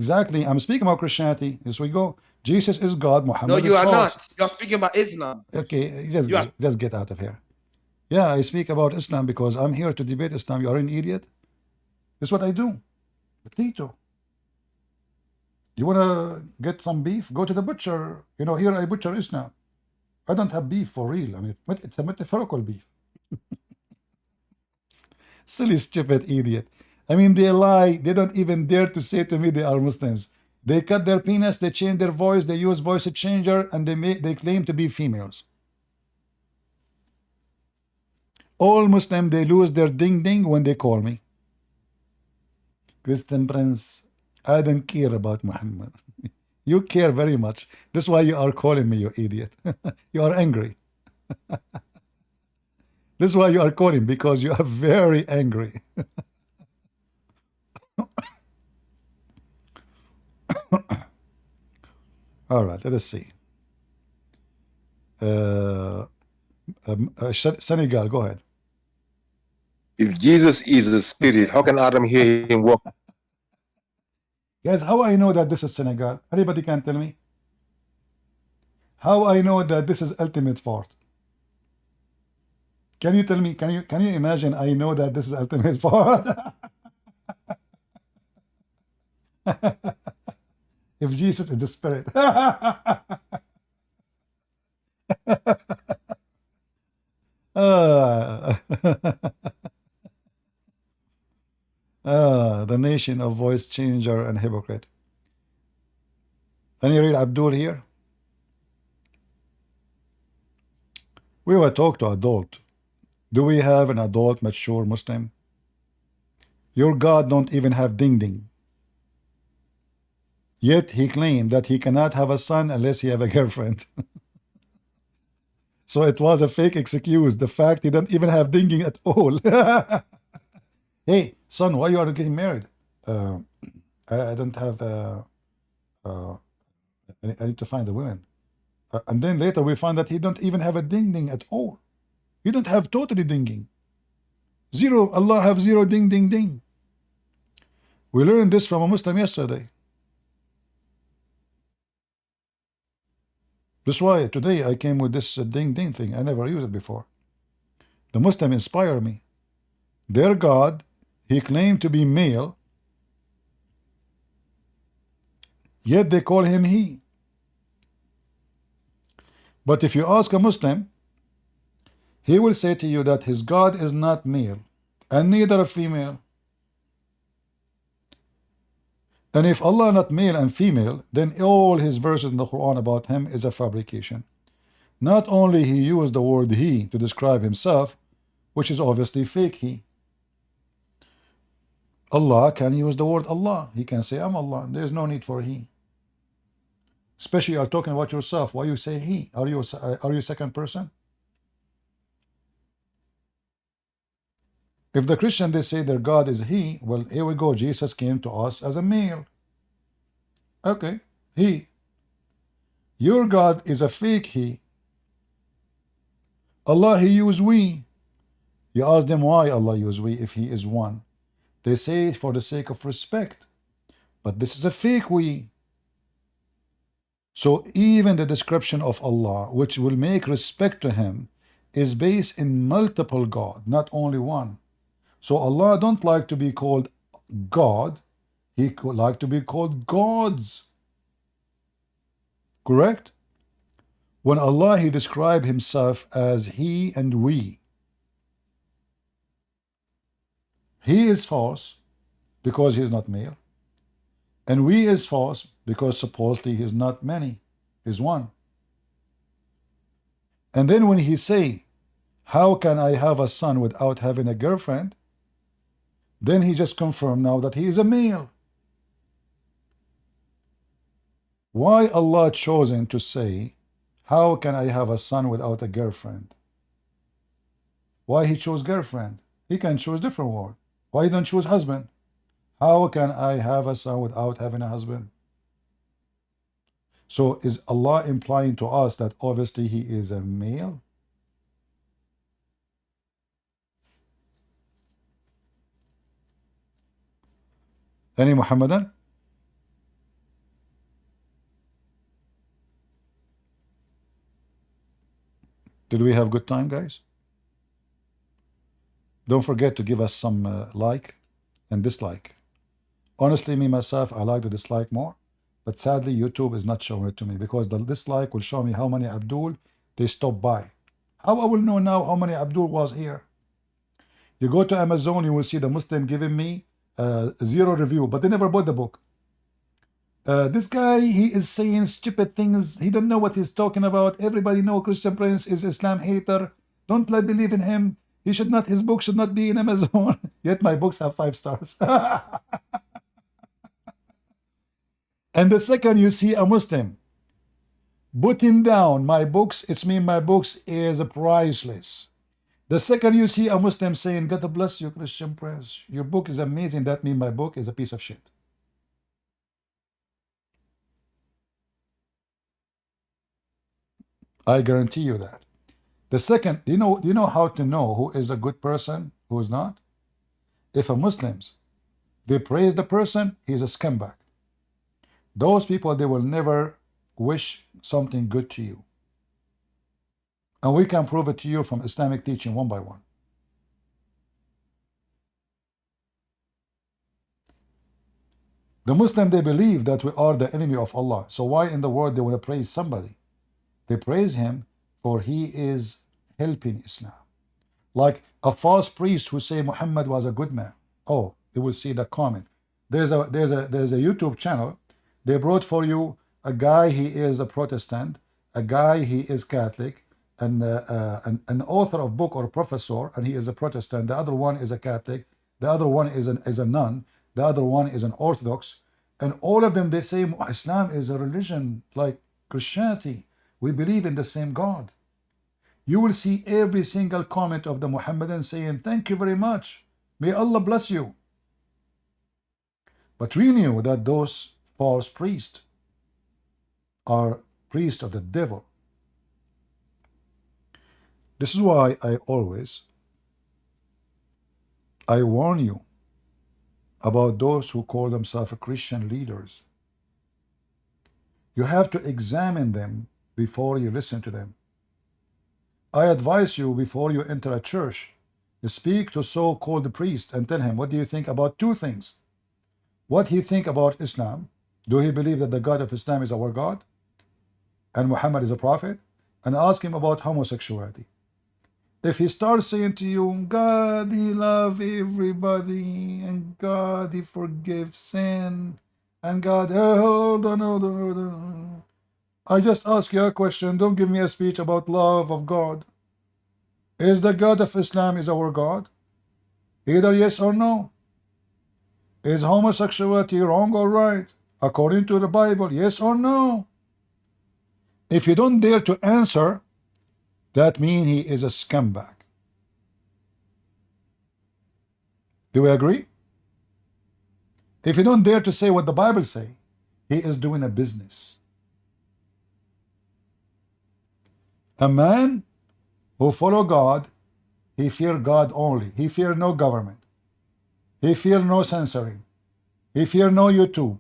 I'm speaking about Christianity. As we go, Jesus is God. Muhammad. No, you is are false. not. You are speaking about Islam. Okay, just get out of here. Yeah, I speak about Islam because I'm here to debate Islam. You are an idiot. This is what I do. Potato. You want to get some beef? Go to the butcher. You know, here I butcher Islam. I don't have beef for real. I mean, it's a metaphorical beef. Silly, stupid idiot. I mean, they lie. They don't even dare to say to me they are Muslims. They cut their penis, they change their voice, they use voice changer, and they claim to be females. All Muslim, they lose their ding-ding when they call me. Christian Prince, I don't care about Muhammad. You care very much. That's why you are calling me, you idiot. You are angry. That's why you are calling, because you are very angry. All right, let us see. Senegal, go ahead. If Jesus is a spirit, how can Adam hear him walk? Guys, how I know that this is Senegal? Anybody can tell me? How I know that this is ultimate fort? Can you tell me? Can you imagine? I know that this is ultimate fort. If Jesus is the spirit. The nation of voice changer and hypocrite. Can you read Abdul here? We will talk to adult. Do we have an adult mature Muslim? Your God don't even have ding-ding. Yet he claimed that he cannot have a son unless he have a girlfriend. So it was a fake excuse. The fact he don't even have dinging at all. Hey, son, why you are getting married? I don't have. I need to find a woman. And then later we find that he don't even have a ding at all. You don't have totally dinging. Zero. Allah have zero ding. We learned this from a Muslim yesterday. That's why today I came with this ding thing. I never used it before. The Muslim inspired me. Their God, he claimed to be male, yet they call him he. But if you ask a Muslim, he will say to you that his God is not male and neither a female. And if Allah not male and female, then all his verses in the Quran about him is a fabrication. Not only he used the word he to describe himself, which is obviously fake he. Allah can use the word Allah. He can say I'm Allah. There is no need for he. Especially you are talking about yourself. Why you say he? Are you second person? If the Christian they say their God is he, well, here we go. Jesus came to us as a male. Okay, he. Your God is a fake he. Allah, he used we. You ask them why Allah used we if he is one. They say it for the sake of respect. But this is a fake we. So even the description of Allah, which will make respect to him, is based in multiple God, not only one. So Allah don't like to be called God, he could like to be called gods. Correct? When Allah he described himself as he and we, he is false because he is not male, and we is false because supposedly he is not many, he is one. And then when he say, how can I have a son without having a girlfriend? Then he just confirmed now that he is a male. Why Allah chosen to say, how can I have a son without a girlfriend? Why he chose girlfriend? He can choose different word. Why don't choose husband? How can I have a son without having a husband? So is Allah implying to us that obviously he is a male? Any Muhammadan? Did we have good time, guys? Don't forget to give us some like and dislike. Honestly, me myself, I like the dislike more, but sadly YouTube is not showing it to me, because the dislike will show me how many Abdul they stopped by. How I will know now how many Abdul was here? You go to Amazon, you will see the Muslim giving me 0 review, but they never bought the book. This guy, he is saying stupid things. He don't know what he's talking about. Everybody know Christian Prince is Islam hater. Don't believe in him. He should not. His book should not be in Amazon. Yet my books have 5 stars. And the second you see a Muslim putting down my books, it's mean my books is priceless. The second you see a Muslim saying, God bless you, Christian Prince, your book is amazing, that means my book is a piece of shit. I guarantee you that. The second, do you know how to know who is a good person, who is not? If a Muslims, they praise the person, he's a scumbag. Those people, they will never wish something good to you. And we can prove it to you from Islamic teaching one by one. The Muslim, they believe that we are the enemy of Allah. So why in the world they want to praise somebody? They praise him for he is helping Islam. Like a false priest who say Muhammad was a good man. Oh, you will see the comment. There's a YouTube channel. They brought for you a guy, he is a Protestant, a guy, he is Catholic, and an author of book or professor, and he is a Protestant. The other one is a Catholic. The other one is a nun. The other one is an Orthodox. And all of them, they say Islam is a religion like Christianity. We believe in the same God. You will see every single comment of the Muhammadan saying, thank you very much. May Allah bless you. But we knew that those false priests are priests of the devil. This is why I warn you about those who call themselves Christian leaders. You have to examine them before you listen to them. I advise you, before you enter a church, you speak to so-called priest and tell him, what do you think about 2 things? What he think about Islam? Do he believe that the God of Islam is our God and Muhammad is a prophet? And ask him about homosexuality. If he starts saying to you, God, he loves everybody, and God, he forgives sin, and God, hold on. I just ask you a question. Don't give me a speech about love of God. Is the God of Islam is our God? Either yes or no. Is homosexuality wrong or right? According to the Bible, yes or no? If you don't dare to answer, that means he is a scumbag. Do we agree? If you don't dare to say what the Bible say, he is doing a business. A man who follow God, he fear God only. He fear no government. He fear no censoring. He fear no YouTube.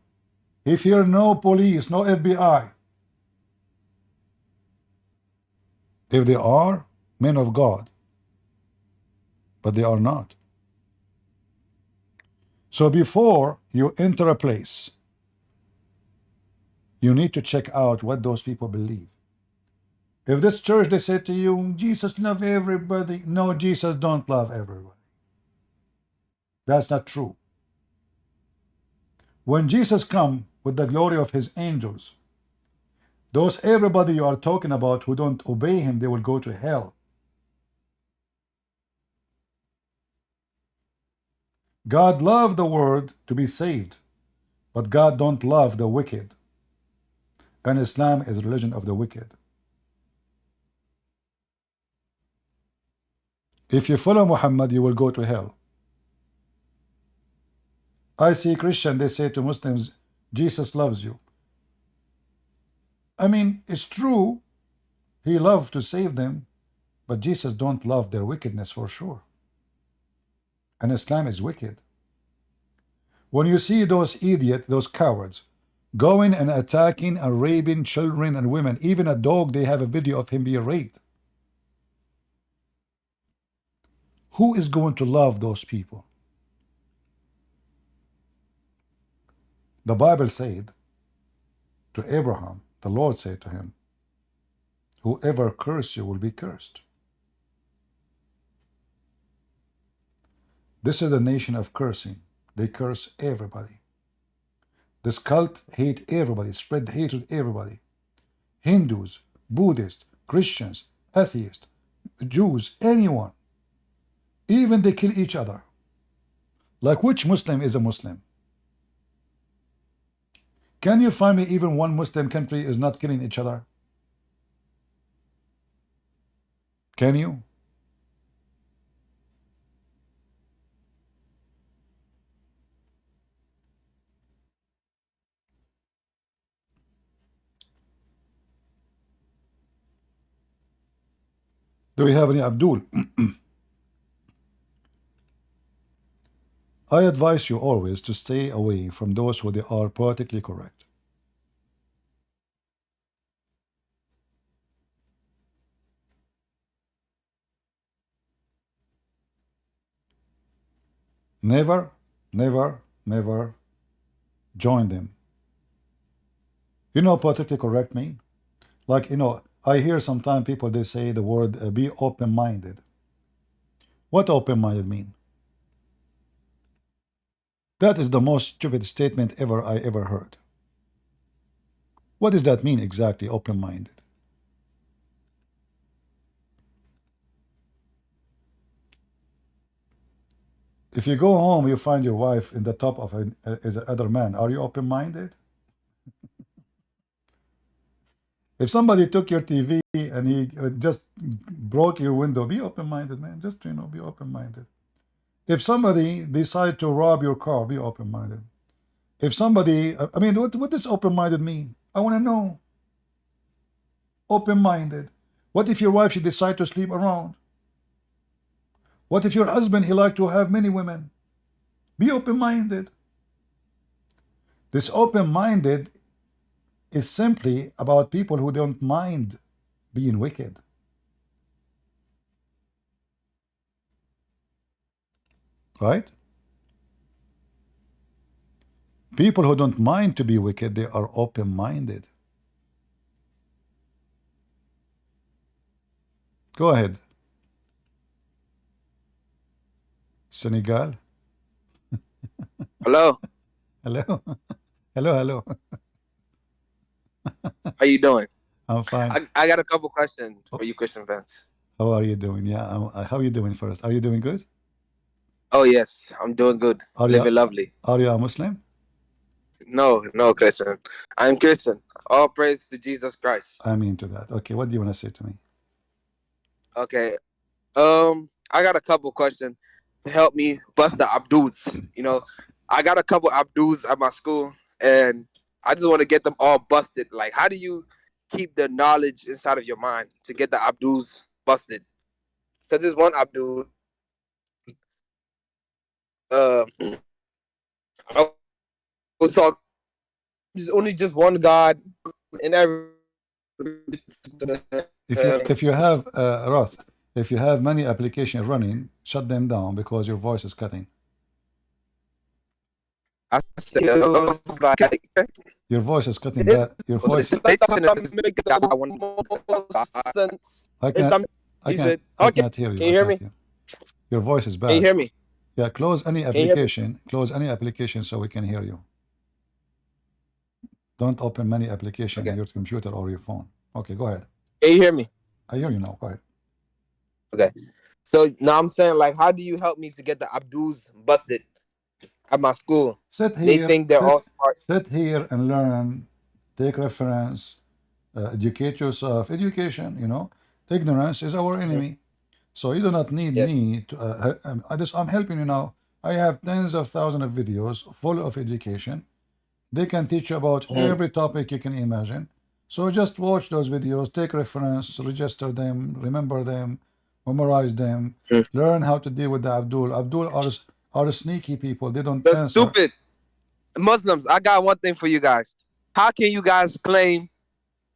He fear no police, no FBI. If they are men of God, but they are not. So before you enter a place, you need to check out what those people believe. If this church, they say to you, Jesus love everybody. No, Jesus don't love everybody. That's not true. When Jesus come with the glory of his angels, those everybody you are talking about who don't obey him, they will go to hell. God loved the world to be saved, but God don't love the wicked. And Islam is religion of the wicked. If you follow Muhammad, you will go to hell. I see Christian, they say to Muslims, Jesus loves you. I mean, it's true, he loved to save them, but Jesus don't love their wickedness for sure. And Islam is wicked. When you see those idiots, those cowards, going and attacking and raping children and women, even a dog, they have a video of him being raped. Who is going to love those people? The Bible said to Abraham, the Lord said to him, whoever curses you will be cursed. This is the nation of cursing. They curse everybody. This cult hate everybody, spread hatred to everybody. Hindus, Buddhists, Christians, atheists, Jews, anyone. Even they kill each other. Like which Muslim is a Muslim? Can you find me even one Muslim country is not killing each other? Can you? Do we have any Abdul? I advise you always to stay away from those who they are politically correct. Never, never, never join them. You know politically correct mean? Like, you know, I hear sometimes people, they say the word be open-minded. What open-minded mean? That is the most stupid statement I ever heard. What does that mean exactly, open-minded? If you go home, you find your wife in the top of is another man. Are you open-minded? If somebody took your TV and he just broke your window, be open-minded, man. Just, you know, be open-minded. If somebody decide to rob your car, be open-minded. If somebody, I mean, what does open-minded mean? I want to know. Open-minded. What if your wife should decide to sleep around? What if your husband, he like to have many women? Be open-minded. This open-minded is simply about people who don't mind being wicked. Right? People who don't mind to be wicked, they are open-minded. Go ahead. Senegal. Hello. Hello. Hello, hello. How you doing? I'm fine. I got a couple questions for you, Christian Vince. How are you doing? Yeah, how are you doing first? Are you doing good? Oh yes, I'm doing good. Living lovely. Are you a Muslim? No, Christian. I'm Christian. All praise to Jesus Christ. I'm into that. Okay, what do you want to say to me? Okay. I got a couple questions to help me bust the Abduls. You know, I got a couple Abduls at my school, and I just want to get them all busted. Like, how do you keep the knowledge inside of your mind to get the Abduls busted? Because there's one Abdul. I was talking only just one God and every. If you have Roth, if you have many applications running, shut them down because your voice is cutting. I said, Your voice is cutting bad. Your voice. I can't hear you. Can you hear me? Your voice is bad. Can you hear me? Yeah, close any application. Close any application so we can hear you. Don't open many applications on your computer or your phone. Okay, go ahead. Can you hear me? I hear you now. Go ahead. Okay. So now I'm saying, like, how do you help me to get the Abduls busted at my school? Sit here. They think they're all smart. Sit here and learn. Take reference. Educate yourself. Education, you know. Ignorance is our enemy. So you do not need me to. I'm helping you now. I have tens of thousands of videos full of education. They can teach you about every topic you can imagine. So just watch those videos, take reference, register them, remember them, memorize them, learn how to deal with the Abdul. Abdul are sneaky people. They don't They're answer. stupid. Muslims, I got one thing for you guys. How can you guys claim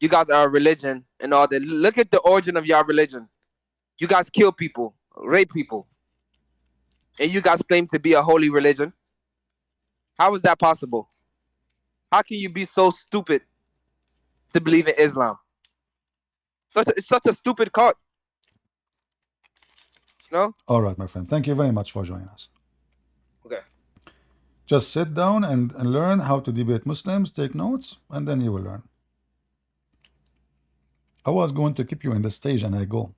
you guys are a religion and all that? Look at the origin of your religion. You guys kill people, rape people, and you guys claim to be a holy religion. How is that possible? How can you be so stupid to believe in Islam? It's such a stupid cult. No? All right, my friend. Thank you very much for joining us. Okay. Just sit down and learn how to debate Muslims, take notes, and then you will learn. I was going to keep you in the stage and I go.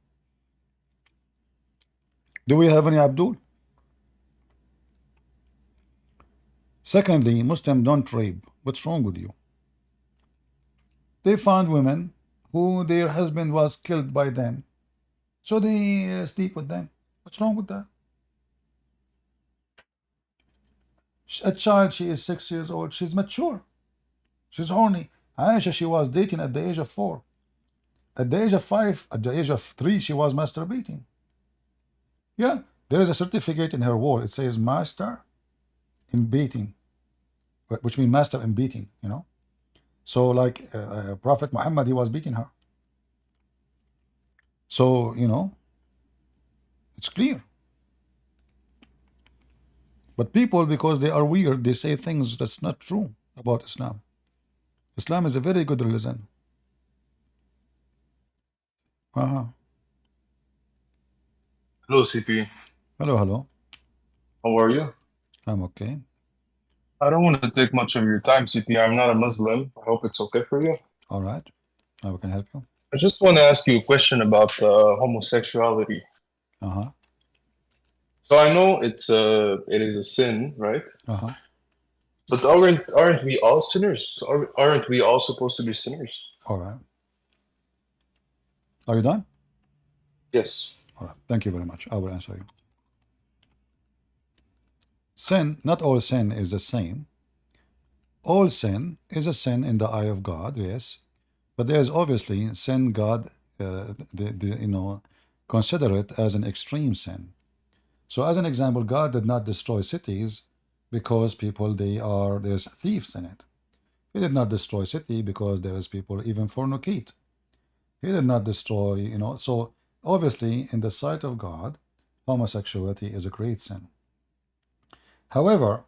Do we have any Abdul? Secondly, Muslims don't rape. What's wrong with you? They found women who their husband was killed by them. So they sleep with them. What's wrong with that? A child, she is 6 years old. She's mature. She's horny. Aisha, she was dating at the age of 4. At the age of 5, at the age of 3, she was masturbating. Yeah, there is a certificate in her wall. It says master in beating, which means master in beating, you know. So like Prophet Muhammad, he was beating her. So, you know, it's clear. But people, because they are weird, they say things that's not true about Islam. Islam is a very good religion. Hello, CP. Hello, hello. How are you? I'm okay. I don't want to take much of your time, CP. I'm not a Muslim. I hope it's okay for you. All right. How can I help you? I just want to ask you a question about homosexuality. Uh-huh. So I know it is a sin, right? Uh-huh. But aren't we all sinners? Aren't we all supposed to be sinners? All right. Are you done? Yes. All right. Thank you very much. I will answer you. Sin, not all sin is the same. All sin is a sin in the eye of God, yes. But there is obviously sin God, consider it as an extreme sin. So as an example, God did not destroy cities because people, there's thieves in it. He did not destroy city because there is people even fornicate. He did not destroy, so obviously in the sight of God, homosexuality is a great sin. However,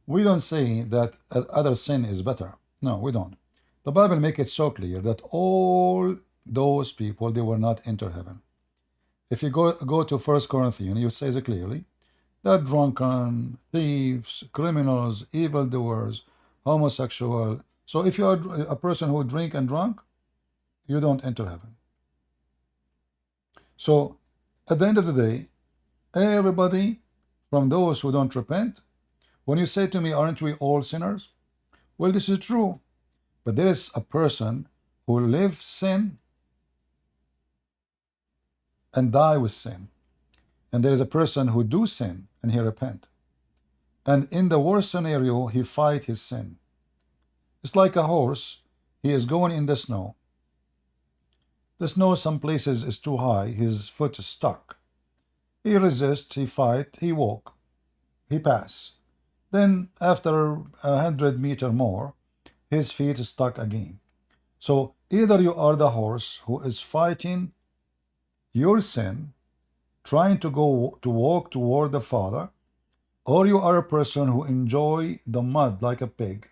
we don't say that other sin is better. No, we don't. The Bible makes it so clear that all those people, they will not enter heaven. If you go to 1 Corinthians, you says it clearly that drunken, thieves, criminals, evildoers, homosexual. So if you are a person who drink and drunk, you don't enter heaven. So at the end of the day, everybody, from those who don't repent, when you say to me, aren't we all sinners? Well, this is true. But there is a person who lives sin and die with sin. And there is a person who do sin and he repent. And in the worst scenario, he fight his sin. It's like a horse. He is going in the snow. The snow some places is too high. His foot is stuck. He resists, he fight, he walk. he passed. Then after 100 meters more, his feet stuck again. So either you are the horse who is fighting your sin, trying to walk toward the Father, or you are a person who enjoy the mud like a pig.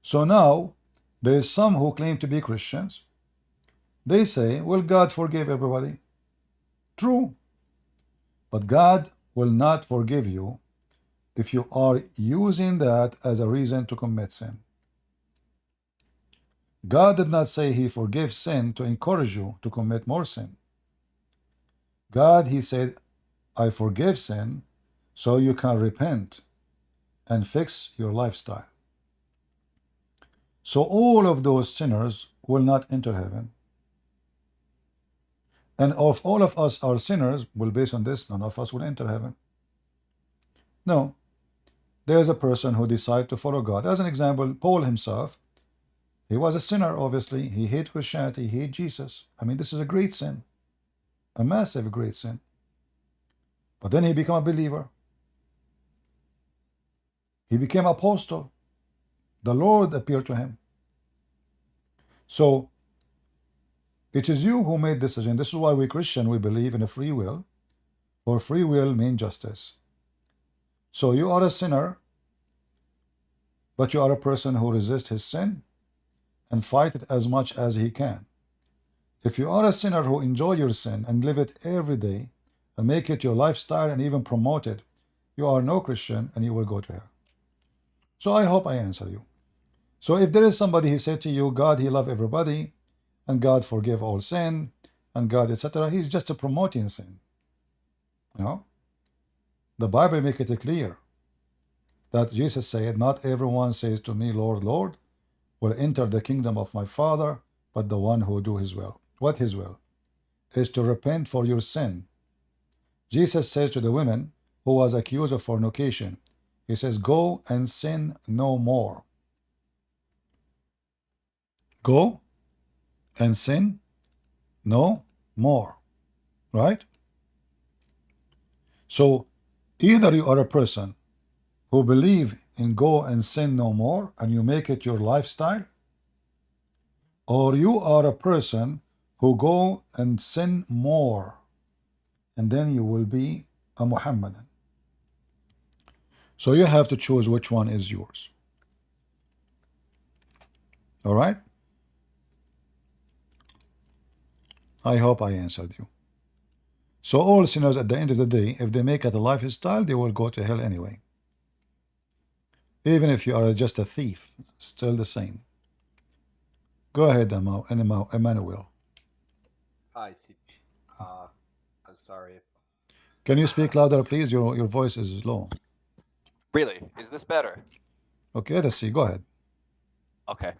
So now there is some who claim to be Christians. They say, well, God forgave everybody. True. But God will not forgive you if you are using that as a reason to commit sin. God did not say he forgives sin to encourage you to commit more sin. God, he said, I forgive sin so you can repent and fix your lifestyle. So all of those sinners will not enter heaven. And if all of us are sinners, well, based on this, none of us will enter heaven. No. There's a person who decided to follow God. As an example, Paul himself, he was a sinner, obviously. He hated Christianity. He hated Jesus. I mean, this is a great sin. A massive, great sin. But then he became a believer. He became apostle. The Lord appeared to him. So, it is you who made this decision. This is why we Christian, we believe in a free will. For free will means justice. So you are a sinner, but you are a person who resists his sin and fight it as much as he can. If you are a sinner who enjoy your sin and live it every day and make it your lifestyle and even promote it, you are no Christian and you will go to hell. So I hope I answer you. So if there is somebody who said to you, God, he love everybody, and God forgive all sin, and God, etc., he's just promoting sin. You know? The Bible make it clear that Jesus said, not everyone says to me, Lord, Lord, will enter the kingdom of my Father, but the one who do his will. What his will? Is to repent for your sin. Jesus says to the woman who was accused of fornication, he says, go and sin no more. Go and sin no more. Right? So either you are a person who believe in go and sin no more and you make it your lifestyle, or you are a person who go and sin more, and then you will be a Muhammadan. So you have to choose which one is yours. All right? I hope I answered you. So all sinners at the end of the day, if they make it a lifestyle, they will go to hell anyway. Even if you are just a thief, still the same. Go ahead, Emmanuel. Hi, CP. I'm sorry if... Can you speak louder, please? Your voice is low. Really? Is this better? Okay, let's see. Go ahead. Okay.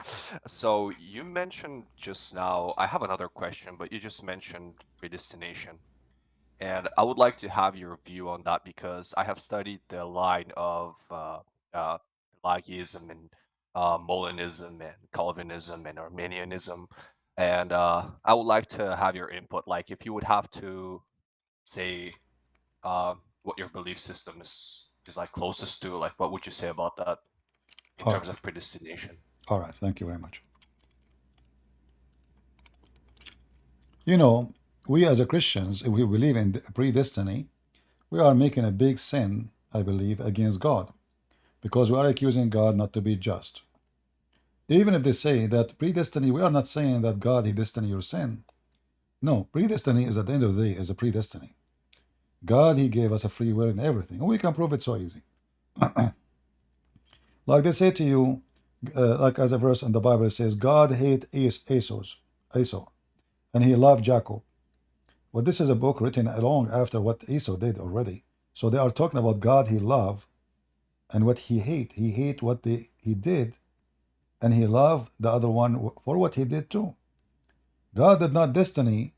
So you mentioned just now, I have another question, but you just mentioned predestination. And I would like to have your view on that because I have studied the line of Pelagianism and Molinism and Calvinism and Arminianism. And I would like to have your input. Like if you would have to say what your belief system is like closest to, like what would you say about that in terms of predestination? All right, thank you very much. You know, we as a Christians, if we believe in predestiny, we are making a big sin, I believe, against God, because we are accusing God not to be just. Even if they say that predestiny, we are not saying that God, he destined your sin. No, predestiny is at the end of the day is a predestiny. God, he gave us a free will in everything, and we can prove it so easy. Like they say to you, like as a verse in the Bible says, God hated Esau, and he loved Jacob. Well, this is a book written long after what Esau did already. So they are talking about God he loved and what he hate. He hate what he did, and he loved the other one for what he did too. God did not destiny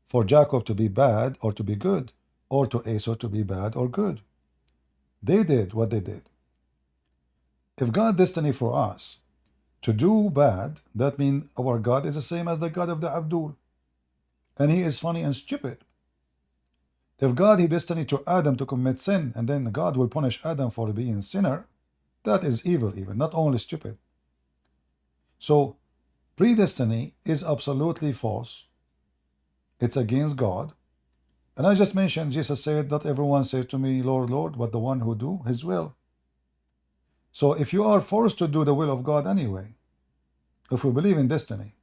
for Jacob to be bad or to be good, or to Esau to be bad or good. They did what they did. If God destiny for us to do bad, that means our God is the same as the God of the Abdul. And he is funny and stupid. If God, he destined to Adam to commit sin, and then God will punish Adam for being sinner, that is evil even, not only stupid. So, predestiny is absolutely false. It's against God. And I just mentioned, Jesus said, not everyone says to me, Lord, Lord, but the one who do his will. So if you are forced to do the will of God anyway, if we believe in destiny,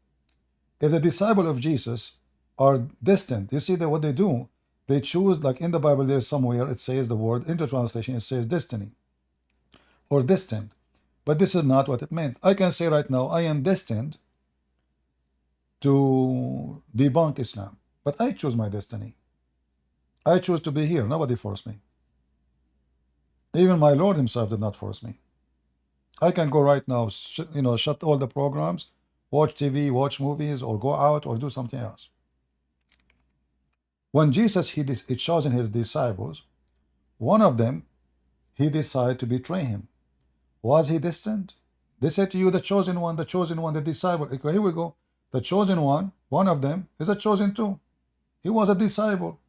if the disciple of Jesus are destined, you see that what they do, they choose, like in the Bible, there's somewhere it says the word, in the translation, it says destiny or destined. But this is not what it meant. I can say right now, I am destined to debunk Islam, but I choose my destiny. I choose to be here. Nobody forced me. Even my Lord himself did not force me. I can go right now, shut all the programs, watch TV, watch movies, or go out or do something else. When Jesus, he chosen his disciples, one of them, he decided to betray him. Was he destined? They said to you, the chosen one, the disciple. Okay, here we go. The chosen one of them is a chosen too. He was a disciple.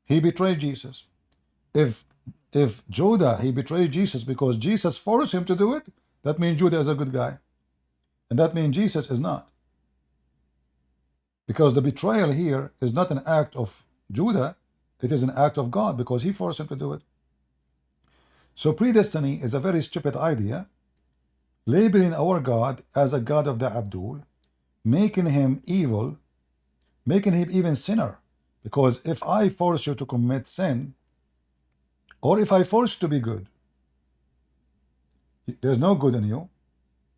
He betrayed Jesus. If Judah, he betrayed Jesus because Jesus forced him to do it, that means Judah is a good guy. And that means Jesus is not. Because the betrayal here is not an act of Judah, it is an act of God because he forced him to do it. So predestiny is a very stupid idea, labeling our God as a God of the Abdul, making him evil, making him even sinner. Because if I force you to commit sin, or if I force you to be good, there's no good in you,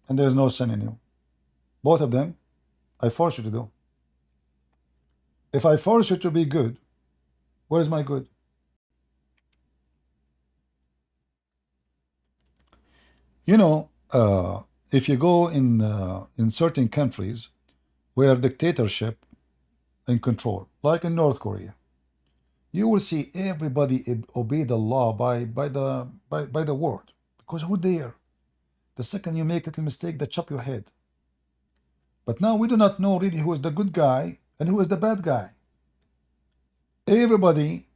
and there's no sin in you. Both of them, I force you to do. If I force you to be good, where is my good? You know, if you go in certain countries where dictatorship in control, like in North Korea, you will see everybody obey the law by the word, because who dare? The second you make a little mistake, they chop your head. But now we do not know really who is the good guy and who is the bad guy. Everybody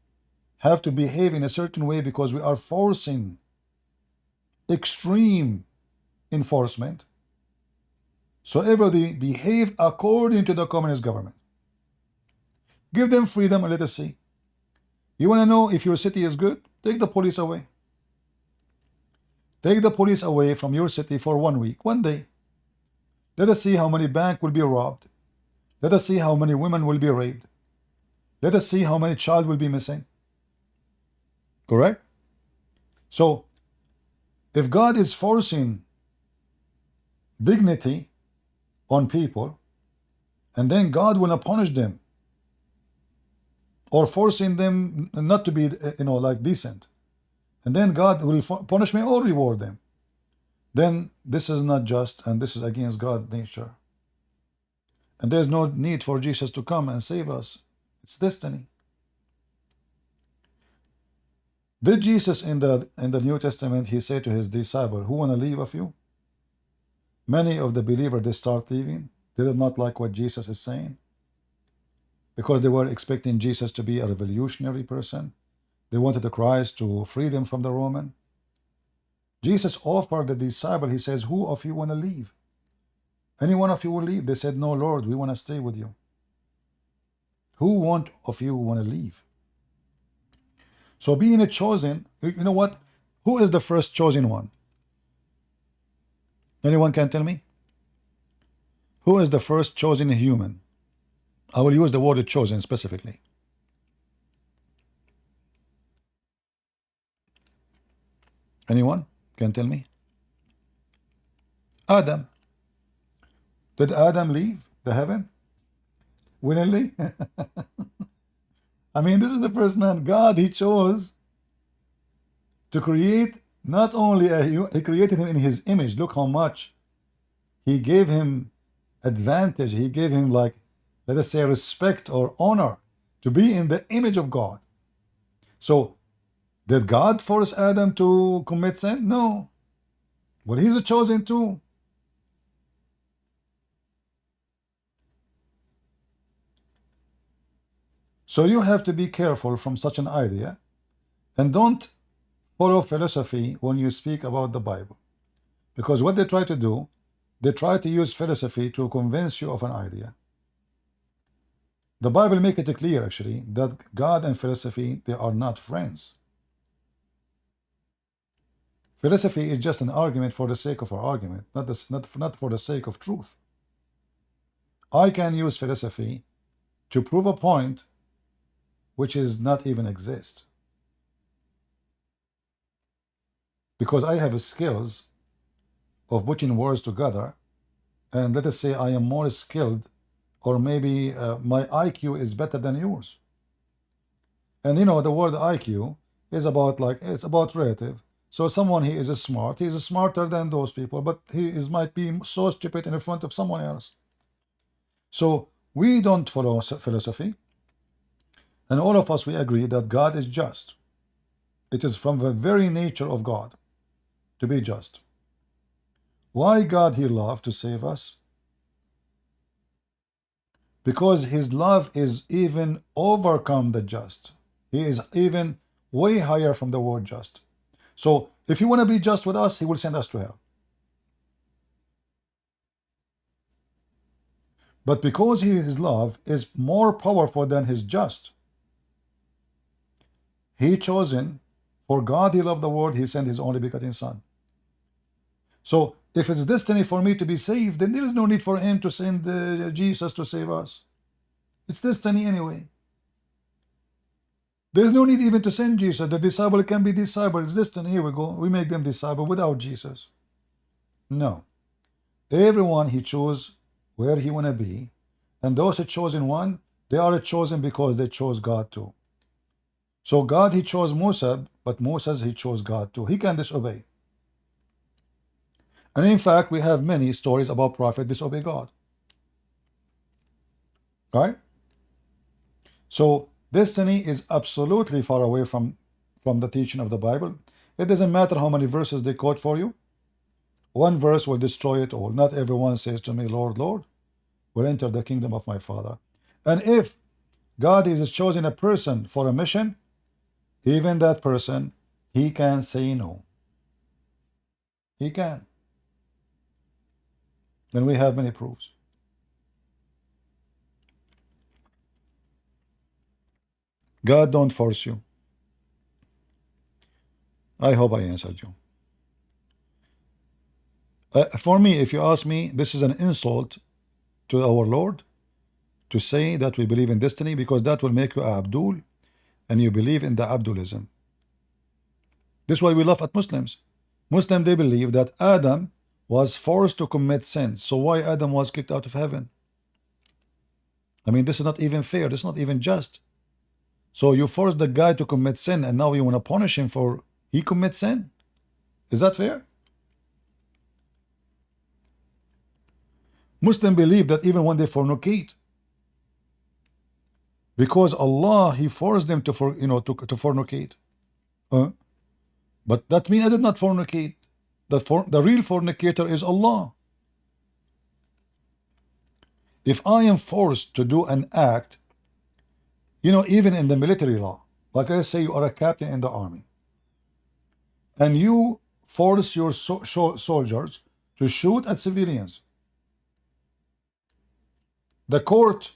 have to behave in a certain way because we are forcing extreme enforcement. So everybody behave according to the communist government. Give them freedom and let us see. You want to know if your city is good? Take the police away. Take the police away from your city for 1 week, 1 day. Let us see how many banks will be robbed. Let us see how many women will be raped. Let us see how many child will be missing. Correct? So, if God is forcing dignity on people, and then God will not punish them, or forcing them not to be, like decent, and then God will punish me or reward them, then this is not just, and this is against God's nature. And there's no need for Jesus to come and save us. It's destiny. Did Jesus in the New Testament, he said to his disciple, who want to leave of you? Many of the believers, they start leaving. They did not like what Jesus is saying, because they were expecting Jesus to be a revolutionary person. They wanted the Christ to free them from the Roman. Jesus offered the disciple, he says, who of you want to leave? Any one of you will leave? They said, no, Lord, we want to stay with you. Who of you want to leave? So being a chosen, you know what? Who is the first chosen one? Anyone can tell me? Who is the first chosen human? I will use the word chosen specifically. Anyone can tell me? Adam. Did Adam leave the heaven willingly? I mean, this is the first man. God, he chose to create not only he created him in his image. Look how much he gave him advantage. He gave him, like, let us say, respect or honor to be in the image of God. So did God force Adam to commit sin? No. But he's a chosen too. So you have to be careful from such an idea, and don't follow philosophy when you speak about the Bible, because what they try to do, they try to use philosophy to convince you of an idea. The Bible make it clear actually that God and philosophy, they are not friends. Philosophy is just an argument for the sake of an argument, not for the sake of truth. I can use philosophy to prove a point which is not even exist, because I have skills of putting words together, and let us say I am more skilled, or maybe my IQ is better than yours. And you know, the word IQ is about, like, it's about relative. So someone, he is smart, he is smarter than those people, but he is might be so stupid in front of someone else. So we don't follow philosophy, and all of us, we agree that God is just. It is from the very nature of God to be just. Why God he loved to save us? Because his love is even overcome the just. He is even way higher from the word just. So if you want to be just with us, he will send us to hell. But because his love is more powerful than his just, he chosen, for God he loved the world, he sent his only begotten son. So if it's destiny for me to be saved, then there is no need for him to send Jesus to save us. It's destiny anyway. There's no need even to send Jesus. The disciple can be disciple. It's destiny. Here we go. We make them disciple without Jesus. No. Everyone he chose where he want to be. And those who chosen one, they are chosen because they chose God too. So God he chose Musa, but Moses he chose God too. He can disobey. And in fact, we have many stories about prophet disobey God. Right? So destiny is absolutely far away from the teaching of the Bible. It doesn't matter how many verses they quote for you. One verse will destroy it all. Not everyone says to me, Lord, Lord, will enter the kingdom of my Father. And if God is choosing a person for a mission, even that person, he can say no. He can. Then we have many proofs. God don't force you. I hope I answered you. For me, if you ask me, this is an insult to our Lord to say that we believe in destiny, because that will make you Abdul, and you believe in the Abdulism. This is why we laugh at Muslims. Muslims, they believe that Adam was forced to commit sin. So why Adam was kicked out of heaven? I mean, this is not even fair. This is not even just. So you force the guy to commit sin, and now you want to punish him for he commits sin. Is that fair? Muslims believe that even when they fornicate, because Allah he forced them to fornicate. But that means I did not fornicate. The real fornicator is Allah. If I am forced to do an act, even in the military law, like I say, you are a captain in the army, and you force your soldiers to shoot at civilians, the court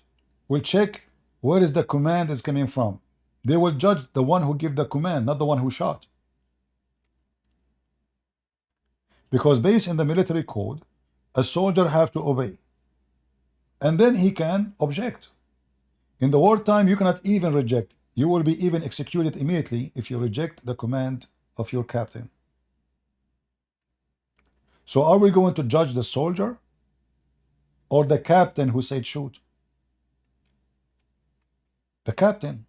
will check where is the command is coming from. They will judge the one who gave the command, not the one who shot. Because based in the military code, a soldier have to obey, and then he can object. In the wartime, you cannot even reject. You will be even executed immediately if you reject the command of your captain. So are we going to judge the soldier or the captain who said shoot? The captain.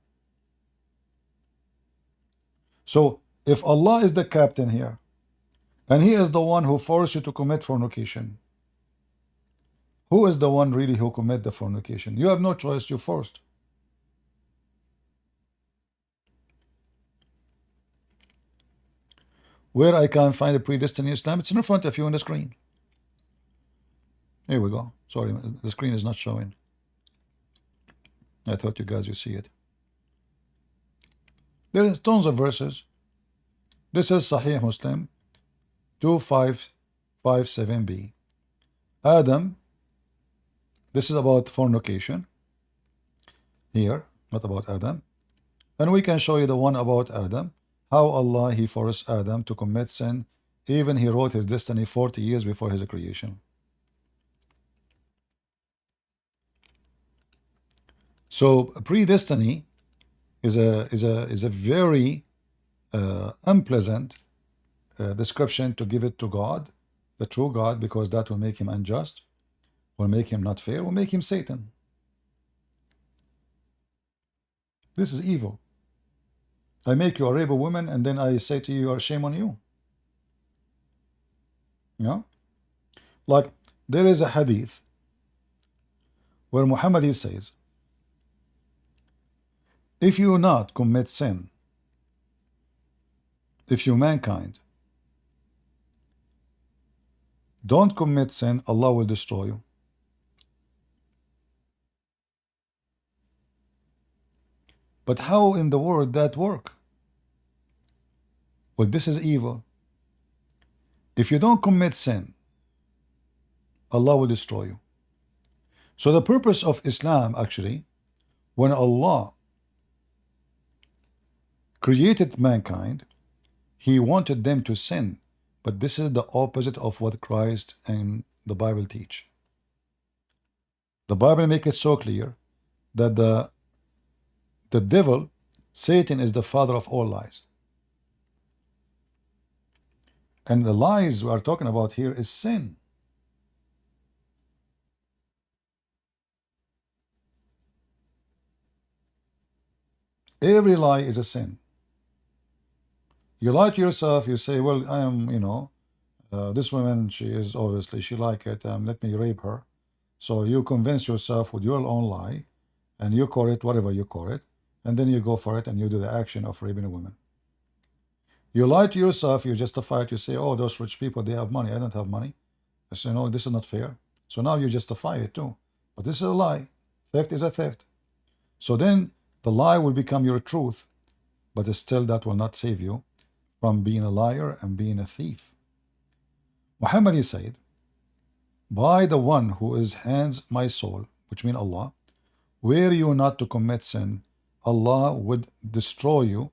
So if Allah is the captain here, and he is the one who forced you to commit fornication, who is the one really who commit the fornication? You have no choice, you forced. Where I can find the predestined Islam? It's in front of you on the screen. Here we go. Sorry, the screen is not showing. I thought you guys would see it. There are tons of verses. This is Sahih Muslim 2557b. Adam, this is about fornication here, not about Adam. And we can show you the one about Adam, how Allah, He forced Adam to commit sin. Even He wrote his destiny 40 years before his creation. So predestiny is a very unpleasant description to give it to God, the true God, because that will make him unjust, will make him not fair, will make him Satan. This is evil. I make you a rape a woman, and then I say to you, shame on you. You know? Like, there is a hadith where Muhammad says, if you not commit sin, if you mankind don't commit sin, Allah will destroy you. But how in the world that work? Well, this is evil. If you don't commit sin, Allah will destroy you. So the purpose of Islam, actually, when Allah created mankind, He wanted them to sin. But this is the opposite of what Christ and the Bible teach. The Bible make it so clear that the devil, Satan, is the father of all lies. And the lies we are talking about here is sin. Every lie is a sin. You lie to yourself, you say, well, I am, this woman, she is obviously, she like it, let me rape her. So you convince yourself with your own lie, and you call it whatever you call it, and then you go for it and you do the action of raping a woman. You lie to yourself, you justify it, you say, oh, those rich people, they have money, I don't have money. I say, no, this is not fair. So now you justify it too. But this is a lie. Theft is a theft. So then the lie will become your truth, but still that will not save you from being a liar and being a thief. Muhammad said, by the one who is hands my soul, which means Allah, were you not to commit sin, Allah would destroy you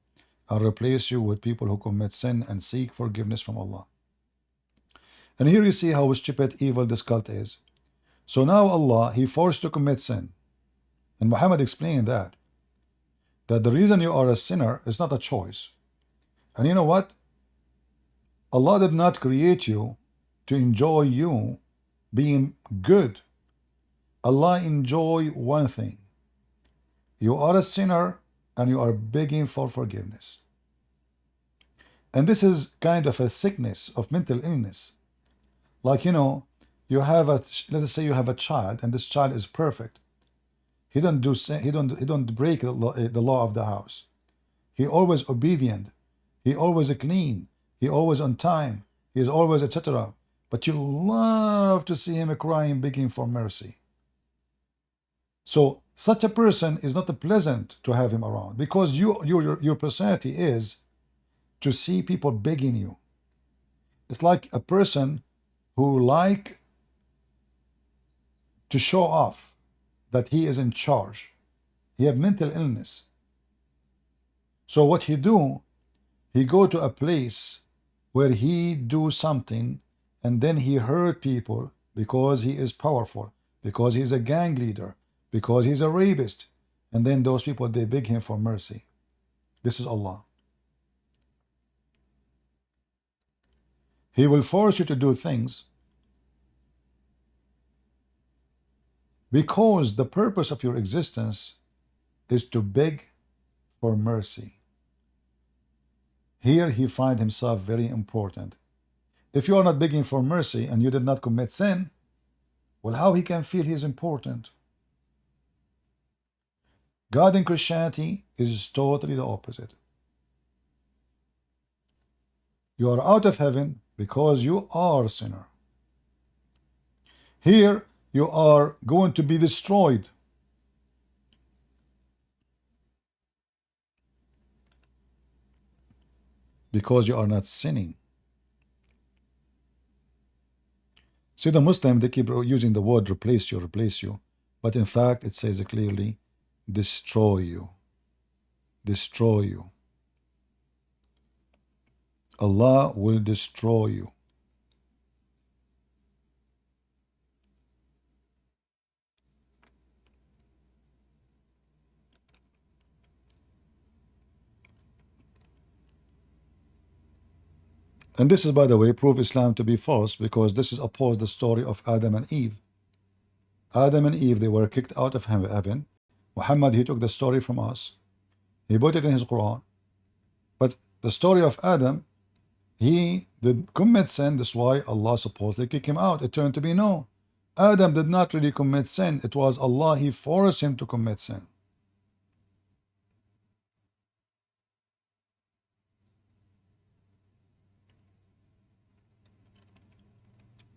and replace you with people who commit sin and seek forgiveness from Allah. And here you see how stupid, evil this cult is. So now Allah, He forced you to commit sin. And Muhammad explained that the reason you are a sinner is not a choice. And you know what? Allah did not create you to enjoy you being good. Allah enjoy one thing. You are a sinner and you are begging for forgiveness. And this is kind of a sickness of mental illness. Like, you have let us say you have a child, and this child is perfect. He don't break the law of the house. He always obedient. He always clean. He always on time. He is always etc. But you love to see him crying, begging for mercy. So such a person is not pleasant to have him around, because your personality is to see people begging you. It's like a person who like to show off that he is in charge. He have mental illness. So what he do, he go to a place where he do something, and then he hurt people because he is powerful, because he's a gang leader, because he's a rapist, and then those people, they beg him for mercy. This is Allah. He will force you to do things because the purpose of your existence is to beg for mercy. Here he finds himself very important. If you are not begging for mercy and you did not commit sin, well, how he can feel he is important? God in Christianity is totally the opposite. You are out of heaven because you are a sinner. Here you are going to be destroyed. because you are not sinning. See, the Muslim, they keep using the word replace you, but in fact it says clearly destroy you. Destroy you. Allah will destroy you. And this is, by the way, prove Islam to be false, because this is opposed the story of Adam and Eve. Adam and Eve, they were kicked out of heaven. Muhammad, he took the story from us. He put it in his Quran. But the story of Adam, he did commit sin. That's why Allah supposedly kicked him out. It turned to be no. Adam did not really commit sin. It was Allah, he forced him to commit sin.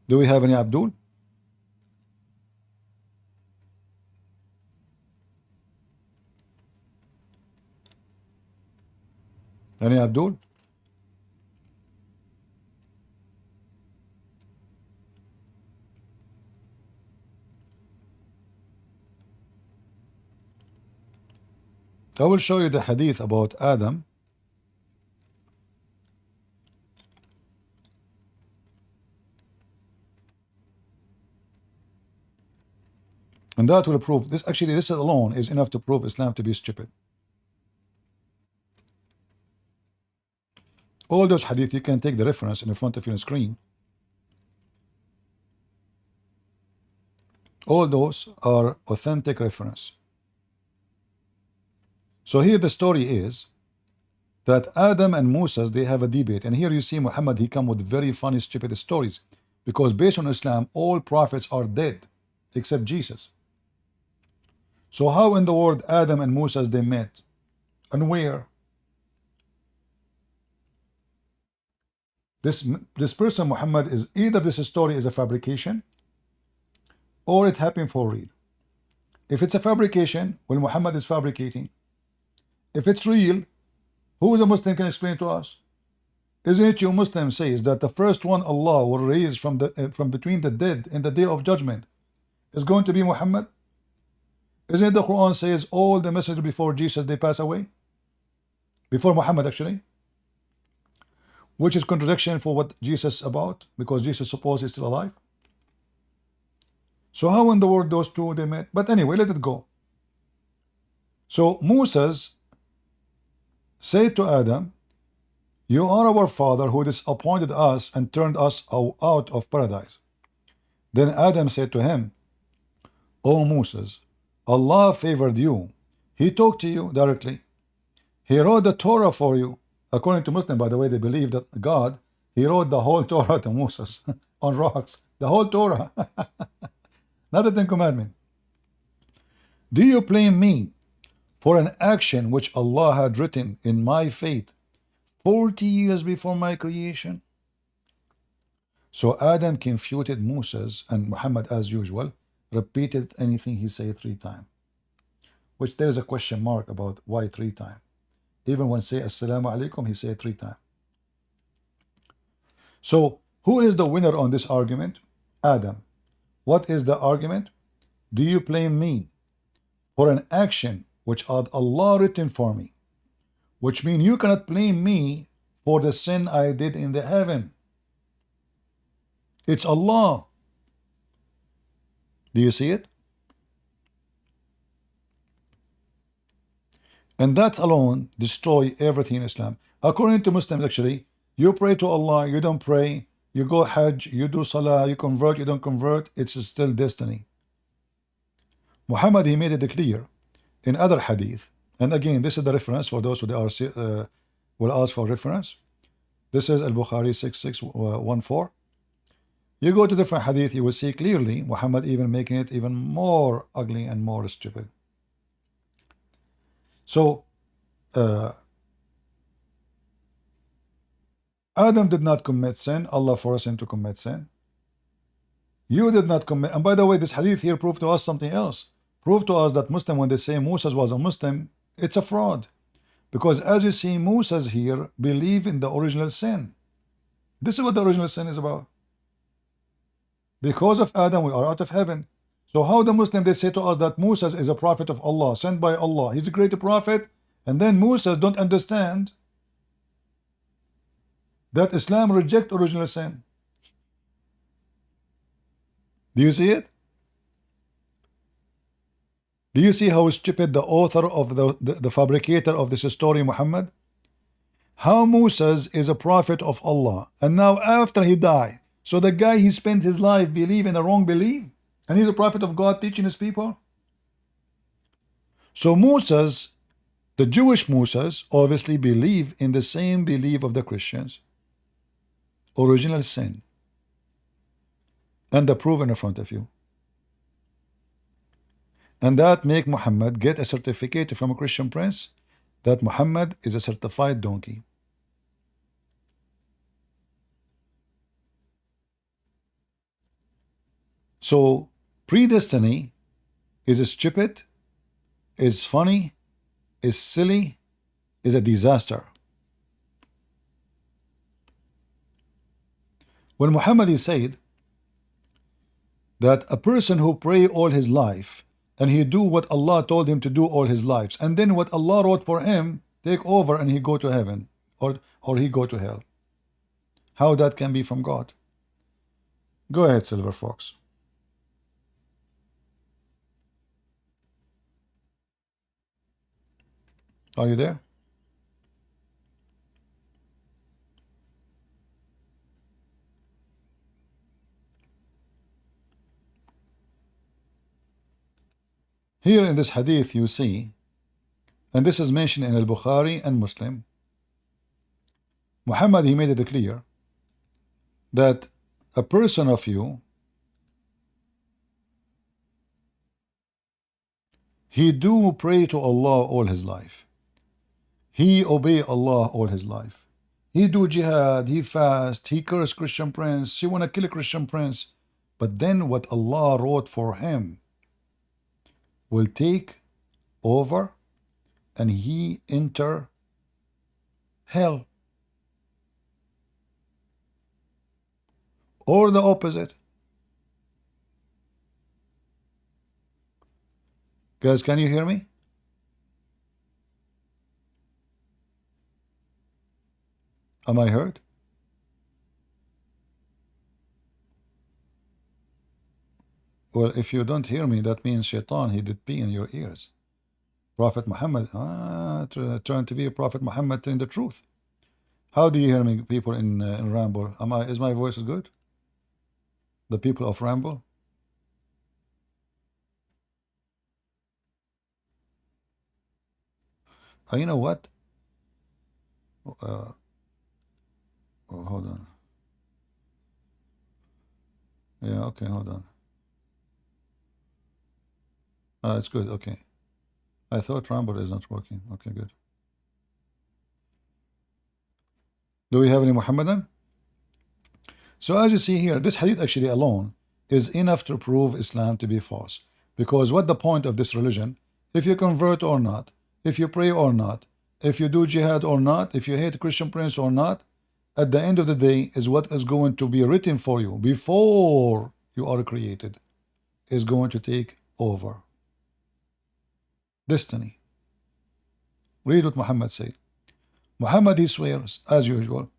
Do we have any Abdul? Any Abdul? I will show you the hadith about Adam. And that will prove this. Actually, this alone is enough to prove Islam to be stupid. All those hadith, you can take the reference in front of your screen. All those are authentic reference. So here the story is that Adam and Moses, they have a debate. And here you see Muhammad, he come with very funny, stupid stories. Because based on Islam, all prophets are dead, except Jesus. So how in the world Adam and Moses they met? And where? This person Muhammad is either this story is a fabrication or it happened for real. If it's a fabrication, well, Muhammad is fabricating. If it's real, who is a Muslim can explain to us? Isn't it you Muslim says that the first one Allah will raise from between the dead in the day of judgment is going to be Muhammad? Isn't it the Quran says all the messengers before Jesus they pass away? Before Muhammad actually. Which is contradiction for what Jesus about, because Jesus supposed is still alive. So how in the world those two they met? But anyway, let it go. So Moses said to Adam, you are our father who disappointed us and turned us out of paradise. Then Adam said to him, O Moses, Allah favored you. He talked to you directly. He wrote the Torah for you. According to Muslim, by the way, they believe that God, he wrote the whole Torah to Moses on rocks. The whole Torah. Not the Ten Commandments. Do you blame me for an action which Allah had written in my fate 40 years before my creation? So Adam confuted Moses, and Muhammad, as usual, repeated anything he said 3 times. Which there is a question mark about why 3 times. Even when say Assalamu alaikum, he said 3 times. So who is the winner on this argument? Adam. What is the argument? Do you blame me for an action which had Allah written for me? Which means you cannot blame me for the sin I did in the heaven. It's Allah. Do you see it? And that alone destroy everything in Islam. According to Muslims, actually, you pray to Allah, you don't pray, you go Hajj, you do Salah, you convert, you don't convert, it's still destiny. Muhammad, he made it clear in other hadith. And again, this is the reference for those who are will ask for reference. This is Al-Bukhari 6614. You go to different hadith, you will see clearly Muhammad even making it even more ugly and more stupid. So Adam did not commit sin. Allah forced him to commit sin. You did not commit. And by the way, this hadith here proved to us something else. Proved to us that Muslim, when they say Moses was a Muslim, it's a fraud. Because as you see, Musa's here believe in the original sin. This is what the original sin is about. Because of Adam, we are out of heaven. So how the Muslim, they say to us that Musa is a prophet of Allah, sent by Allah. He's a great prophet. And then Musa don't understand that Islam reject original sin. Do you see it? Do you see how stupid the author of the fabricator of this story, Muhammad? How Musa is a prophet of Allah, and now after he died, so the guy he spent his life believe in a wrong belief, and he's a prophet of God teaching his people. So Musa's, the Jewish Musa's, obviously believe in the same belief of the Christians, original sin, and the proof in front of you. And that make Muhammad get a certificate from a Christian prince that Muhammad is a certified donkey. So predestiny is stupid, is funny, is silly, is a disaster. When Muhammad is said that a person who pray all his life and he do what Allah told him to do all his lives, and then what Allah wrote for him take over and he go to heaven or he go to hell, how that can be from God? Go ahead, Silver Fox. Are you there? Here in this hadith you see, and this is mentioned in Al-Bukhari and Muslim, Muhammad, he made it clear that a person of you, he do pray to Allah all his life, he obey Allah all his life, he do jihad, he fast, he curse Christian prince, he want to kill a Christian prince, but then what Allah wrote for him will take over and he enter hell, or the opposite. Guys, can you hear me? Am I heard? Well, if you don't hear me, that means Shaitan, he did pee in your ears. Prophet Muhammad, trying to be a Prophet Muhammad in the truth. How do you hear me, people in Ramble? Is my voice good? The people of Ramble? You know what? Oh, hold on. Yeah, okay, hold on. It's good, okay. I thought Ramble is not working. Okay, good. Do we have any Muhammadan? So as you see here, this hadith actually alone is enough to prove Islam to be false. Because what the point of this religion, if you convert or not, if you pray or not, if you do jihad or not, if you hate Christian prince or not, at the end of the day is what is going to be written for you before you are created, is going to take over. Destiny. Read what Muhammad said. Muhammad, he swears as usual.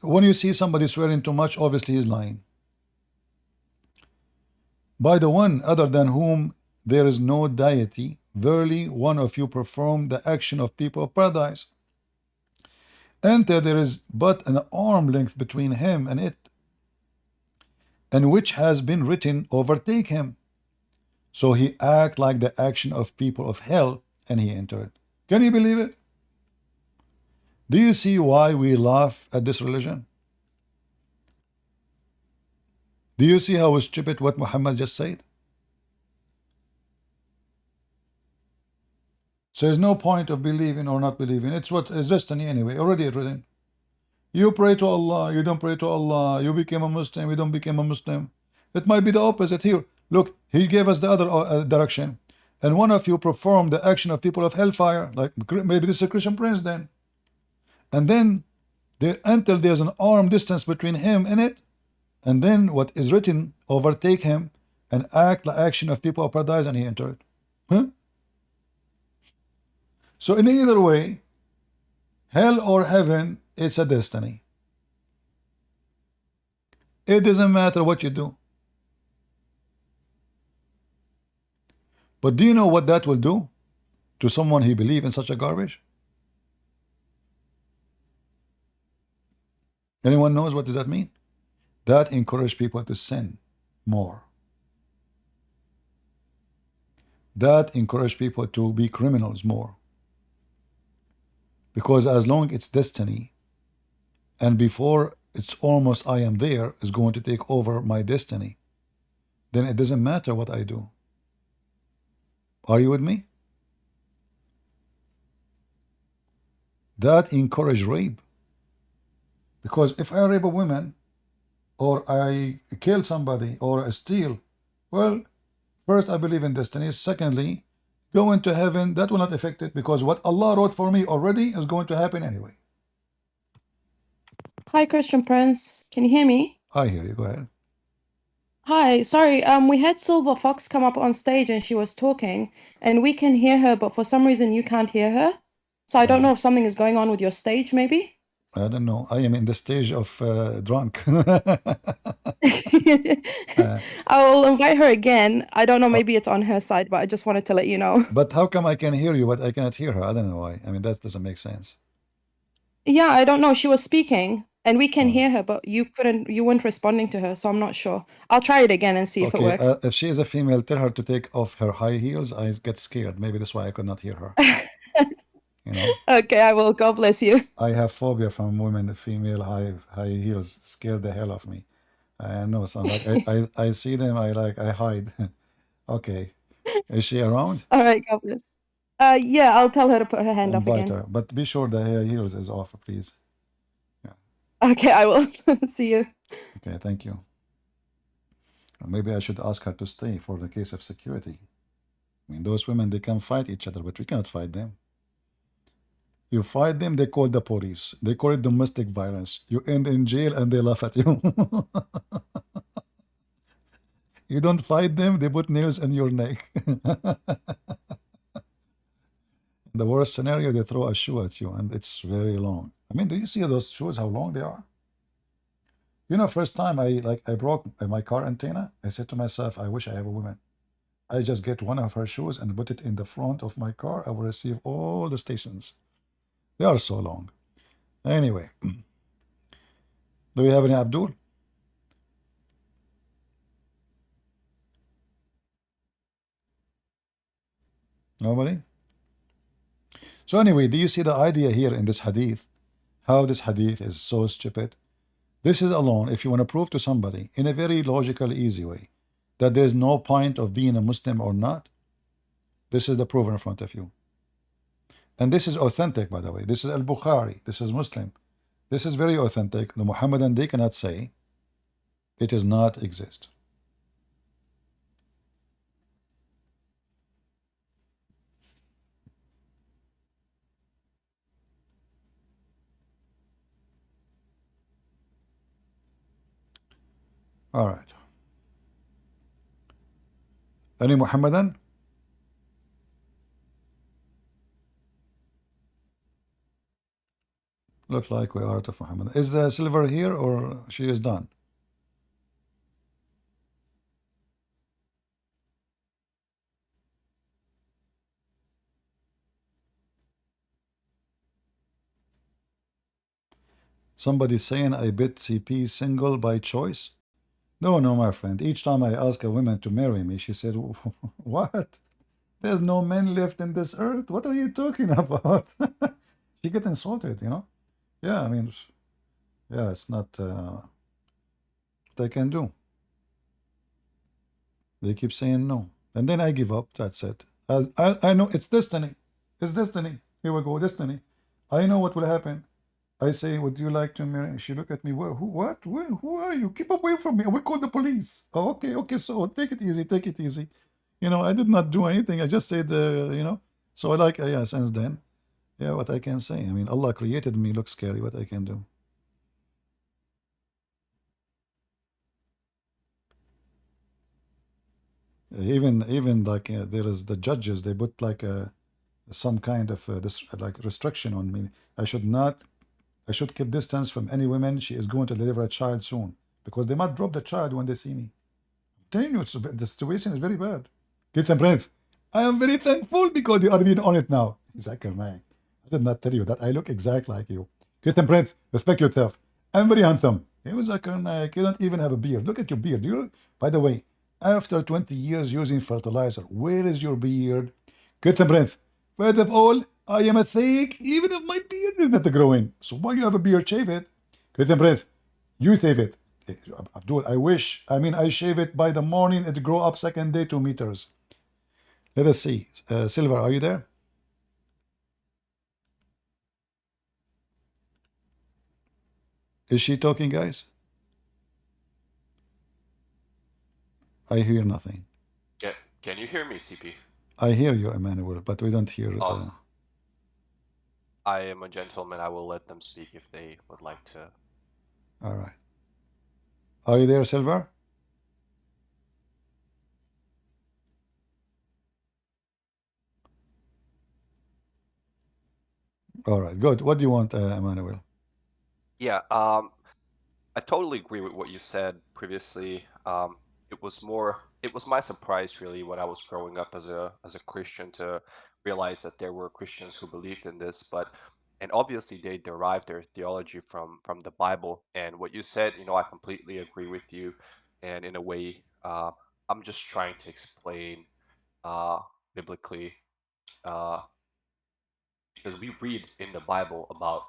When you see somebody swearing too much, obviously he's lying. By the one other than whom there is no deity, verily one of you perform the action of people of paradise. Enter, there is but an arm length between him and it, and which has been written overtake him. So he act like the action of people of hell, and he entered. Can you believe it? Do you see why we laugh at this religion? Do you see how stupid what Muhammad just said? So there's no point of believing or not believing. It's what is destiny anyway, already written. You pray to Allah, you don't pray to Allah. You became a Muslim, you don't become a Muslim. It might be the opposite here. Look, he gave us the other direction. and one of you perform the action of people of hellfire, like maybe this is a Christian prince then, and then until there's an arm distance between him and it, and then what is written overtake him and act the action of people of paradise, and he entered. Huh? So in either way, hell or heaven, it's a destiny. It doesn't matter what you do. But do you know what that will do to someone who believes in such a garbage? Anyone knows what does that mean? That encourages people to sin more. That encourages people to be criminals more. Because as long it's destiny, and before it's almost I am there is going to take over my destiny, then it doesn't matter what I do. Are you with me? That encourage rape. Because if I rape a woman, or I kill somebody, or I steal, well, first I believe in destiny. Secondly, going to heaven, that will not affect it, because what Allah wrote for me already is going to happen anyway. Hi, Christian Prince. Can you hear me? I hear you. Go ahead. Hi, sorry. We had Silver Fox come up on stage and she was talking, and we can hear her, but for some reason you can't hear her. So I don't know if something is going on with your stage, maybe. I don't know. I am in the stage of drunk. I will invite her again. I don't know, maybe it's on her side, but I just wanted to let you know. But how come I can hear you, but I cannot hear her? I don't know why. I mean, that doesn't make sense. Yeah, I don't know. She was speaking and we can hear her, but you weren't responding to her, so I'm not sure. I'll try it again and see if it works. If she is a female, tell her to take off her high heels. I get scared. Maybe that's why I could not hear her. You know? Okay, I will. God bless you. I have phobia from women, female high heels scare the hell of me. I know some like I see them, I hide. Okay. Is she around? All right, God bless. Yeah, I'll tell her to put her hand up Invite again. her. But be sure the high heels is off, please. Okay, I will. See you. Okay, thank you. Maybe I should ask her to stay for the case of security. I mean, those women, they can fight each other, but we cannot fight them. You fight them, they call the police. They call it domestic violence. You end in jail and they laugh at you. You don't fight them, they put nails in your neck. The worst scenario, they throw a shoe at you, and it's very long. I mean, do you see those shoes, how long they are? You know, first time I broke my car antenna, I said to myself, I wish I have a woman. I just get one of her shoes and put it in the front of my car. I will receive all the stations. They are so long. Anyway, do we have any Abdul? Nobody? So anyway, do you see the idea here in this hadith? How this hadith is so stupid? This is alone, if you want to prove to somebody in a very logical, easy way that there's no point of being a Muslim or not, this is the proof in front of you. And this is authentic, by the way. This is Al-Bukhari. This is Muslim. This is very authentic. The Muhammadan, they cannot say it does not exist. All right. Any Muhammadan? Looks like we are out of Muhammad. Is the silver here or she is done? Somebody saying I bet CP single by choice? No, my friend. Each time I ask a woman to marry me, she said, what? There's no men left in this earth. What are you talking about? She get insulted, you know? Yeah, I mean, yeah, it's not what I can do. They keep saying no. And then I give up. That's it. I know it's destiny. It's destiny. Here we go, destiny. I know what will happen. I say, would you like to marry? She look at me, what? Who are you? Keep away from me. I will call the police. Oh, okay, so take it easy, take it easy. You know, I did not do anything. I just said, you know. So like, yeah, since then, yeah, what I can say. I mean, Allah created me. Looks scary. What I can do. Even like there is the judges. They put like some kind of this like restriction on me. I should keep distance from any woman. She is going to deliver a child soon because they might drop the child when they see me. I'm telling you, the situation is very bad. Get some breath. I am very thankful because you are being on it now. Exactly, man. I did not tell you that I look exactly like you. Get some breath. Respect yourself. I'm very handsome. You don't even have a beard. Look at your beard. You, by the way, after 20 years using fertilizer, where is your beard? Get some breath. First of all, I am a thick, even if my beard is not growing. So why you have a beard? Shave it. Get some breath. You save it. Abdul, I shave it by the morning. It grow up second day 2 meters. Let us see. Silver, are you there? Is she talking, guys? I hear nothing. Can you hear me, CP? I hear you, Emmanuel, but we don't hear. I am a gentleman. I will let them speak if they would like to. All right. Are you there, Silver? All right, good. What do you want, Emmanuel? Yeah, I totally agree with what you said previously. It was my surprise really when I was growing up as a Christian to realize that there were Christians who believed in this, and obviously they derived their theology from the Bible. And what you said, you know, I completely agree with you. And in a way, I'm just trying to explain biblically, because we read in the Bible about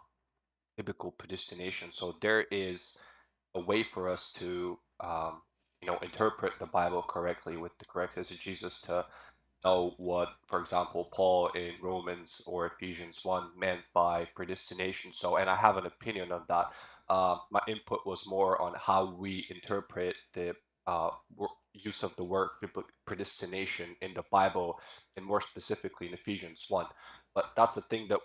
biblical predestination. So there is a way for us to, you know, interpret the Bible correctly with the correct exegesis to know what, for example, Paul in Romans or Ephesians 1 meant by predestination. So, and I have an opinion on that. My input was more on how we interpret the use of the word predestination in the Bible, and more specifically in Ephesians 1. But that's a thing that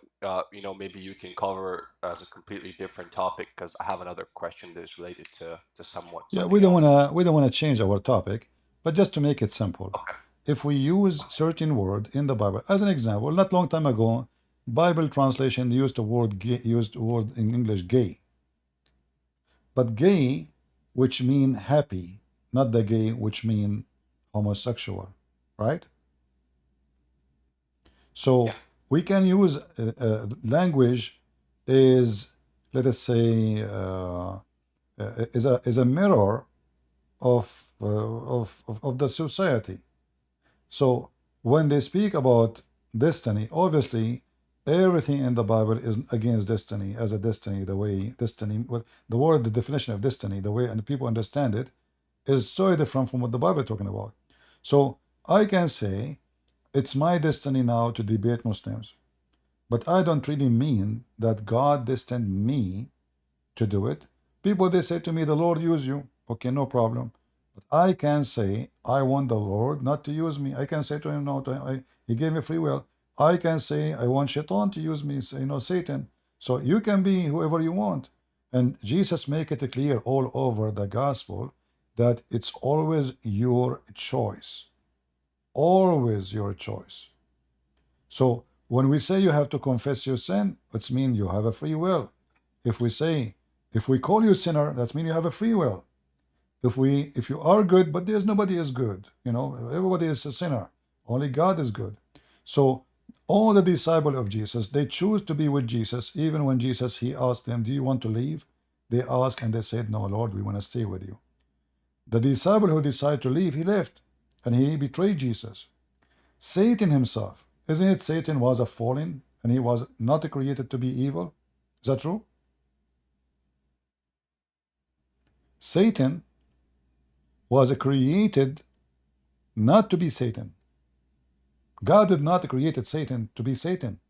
you know, maybe you can cover as a completely different topic, because I have another question that is related to somewhat. Yeah, we don't wanna change our topic, but just to make it simple. Okay. If we use certain word in the Bible, as an example, not long time ago, Bible translation used the word in English gay. But gay, which mean happy, not the gay which mean homosexual, right? So we can use language is, let us say, is a mirror of the society. So when they speak about destiny, obviously everything in the Bible is against destiny, as a destiny, the way destiny, the word, the definition of destiny, the way and people understand it is so different from what the Bible is talking about. So I can say it's my destiny now to debate Muslims, but I don't really mean that God destined me to do it. People, they say to me, the Lord use you. Okay, no problem. But I can say, I want the Lord not to use me. I can say to him, no, he gave me free will. I can say, I want Shaitan to use me, you know, Satan. So you can be whoever you want. And Jesus make it clear all over the gospel that it's always your choice. Always your choice. So when we say you have to confess your sin, it means you have a free will. If we call you sinner, that means you have a free will. If you are good, but there's nobody is good, you know, everybody is a sinner. Only God is good. So all the disciples of Jesus, they choose to be with Jesus, even when Jesus, he asked them, do you want to leave? They asked and they said, no, Lord, we want to stay with you. The disciple who decided to leave, he left and he betrayed Jesus. Satan himself, isn't it Satan was a fallen and he was not created to be evil? Is that true? Satan was created not to be Satan. God did not create Satan to be Satan.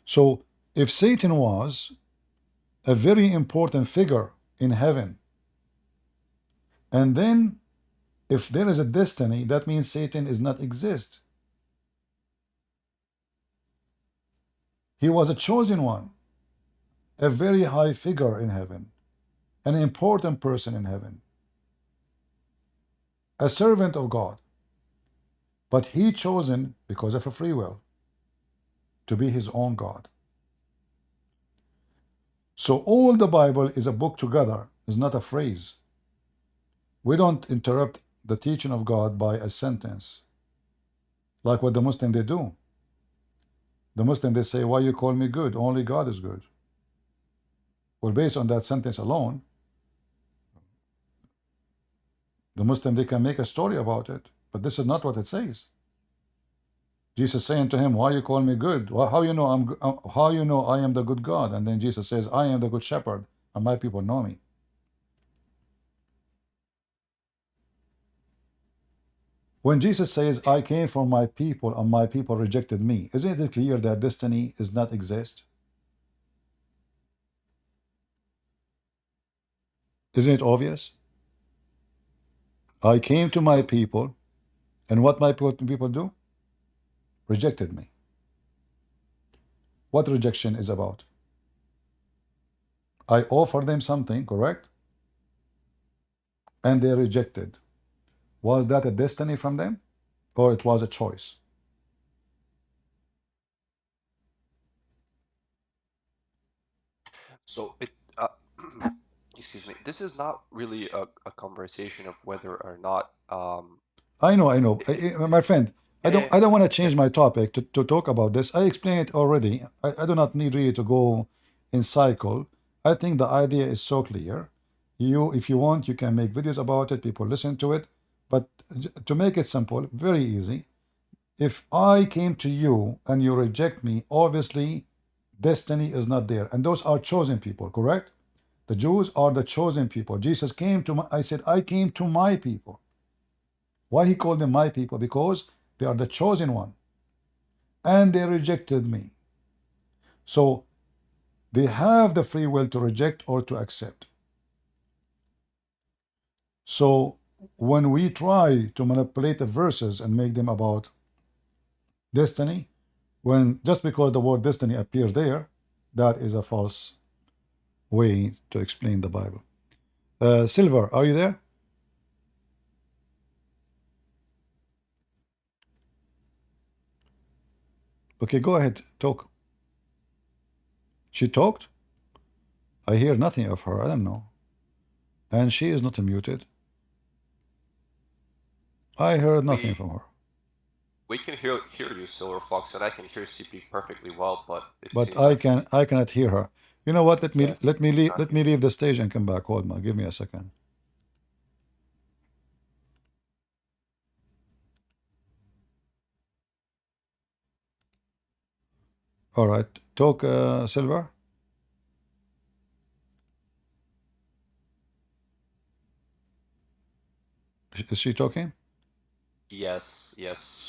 So if Satan was a very important figure in heaven, and then If there is a destiny, that means Satan is not exist. He was a chosen one, a very high figure in heaven, an important person in heaven, a servant of God. But he chosen because of a free will to be his own God. So all the Bible is a book together, is not a phrase. We don't interrupt the teaching of God by a sentence, like what the Muslim they do. The Muslim they say, why you call me good? Only God is good. Well, based on that sentence alone, the Muslim they can make a story about it, but this is not what it says. Jesus saying to him, why you call me good? Well, how you know I am the good God? And then Jesus says, I am the good shepherd, and my people know me. When Jesus says, I came from my people and my people rejected me, isn't it clear that destiny does not exist? Isn't it obvious? I came to my people, and what my people do? Rejected me. What rejection is about? I offer them something, correct? And they rejected. Was that a destiny from them? Or it was a choice? So it, excuse me, this is not really a conversation of whether or not. I know. My friend, I don't want to change Yes. my topic to talk about this. I explained it already. I do not need really to go in cycle. I think the idea is so clear. If you want, you can make videos about it. People listen to it. But to make it simple, very easy. If I came to you and you reject me, obviously destiny is not there. And those are chosen people, correct? The Jews are the chosen people. Jesus came to I said, I came to my people. Why he called them my people? Because they are the chosen one. And they rejected me. So they have the free will to reject or to accept. So when we try to manipulate the verses and make them about destiny, when just because the word destiny appears there, that is a false way to explain the Bible. Silver, are you there? Okay, go ahead, talk. She talked? I hear nothing of her, I don't know. And she is not muted. I heard nothing from her. We can hear you, Silver Fox, and I can hear CP perfectly well, but it But seems I cannot hear her. You know what? Let Yes, me leave the stage and come back. Hold on, give me a second. All right, talk, Silver. Is she talking? yes,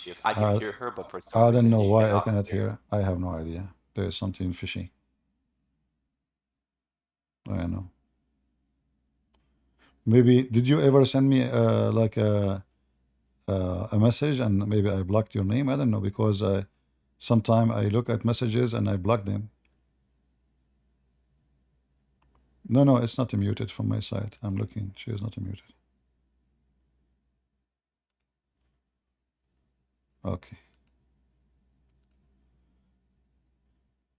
she is. I can hear her, but for some I don't reason know you why I cannot cannot hear. hear. I have no idea. There is something fishy. I know. Maybe did you ever send me like a message and maybe I blocked your name? I don't know because sometime I look at messages and I block them. No, it's not muted from my side. I'm looking. She is not muted. Okay.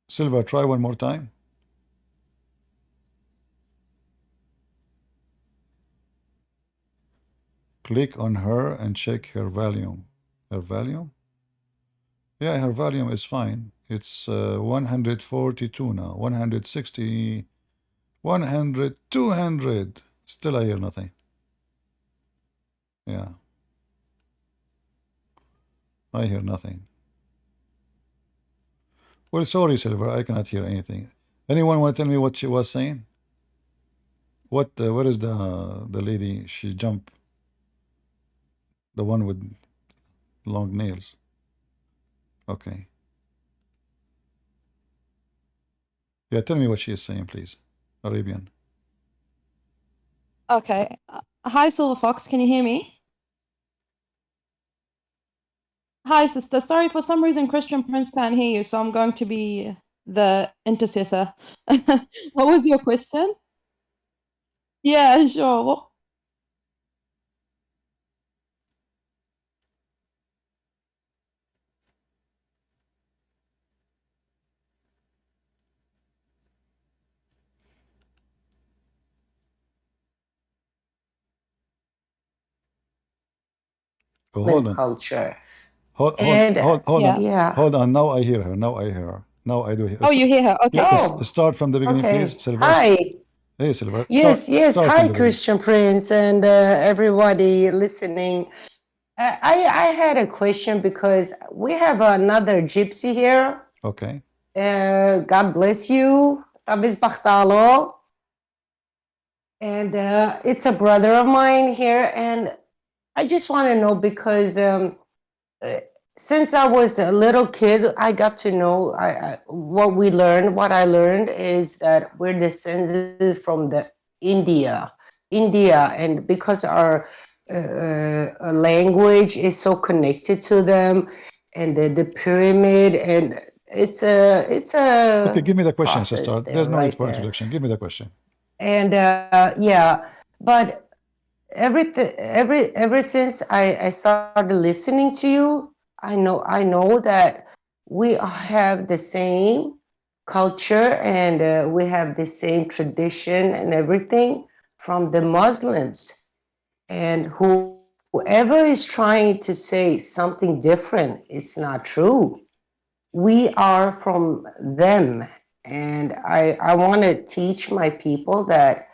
Silver, try one more time. Click on her and check her volume. Her volume? Yeah, her volume is fine. It's 142 now. 160, 100, 200. Still I hear nothing. Yeah. I hear nothing. Well, sorry, Silver. I cannot hear anything. Anyone want to tell me what she was saying? What is the lady? She jumped. The one with long nails. Okay. Yeah, tell me what she is saying, please. Arabian. Okay. Hi, Silver Fox. Can you hear me? Hi, sister. Sorry, for some reason Christian Prince can't hear you, so I'm going to be the intercessor. What was your question? Yeah, sure. Oh, hold on. culture. Hold And on. Yeah. yeah. Hold on. Now I hear her. Now I hear her. Now I do hear. Oh, you hear her? Okay. Yeah. Oh, Start from the beginning, please, okay. Silver. Hi. Hey, Silver. Yes, yes. Start Hi, from the beginning. Christian Prince, and everybody listening. I had a question because we have another gypsy here. Okay. God bless you. Tabis Bachtalo. And it's a brother of mine here. And I just want to know because since I was a little kid, I got to know what we learned. What I learned is that we're descended from the India, and because our language is so connected to them, and the pyramid, and it's a Okay. Give me the question, sister. process there, There's no need right for there. introduction. Give me the question. And yeah, but ever since I started listening to you, I know that we have the same culture, and we have the same tradition and everything from the Muslims. And whoever is trying to say something different, it's not true. We are from them. And I want to teach my people that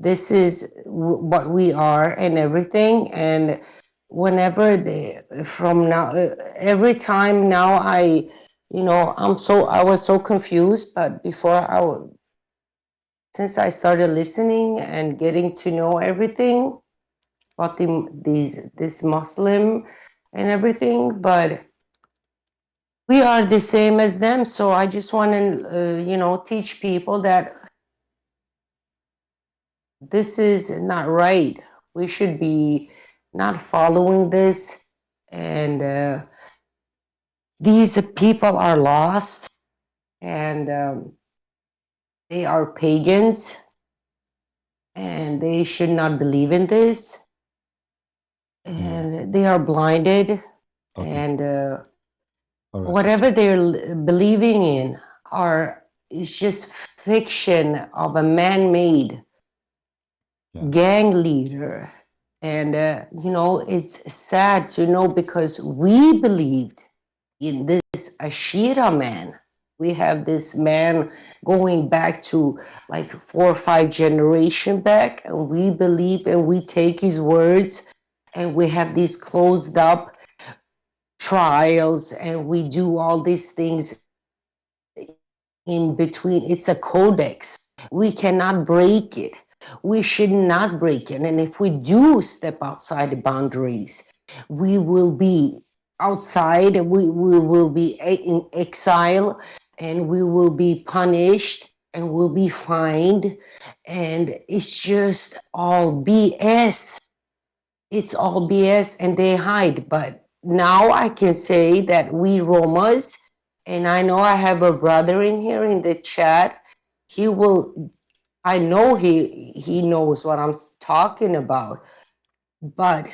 this is what we are and everything. And whenever from now, every time now I was so confused, but since I started listening and getting to know everything about this Muslim and everything, but we are the same as them. So I just want to teach people that this is not right. We should be not following this. And these people are lost, and they are pagans, and they should not believe in this. And they are blinded, and All right, whatever they're believing in is just fiction of a man-made gang leader. And it's sad to know, because we believed in this Ashira man. We have this man going back to like 4 or 5 generations back, and we believe and we take his words, and we have these closed up trials, and we do all these things in between. It's a codex. We cannot break it. We should not break it. And if we do step outside the boundaries, we will be outside, we will be in exile, and we will be punished, and we'll be fined. And it's just all BS. It's all BS, and they hide. But now I can say that we Romas, and I know I have a brother in here in the chat. I know he knows what I'm talking about, but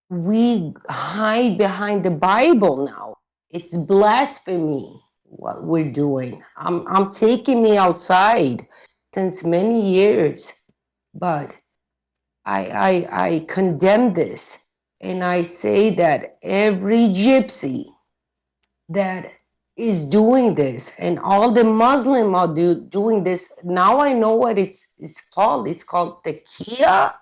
we hide behind the Bible now. It's blasphemy what we're doing. I'm taking me outside since many years, but I condemn this, and I say that every gypsy that is doing this, and all the Muslim are doing this. Now I know what it's called. It's called taqiya.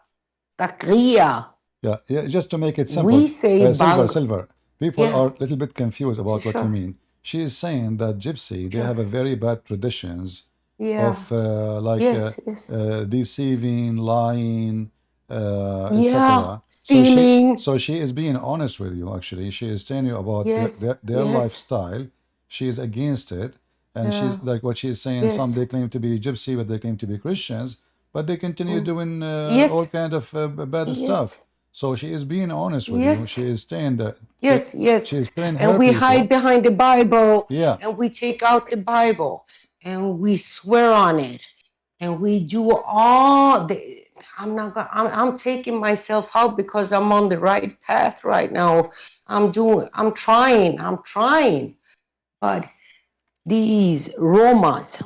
Yeah, just to make it simple. We say Silver. People Yeah. are a little bit confused about what you Sure. mean. She is saying that Gypsy, they Sure. have a very bad traditions Yeah. of Yes. deceiving, lying, Yeah. etc. Stealing. So she is being honest with you, actually. She is telling you about Yes. their Yes. lifestyle. She is against it. And Yeah. she's like what she's saying, some Yes. they claim to be Gypsy, but they claim to be Christians, but they continue doing all Yes. kind of bad stuff. Yes. So she is being honest with you. Yes. She is saying that. Yes, yes. She is telling And her we people. hide behind the Bible. Yeah. And we take out the Bible and we swear on it. And we do all the, I'm taking myself out because I'm on the right path right now. I'm trying. But these Romas,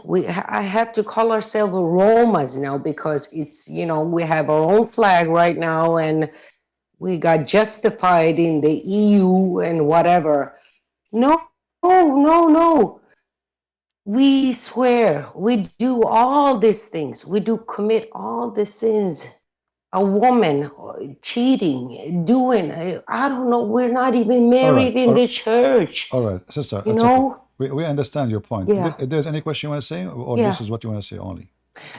I have to call ourselves Romas now because it's, you know, we have our own flag right now and we got justified in the EU and whatever. No. We swear, we do all these things. We do commit all the sins. A woman cheating, doing, I don't know, we're not even married in the church. All right, sister, You it's know? okay. We understand your point. Yeah. If there's any question you want to say, or Yeah. this is what you want to say only?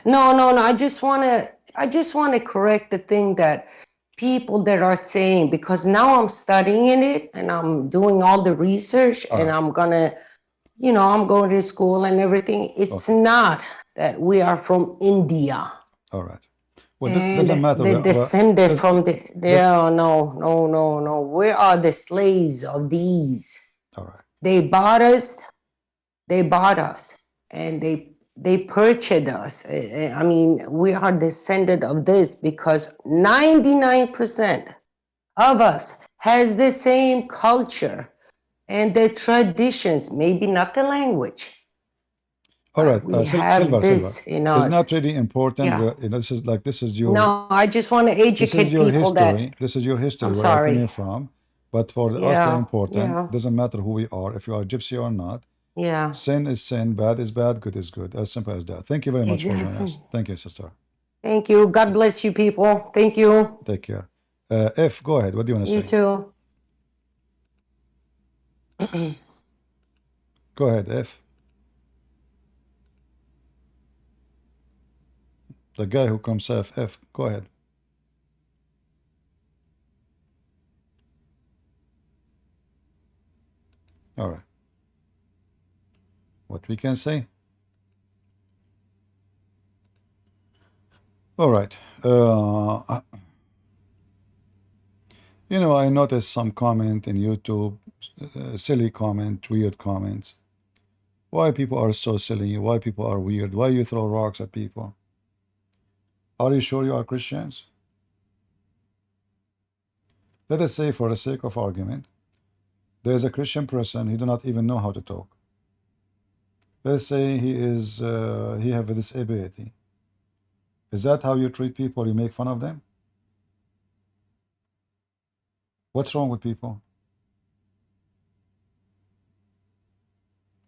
No. I just want to correct the thing that people that are saying, because now I'm studying it and I'm doing all the research and I'm gonna, you know, I'm going to school and everything. It's not that we are from India. All right. Well, this doesn't matter. They descended from the, no. We are the slaves of these. All right. They bought us, and they purchased us. I mean, we are descended of this because 99% of us has the same culture and the traditions, maybe not the language. All right, We have this in us. It's not really important. Yeah. You know, this is your. No, I just want to educate people history. This is your history. I'm where sorry. you're coming from. But for us, the important yeah. doesn't matter who we are. If you are gypsy or not. Yeah. Sin is sin. Bad is bad. Good is good. As simple as that. Thank you very much for joining us. Thank you, sister. Thank you. God bless you, people. Thank you. Take care. F, go ahead. What do you want to say? You too. Go ahead, F. The guy who comes F. Go ahead. All right. What we can say? All right. You know, I noticed some comment in YouTube, silly comment, weird comments. Why people are so silly? Why people are weird? Why you throw rocks at people? Are you sure you are Christians? Let us say, for the sake of argument, there is a Christian person, he do not even know how to talk. Let's say he have a disability. Is that how you treat people? You make fun of them? What's wrong with people?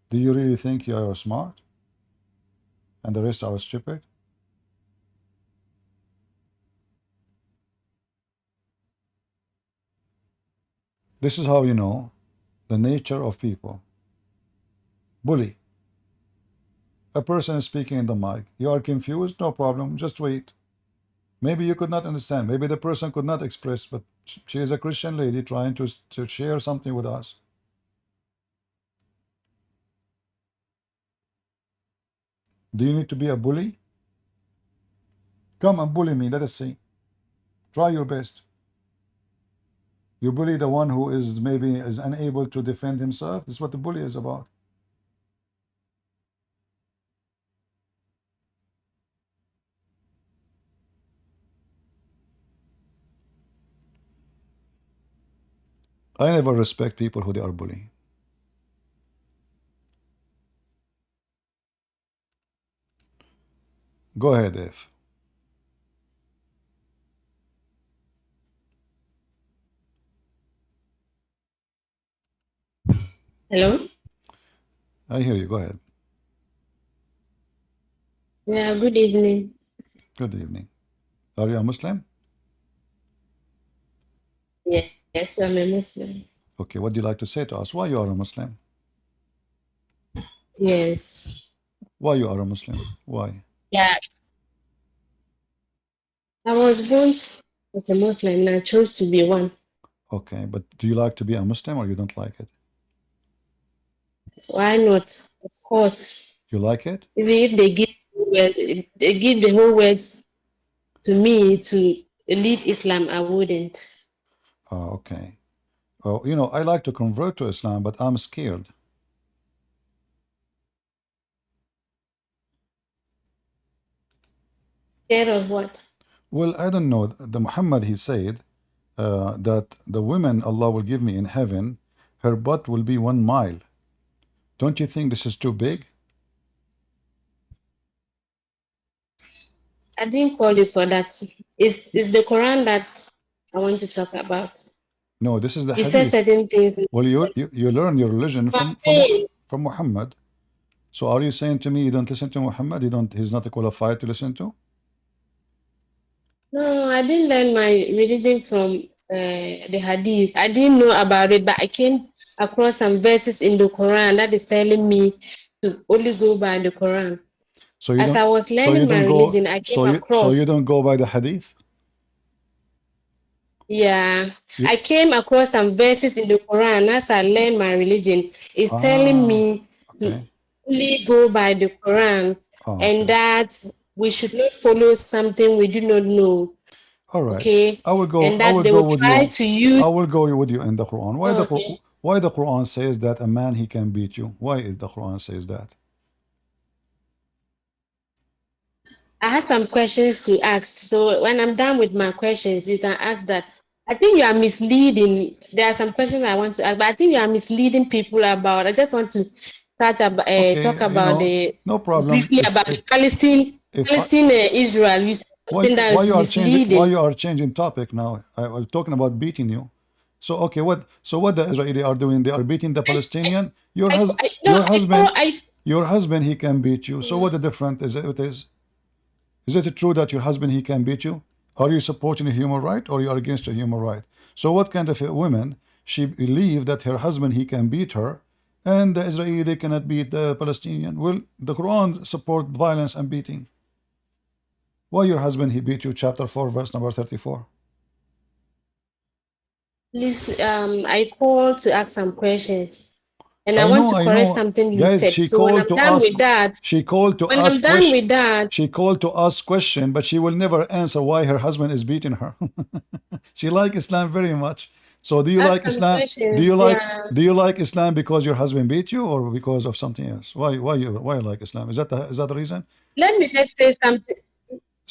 Do you really think you are smart and the rest are stupid? This is how you know the nature of people. Bully. A person is speaking in the mic. You are confused? No problem. Just wait. Maybe you could not understand. Maybe the person could not express, but she is a Christian lady trying to share something with us. Do you need to be a bully? Come and bully me. Let us see. Try your best. You bully the one who is maybe is unable to defend himself. This is what the bully is about. I never respect people who they are bullying. Go ahead, F. Hello? I hear you. Go ahead. Yeah, good evening. Good evening. Are you a Muslim? Yes, I'm a Muslim. Okay, what do you like to say to us? Why you are a Muslim? Yes. Why you are a Muslim? Why? Yeah. I was born as a Muslim and I chose to be one. Okay, but do you like to be a Muslim or you don't like it? Why not? Of course. You like it? Even if they give the whole world to me to leave Islam, I wouldn't. Oh, okay. Oh, you know, I like to convert to Islam, but I'm scared. Scared of what? Well, I don't know. The Muhammad, he said that the women Allah will give me in heaven, her butt will be 1 mile. Don't you think this is too big? I didn't call you for that. It's the Quran that I want to talk about. No, this is the You said hadith. certain things. Well, you learn your religion I'm saying, from Muhammad. So are you saying to me you don't listen to Muhammad? He's not qualified to listen to? no, I didn't learn my religion from the hadith. I didn't know about it, but I came across some verses in the Quran that is telling me to only go by the Quran. So you As don't I was so you learning my don't go religion, I came so across, you don't go by the hadith? yeah, You, I came across some verses in the Quran as I learned my religion. It's telling me to okay. only go by the Quran Oh, and okay. that we should not follow something we do not know. All right. Okay, I will and go that they will with try you. to use. I will go with you in the Quran. Okay. Why the Quran says that a man he can beat you? Why is the Quran says that? I have some questions to ask. So when I'm done with my questions, you can ask that. I think you are misleading. There are some questions I want to ask, but I think you are misleading people about. I just want to Okay, talk you about know, the no problem. briefly about the Palestine, If I, Israel. You said something that why is you are changing misleading. topic now? I was talking about beating you. So okay, what the Israeli are doing? They are beating the Palestinian. Your husband he can beat you. So what the difference is it is? Is it true that your husband he can beat you? Are you supporting a human right or you are against a human right? So what kind of a woman she believe that her husband he can beat her and the Israeli they cannot beat the Palestinian? Well, the Quran support violence and beating. Why your husband he beat you? Chapter 4 verse number 34. Please, I called to ask some questions, and I I want to I correct know. something you Guys, said. she So when called I'm to done ask with that, she called to when I'm ask done question. with that, She called to ask question, but she will never answer why her husband is beating her. She like Islam very much. So do you ask like some Islam? questions. Yeah. Do you like Islam because your husband beat you or because of something else? Why you like Islam? Is that the reason? Let me just say something.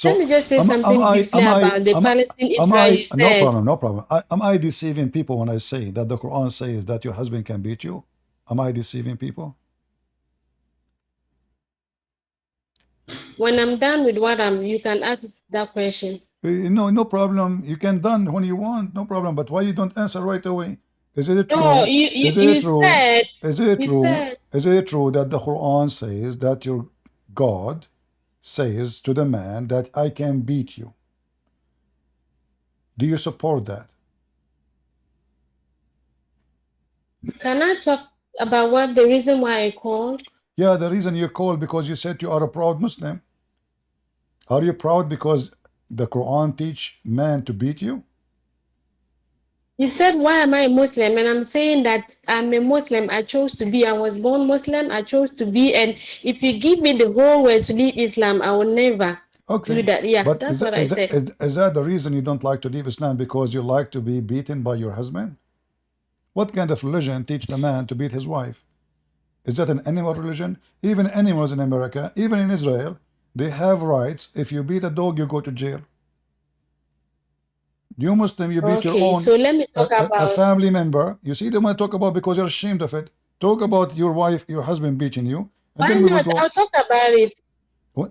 Let So me just say am something briefly about the Palestine Israel you said. no problem. Am I deceiving people when I say that the Quran says that your husband can beat you? Am I deceiving people? When I'm done with what you can ask that question. No problem. You can done when you want, no problem. But why you don't answer right away? Is it No, true? Is it you true? said, Is it you true? said, Is it true that the Quran says that your God says to the man that I can beat you? Do you support that? can I talk about what the reason why I called? Yeah, the reason you called because you said you are a proud Muslim. Are you proud because the Quran teach man to beat you? You said, why am I a Muslim? And I'm saying that I'm a Muslim. I chose to be. I was born Muslim. I chose to be. And if you give me the whole world to leave Islam, I will never do Okay, that. Yeah, but that's what I said. is that the reason you don't like to leave Islam because you like to be beaten by your husband? What kind of religion teach the man to beat his wife? Is that an animal religion? Even animals in America, even in Israel, they have rights. If you beat a dog, you go to jail. You Muslim, you beat your Okay, own so let me talk a about. family member. You see, they want to talk about because you're ashamed of it. Talk about your wife, your husband beating you, and Why then we will not? go. I'll talk about it.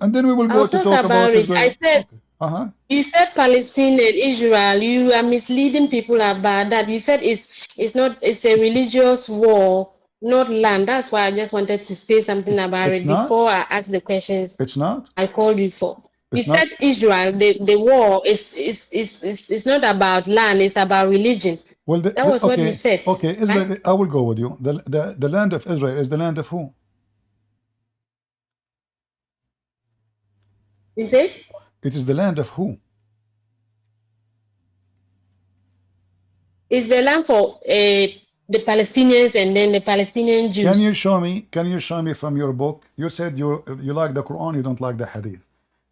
And then we will go I'll to talk talk about about it. I Israel. said, Okay. you said Palestine and Israel. You are misleading people about that. You said it's not. It's a religious war, not land. That's why I just wanted to say something about It's it not. before I ask the questions It's not. I called you for. You It's not. said Israel. The war is not about land. It's about religion. Well, That was what you said. okay. Right? Israel. I will go with you. The land of Israel is the land of who? You said It is the land of who? it's the land for the Palestinians and then the Palestinian Jews. Can you show me? Can you show me from your book? You said you like the Quran, you don't like the Hadith.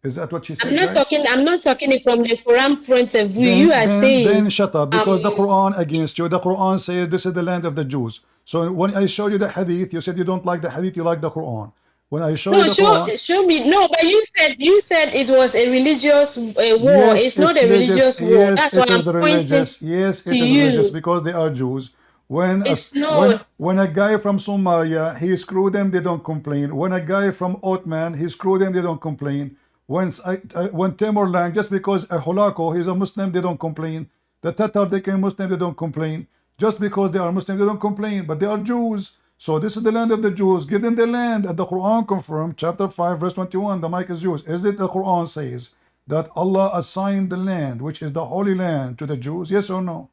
Is that what she said, I'm not guys? talking. I'm not talking it from the Quran point of view. Then, You are saying. then shut up, because the Quran against you. The Quran says this is the land of the Jews. So when I show you the hadith, you said you don't like the hadith, you like the Quran. When I show you No, the Quran, show me. No, but you said it was a religious war. yes, It's not it's a religious. religious war. Yes, That's why it I'm is pointing religious. Yes, to it is religious you. because they are Jews. When It's not. when a guy from Somalia, he screwed them, they don't complain. When a guy from Ottoman, he screwed them, they don't complain. When Timor-Lang, just because a Holako, he's a Muslim, they don't complain. The Tatar, they became Muslim, they don't complain. Just because they are Muslim, they don't complain. But they are Jews. So this is the land of the Jews. Give them the land. And the Quran confirmed, chapter 5, verse 21. The mic is yours. Is it the Quran says that Allah assigned the land, which is the Holy Land, to the Jews? Yes or no?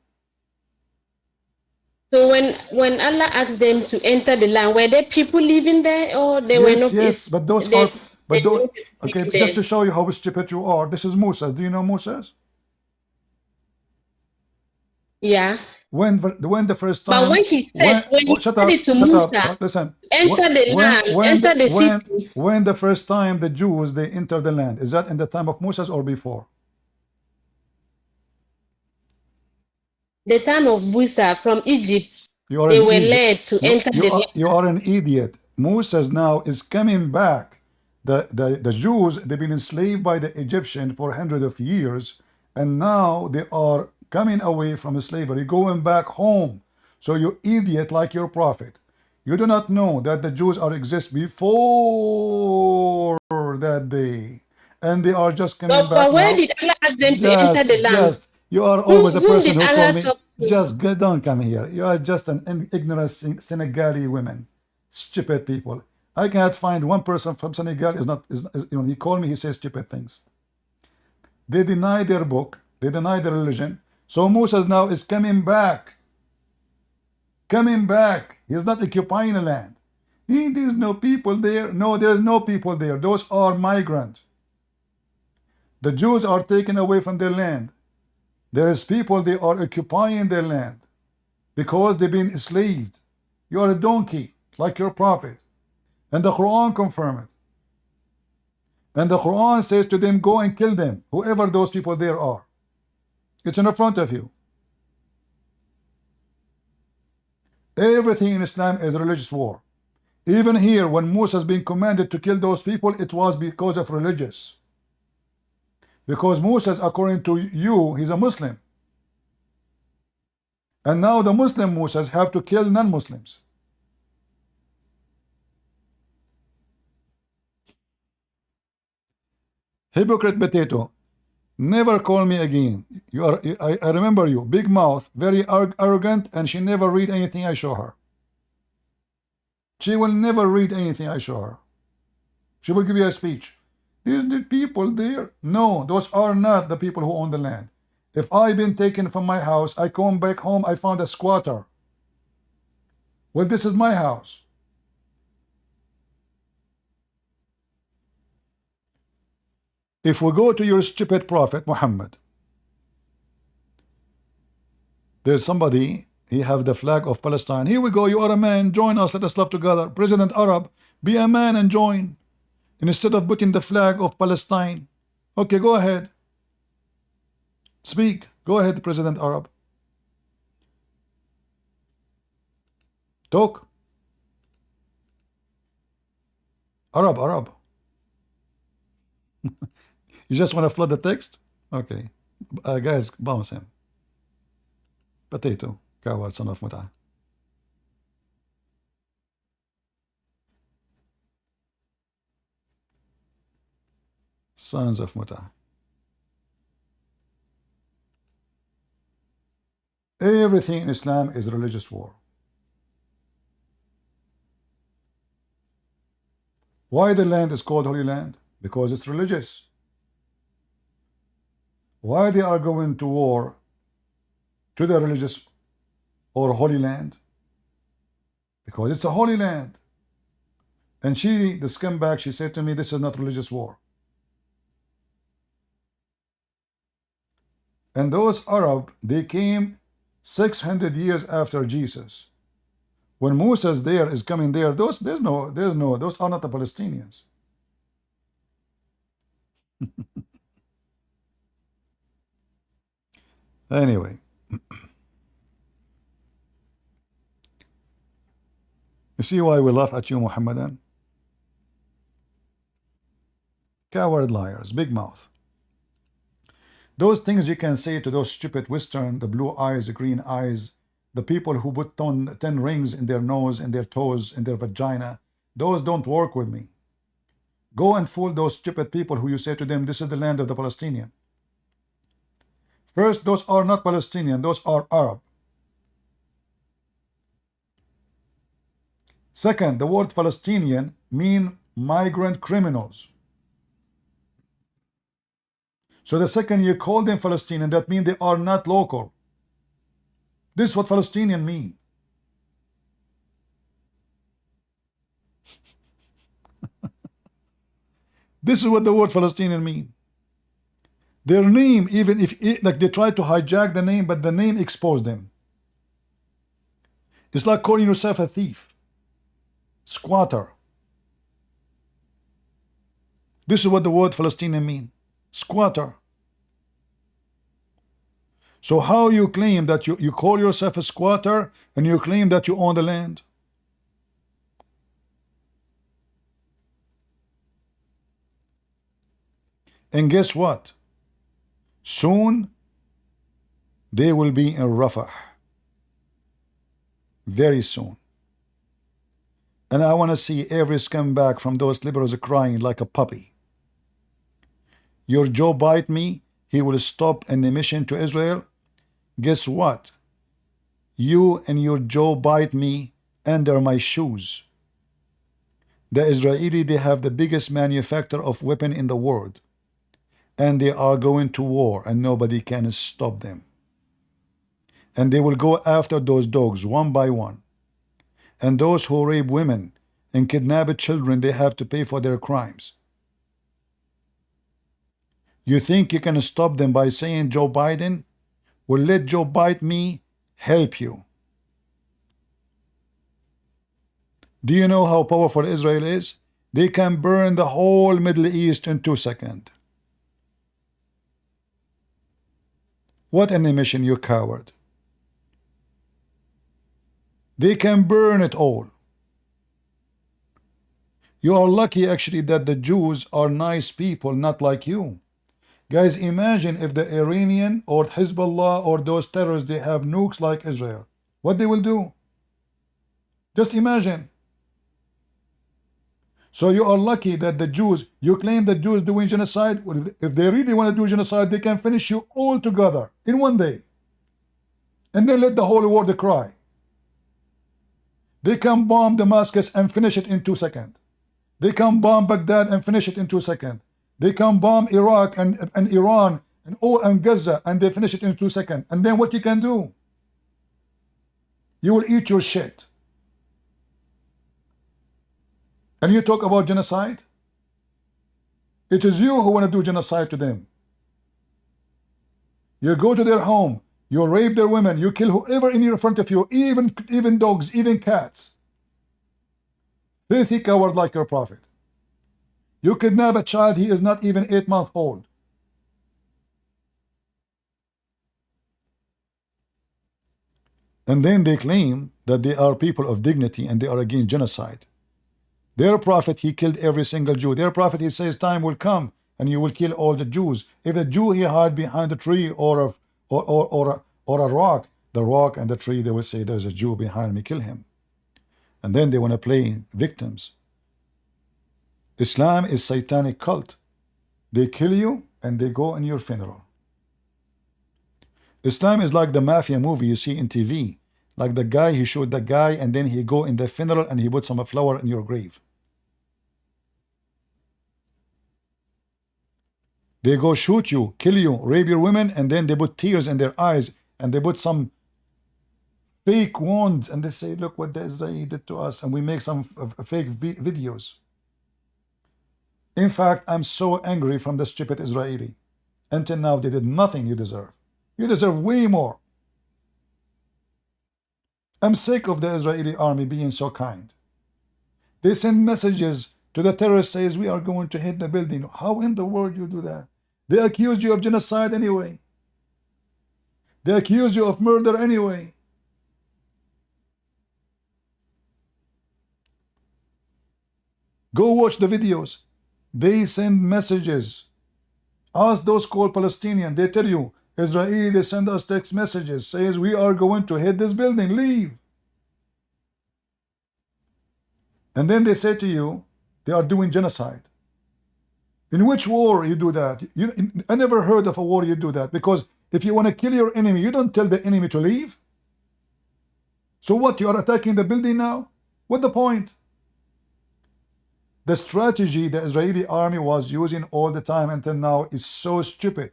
So when Allah asked them to enter the land, were there people living there, or they were not? Yes, but those they, are. But those, okay, living just there? to show you how stupid you are. This is Musa. Do you know Moses? Yeah. When the first time? But when he said, when he shut said up, it to shut Musa, up. Listen. enter the land, enter the city. When the first time the Jews they enter the land, is that in the time of Moses or before? The time of Musa from Egypt, they were led to enter the land. You are an idiot. Moses now is coming back. The Jews, they've been enslaved by the Egyptian for hundreds of years, and now they are coming away from slavery, going back home. So you idiot, like your prophet, you do not know that the Jews are exist before that day, and they are just coming back But where now. did Allah ask them to enter the land? You are always a person did who Allah call me. talk to? Just don't come here. You are just an ignorant Senegali women, stupid people. I cannot find one person from Senegal he called me, he says stupid things. They deny their book, they deny their religion. So Moses now is coming back. Coming back. He's not occupying the land. There's no people there. No, there's no people there. Those are migrants. The Jews are taken away from their land. There is people, they are occupying their land because they've been enslaved. You are a donkey, like your prophet. And the Quran confirms it. And the Quran says to them, go and kill them, whoever those people there are. It's in front of you. Everything in Islam is religious war. Even here, when Musa has been commanded to kill those people, it was because of religious. Because Musa, according to you, he's a Muslim. And now the Muslim Musas have to kill non-Muslims. Hypocrite potato. Never call me again. I remember you. Big mouth, very arrogant, and she never read anything I show her. She will never read anything I show her. She will give you a speech. There's the people there. No, those are not the people who own the land. If I've been taken from my house, I come back home, I found a squatter. Well, this is my house. If we go to your stupid prophet Muhammad, there's somebody, he have the flag of Palestine. Here we go, you are a man, join us, let us love together. President Arab, be a man and join. Instead of putting the flag of Palestine. Okay, go ahead. Speak. Go ahead, President Arab. Talk. Arab. You just want to flood the text? Okay. Guys, bounce him. Potato. Coward, son of Muta. Sons of Muta. Everything in Islam is religious war. Why the land is called Holy Land? Because it's religious. Why they are going to war to the religious or Holy Land? Because it's a Holy Land. And she, the scumbag, she said to me, this is not religious war. And those Arab, they came 600 years after Jesus. When Moses there is coming there, those are not the Palestinians. Anyway, you see why we laugh at you, Muhammadan? Coward liars, big mouth. Those things you can say to those stupid Western, the blue eyes, the green eyes, the people who put 10 rings in their nose, in their toes, in their vagina, those don't work with me. Go and fool those stupid people who you say to them, this is the land of the Palestinian. First, those are not Palestinian, those are Arab. Second, the word Palestinian mean migrant criminals. So the second you call them Palestinian, that means they are not local. This is what Palestinian mean. This is what the word Palestinian mean. Their name, even if like they try to hijack the name, but the name exposed them. It's like calling yourself a thief, squatter. This is what the word Palestinian mean, squatter. So how you claim that you call yourself a squatter and you claim that you own the land? And guess what? Soon they will be in Rafah. Very soon. And I want to see every scumbag from those liberals crying like a puppy. Your Joe bite me, he will stop an emission to Israel. Guess what? You and your Joe bite me under my shoes. The Israeli, they have the biggest manufacturer of weapon in the world. And they are going to war and nobody can stop them. And they will go after those dogs one by one. And those who rape women and kidnap children, they have to pay for their crimes. You think you can stop them by saying Joe Biden? Well, let Joe bite me help you. Do you know how powerful Israel is? They can burn the whole Middle East in 2 seconds. What an emission, you coward. They can burn it all. You are lucky actually that the Jews are nice people, not like you. Guys, imagine if the Iranian or Hezbollah or those terrorists, they have nukes like Israel. What they will do? Just imagine. So you are lucky that the Jews, you claim the Jews doing genocide. Well, if they really want to do genocide, they can finish you all together in one day. And then let the whole world cry. They can bomb Damascus and finish it in 2 seconds. They can bomb Baghdad and finish it in 2 seconds. They can bomb Iraq and Iran and Gaza and they finish it in 2 seconds. And then what you can do? You will eat your shit. And you talk about genocide? It is you who want to do genocide to them. You go to their home, you rape their women, you kill whoever in front of you, even dogs, even cats. Filthy coward like your prophet. You kidnap a child, he is not even 8 months old. And then they claim that they are people of dignity and they are against genocide. Their prophet, he killed every single Jew. Their prophet, he says, time will come and you will kill all the Jews. If a Jew he hide behind a tree or a rock, the rock and the tree, they will say, there's a Jew behind me, kill him. And then they want to play victims. Islam is satanic cult. They kill you and they go in your funeral. Islam is like the mafia movie you see in TV. Like the guy, he showed the guy and then he go in the funeral and he put some flower in your grave. They go shoot you, kill you, rape your women, and then they put tears in their eyes and they put some fake wounds and they say, look what the Israeli did to us, and we make some fake videos. In fact, I'm so angry from the stupid Israeli. Until now, they did nothing you deserve. You deserve way more. I'm sick of the Israeli army being so kind. They send messages to the terrorist says, we are going to hit the building. How in the world you do that? They accuse you of genocide anyway. They accuse you of murder anyway. Go watch the videos. They send messages. Ask those called Palestinian. They tell you, Israel, they send us text messages, says we are going to hit this building, leave. And then they say to you, they are doing genocide. In which war you do that? I never heard of a war you do that, because if you want to kill your enemy, you don't tell the enemy to leave. So what, you are attacking the building now? What's the point? The strategy the Israeli army was using all the time until now is so stupid.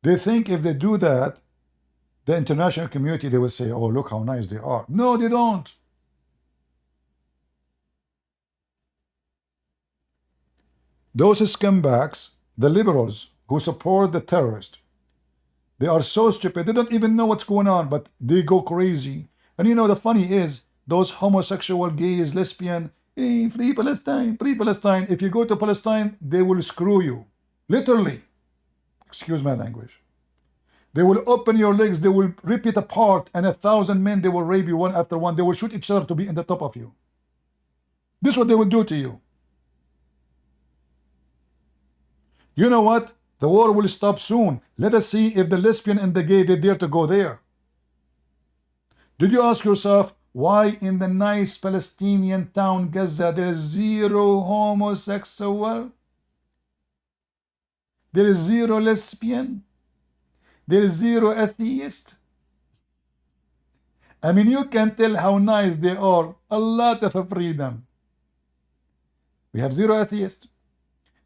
They think if they do that, the international community, they will say, oh, look how nice they are. No, they don't. Those scumbags, the liberals who support the terrorists, they are so stupid. They don't even know what's going on, but they go crazy. And you know, the funny is, those homosexual, gays, lesbian, hey, free Palestine, free Palestine. If you go to Palestine, they will screw you. Literally. Excuse my language. They will open your legs, they will rip it apart, and 1,000 men, they will rape you one after one. They will shoot each other to be in the top of you. This is what they will do to you. You know what? The war will stop soon. Let us see if the lesbian and the gay, they dare to go there. Did you ask yourself, why in the nice Palestinian town Gaza there is zero homosexual? There is zero lesbian? There is zero atheist? I mean, you can tell how nice they are. A lot of freedom. We have zero atheists.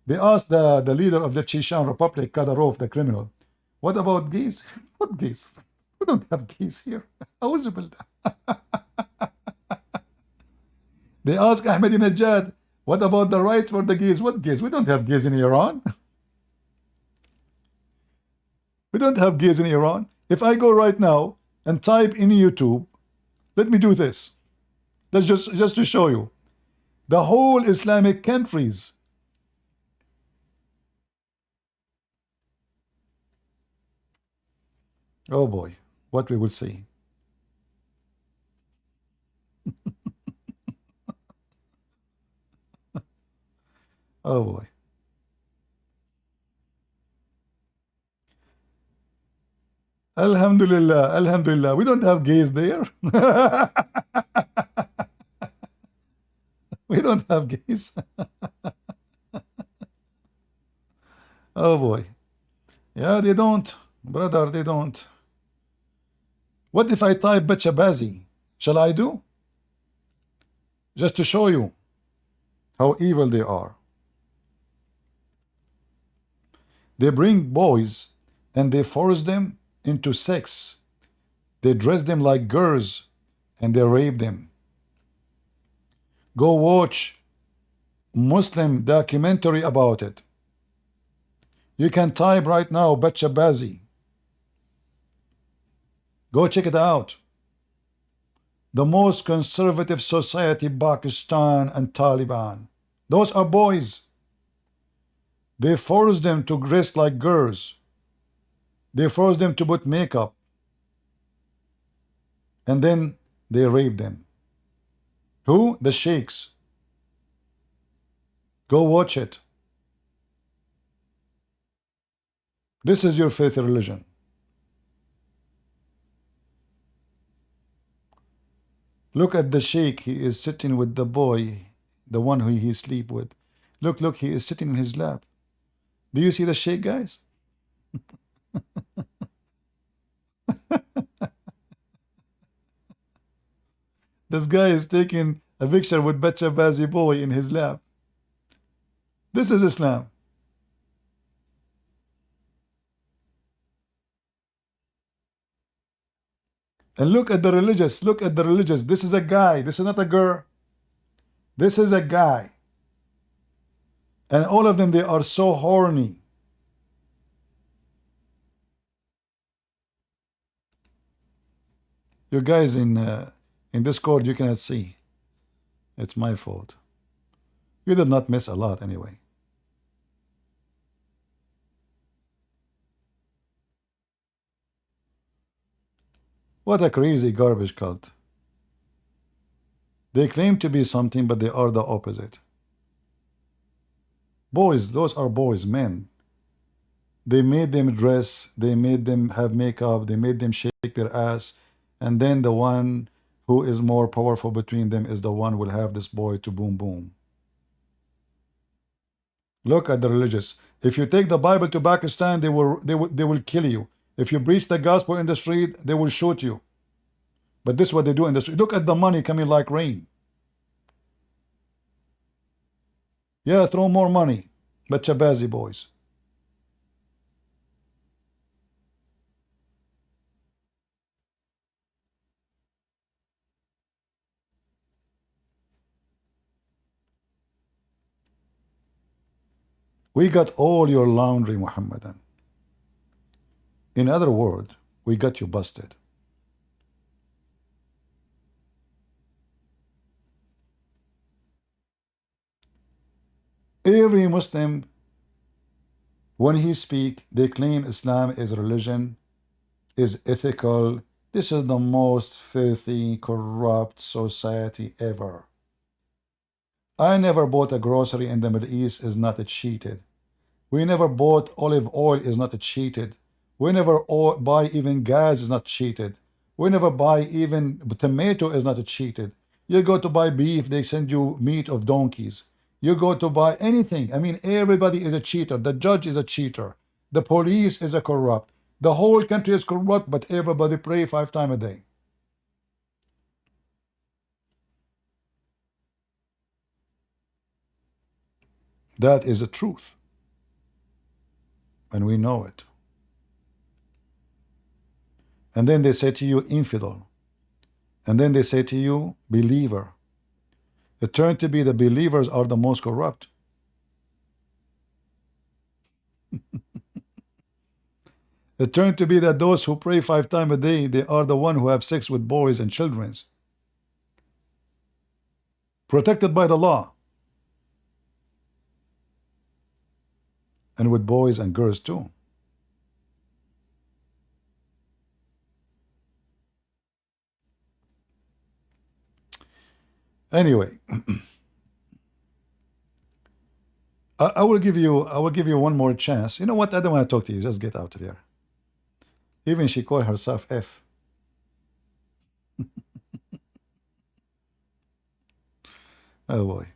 They asked the leader of the Chechen Republic, Kadyrov, the criminal, what about gays? What gays? We don't have gays here. They asked Ahmadinejad, what about the rights for the gays? What gays? We don't have gays in Iran. We don't have gays in Iran. If I go right now and type in YouTube, let me do this. That's just to show you. The whole Islamic countries. Oh boy, what we will see. Oh boy. Alhamdulillah, Alhamdulillah. We don't have gays there. We don't have gays. Oh boy. Yeah, they don't. Brother, they don't. What if I type Bachabazi? Shall I do? Just to show you how evil they are. They bring boys and they force them into sex. They dress them like girls and they rape them. Go watch Muslim documentary about it. You can type right now Bachabazi. Go check it out. The most conservative society, Pakistan and Taliban. Those are boys. They force them to dress like girls. They force them to put makeup. And then they rape them. Who? The sheikhs. Go watch it. This is your faith religion. Look at the sheikh. He is sitting with the boy, the one who he sleep with. Look, he is sitting in his lap. Do you see the sheikh, guys? This guy is taking a picture with Bachabazi boy in his lap. This is Islam. And look at the religious. Look at the religious. This is a guy. This is not a girl. This is a guy. And all of them, they are so horny. You guys in Discord, you cannot see. It's my fault. You did not miss a lot anyway. What a crazy garbage cult. They claim to be something, but they are the opposite. Boys, those are boys, men. They made them dress, they made them have makeup, they made them shake their ass, and then the one who is more powerful between them is the one who will have this boy to boom boom. Look at the religious. If you take the Bible to Pakistan, they will kill you. If you preach the gospel in the street, they will shoot you. But this is what they do in the street. Look at the money coming like rain. Yeah, throw more money. But Chabazi boys. We got all your laundry, Muhammadan. In other words, we got you busted. Every Muslim, when he speak, they claim Islam is religion, is ethical. This is the most filthy, corrupt society ever. I never bought a grocery in the Middle East is not cheated. We never bought olive oil is not cheated. We never buy even gas is not cheated. We never buy even tomato is not cheated. You go to buy beef, they send you meat of donkeys. You go to buy anything. I mean, everybody is a cheater. The judge is a cheater. The police is a corrupt. The whole country is corrupt, but everybody pray 5 times a day. That is the truth. And we know it. And then they say to you, infidel. And then they say to you, believer. It turned to be the believers are the most corrupt. It turned to be that those who pray 5 times a day, they are the one who have sex with boys and children. Protected by the law. And with boys and girls too. Anyway, I will give you one more chance. You know what? I don't want to talk to you. Just get out of here. Even she called herself F. Oh boy.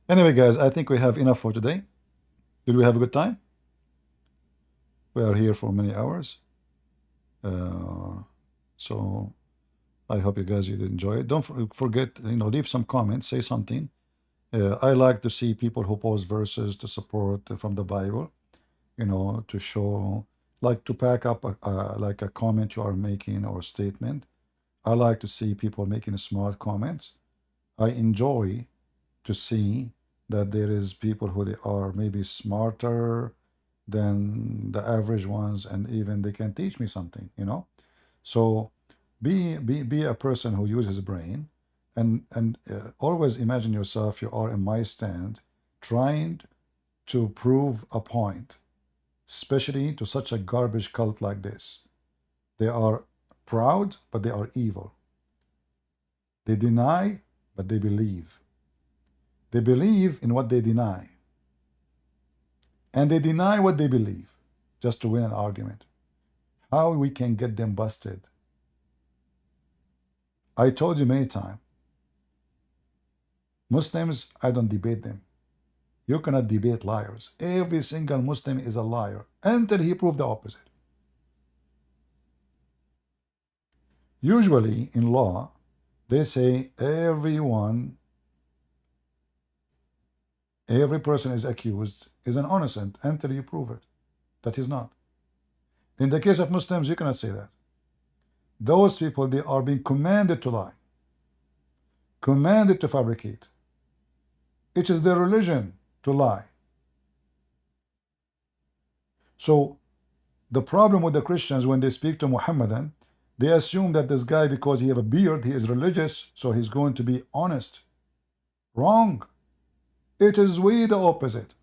Anyway, guys, I think we have enough for today. Did we have a good time? We are here for many hours. So I hope you guys did enjoy it. Don't forget, leave some comments, say something. I like to see people who post verses to support from the Bible, to show, like to pack up like a comment you are making or statement. I like to see people making smart comments. I enjoy to see that there is people who they are maybe smarter than the average ones, and even they can teach me something, So be a person who uses brain, and always imagine yourself you are in my stand trying to prove a point, especially to such a garbage cult like this. They are proud, but they are evil. They deny, but they believe. They believe in what they deny. And they deny what they believe just to win an argument. How we can get them busted? I told you many times, Muslims, I don't debate them. You cannot debate liars. Every single Muslim is a liar until he proves the opposite. Usually in law, they say every person is accused is an innocent until you prove it. That is not. In the case of Muslims, you cannot say that. Those people, they are being commanded to lie, commanded to fabricate. It is their religion to lie. So the problem with the Christians, when they speak to Muhammadan, they assume that this guy, because he have a beard, he is religious, so he's going to be honest. Wrong. It is way the opposite.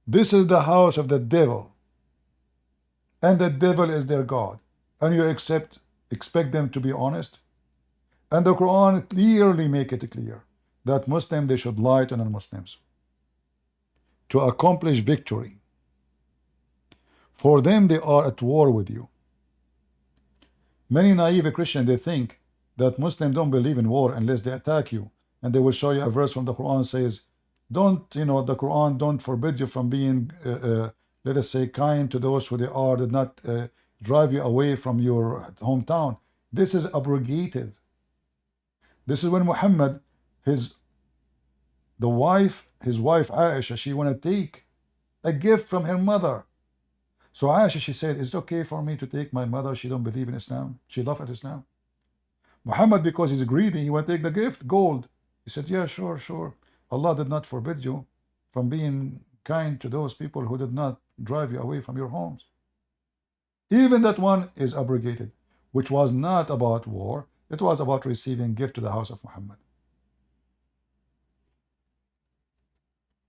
This is the house of the devil, and the devil is their God, and you expect them to be honest? And the Quran clearly make it clear that Muslims, they should lie to non-Muslims to accomplish victory. For them, they are at war with you. Many naive Christians, they think that Muslims don't believe in war unless they attack you, and they will show you a verse from the Quran says, don't, the Quran don't forbid you from being, let us say, kind to those who they are, did not drive you away from your hometown. This is abrogated. This is when Muhammad, his wife Aisha, she want to take a gift from her mother. So Aisha, she said, is it okay for me to take my mother? She don't believe in Islam. She laughed at Islam. Muhammad, because he's greedy, he want to take the gift, gold. He said, yeah, sure. Allah did not forbid you from being kind to those people who did not drive you away from your homes. Even that one is abrogated, which was not about war. It was about receiving gift to the house of Muhammad.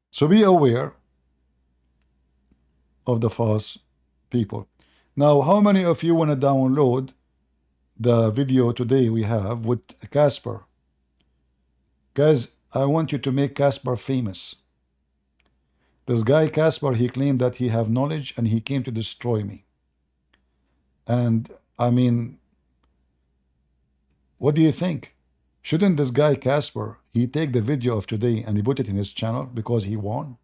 So be aware of the false people. Now, how many of you want to download the video today we have with Casper? Guys, I want you to make Casper famous. This guy Casper, he claimed that he have knowledge and he came to destroy me. And I mean, what do you think? Shouldn't this guy Casper, he take the video of today and he put it in his channel because he won?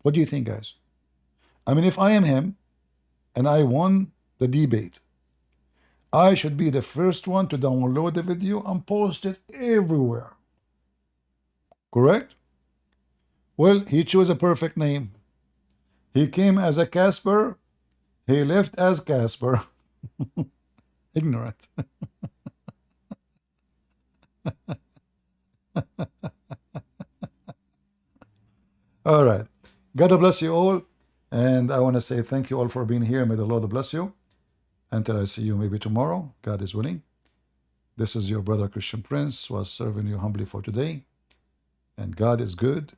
What do you think, guys? I mean, if I am him and I won the debate, I should be the first one to download the video and post it everywhere. Correct? Well, he chose a perfect name. He came as a Casper, he left as Casper. Ignorant. All right. God bless you all. And I want to say thank you all for being here. May the Lord bless you. Until I see you maybe tomorrow, God is willing. This is your brother Christian Prince, was serving you humbly for today. And God is good.